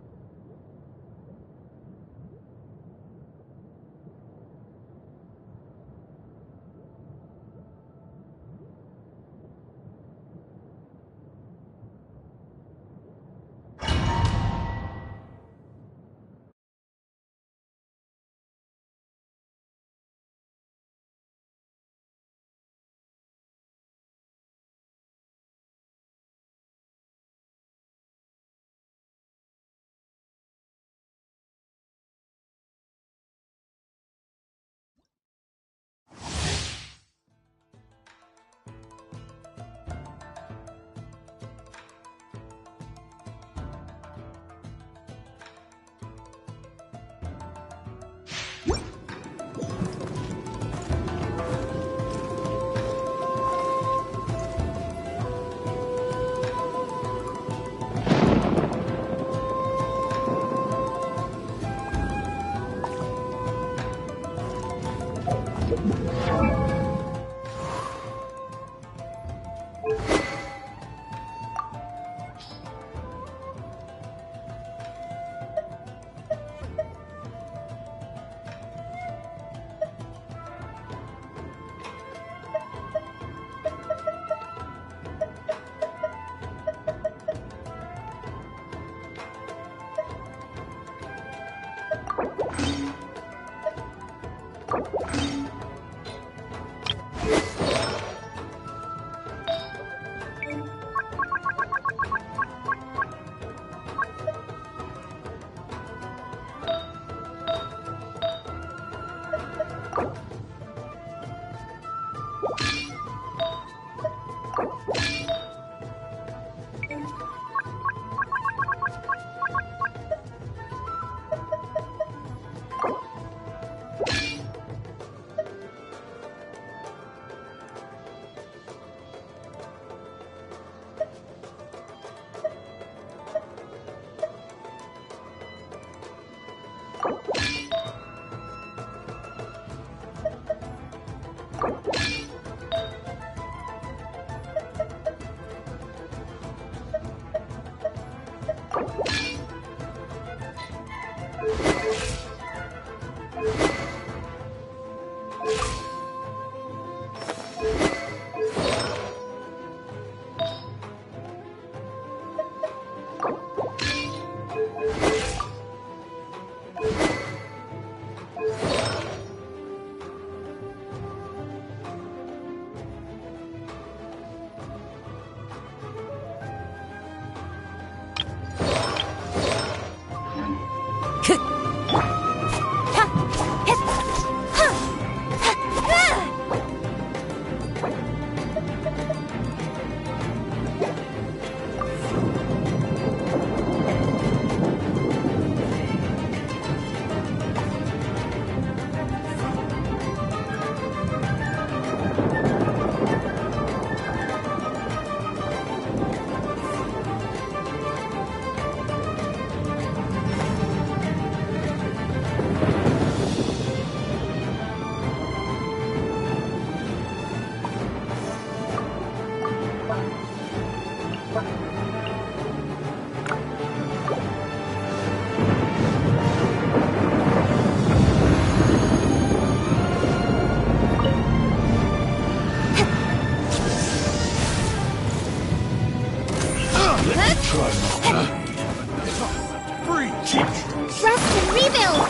Rest and rebuild!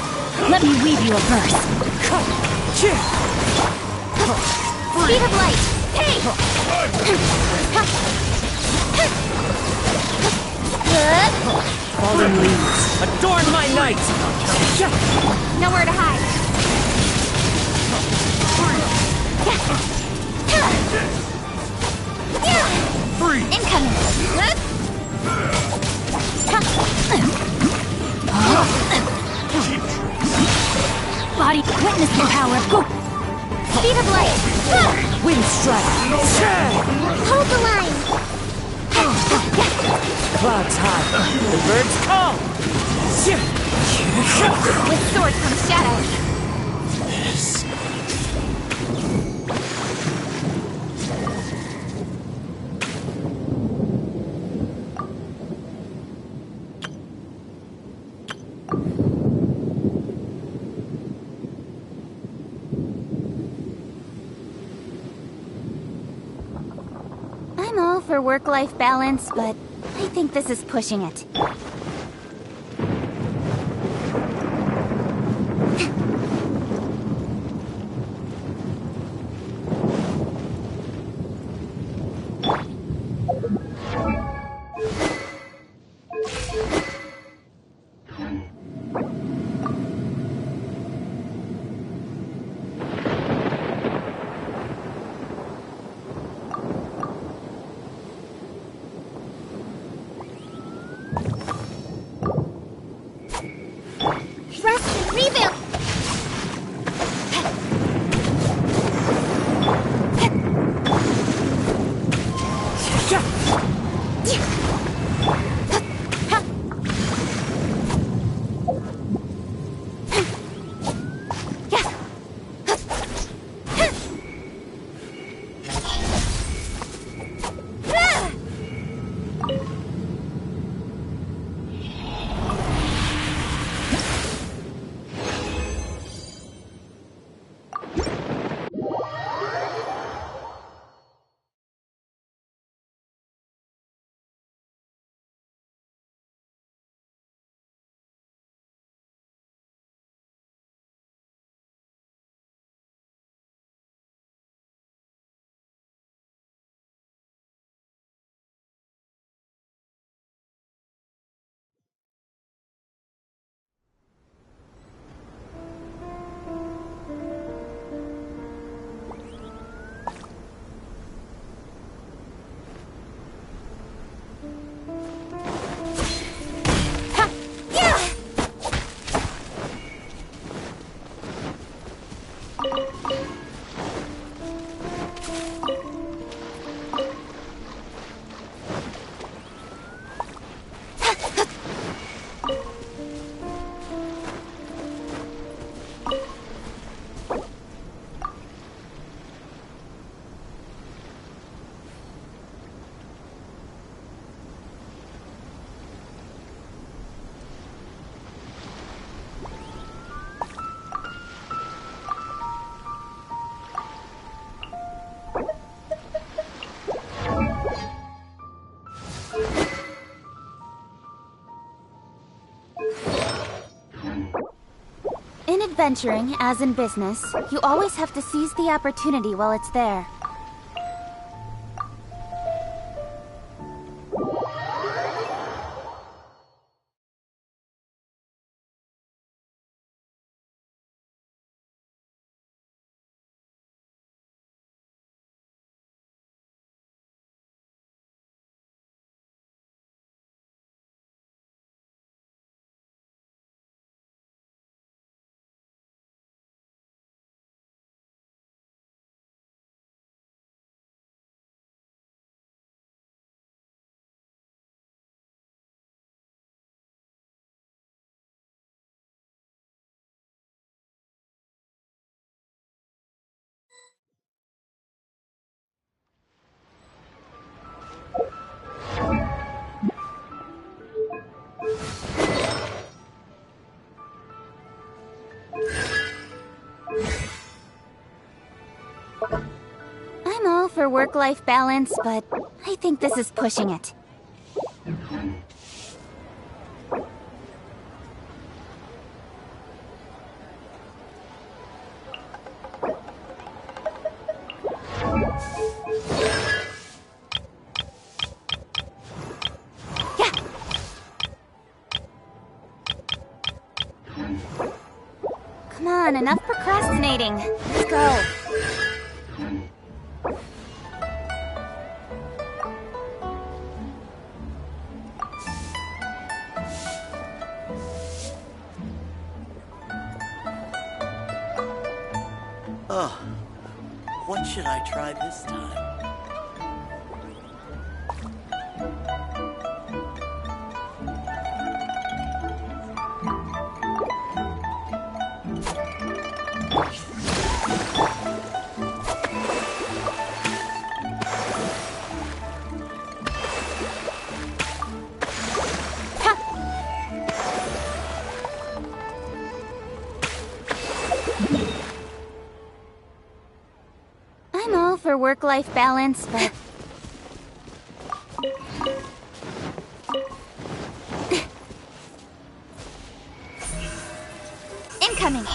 Let me weave you a verse. Speed of light! Hey! Fallen leaves, adorn my night! Nowhere to hide. Incoming! Body, witness the power of go. Speed of light. Wind strike! Hold the line. Clouds high, the birds call! With sword comes shadow. I'm all for work-life balance, but I think this is pushing it. In adventuring, as in business, you always have to seize the opportunity while it's there. for work-life balance, but I think this is pushing it. Come on, enough procrastinating. Let's go. Oh, what should I try this time? I'm all for work-life balance, but... Incoming!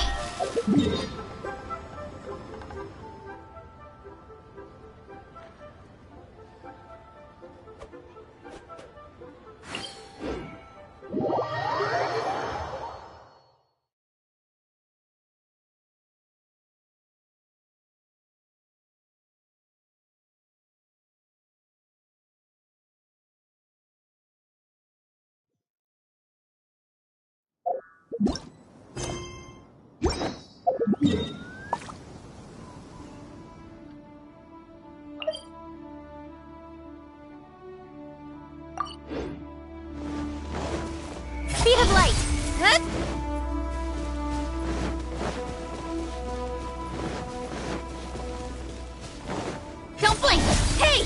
Speed of light! Huh? Don't blink! Hey!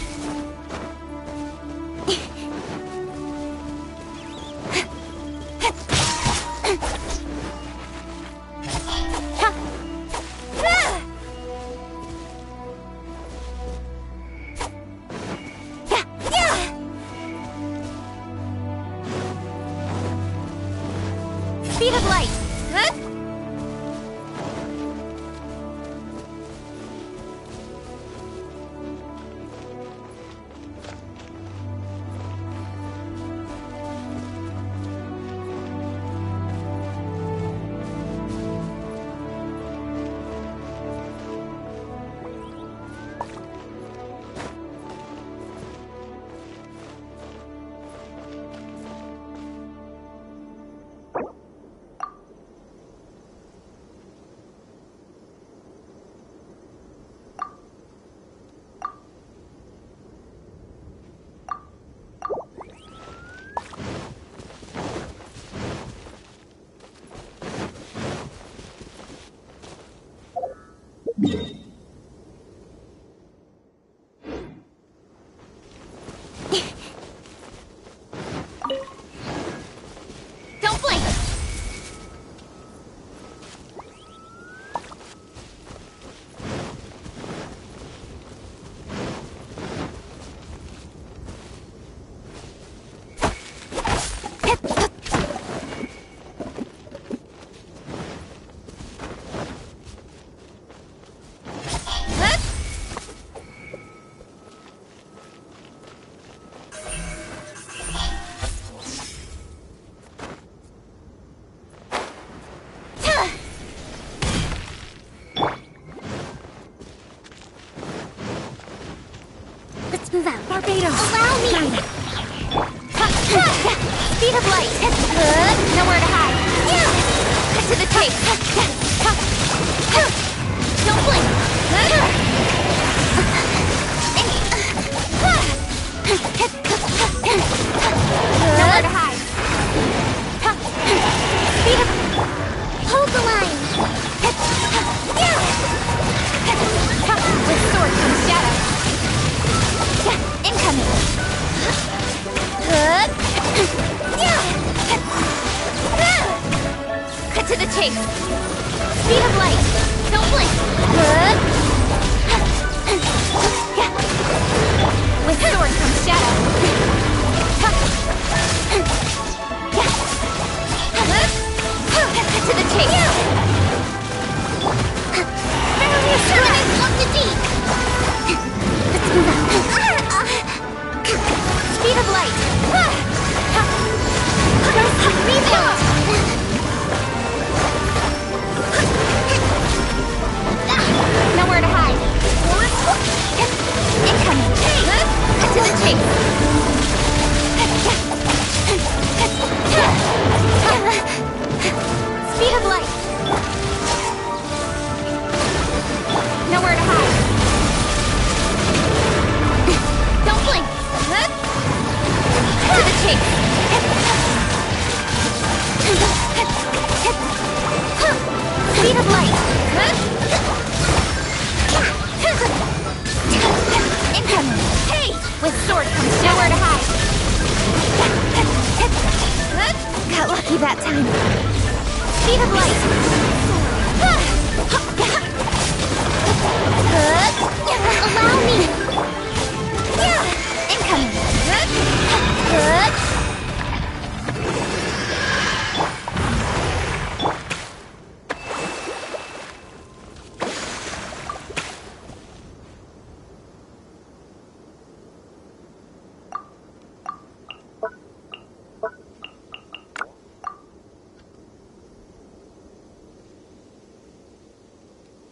Speed of light! Huh? Don't blink! Let's move out. Barbados! Allow me! Speed of light! Nowhere to hide! Cut to the chase! Don't blink! Nowhere to hide! Speed of... Hold the line! With sword comes shadow! Incoming! Cut to the chase! Speed of light! Don't blink! To the chase! Look the deep! Speed of light! Rebuild! Nowhere to hide! Incoming! To the chase! Speed of light! Nowhere to hide! Don't blink! To the chase! Speed of light! Incoming! Hey! With sword comes nowhere to hide! Got lucky that time! Speed of light! Allow me! Incoming!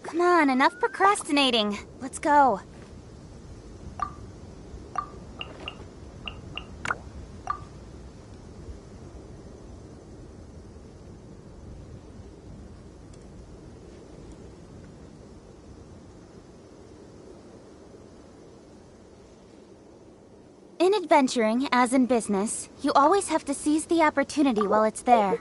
Come on, enough procrastinating. Let's go. In adventuring, as in business, you always have to seize the opportunity while it's there.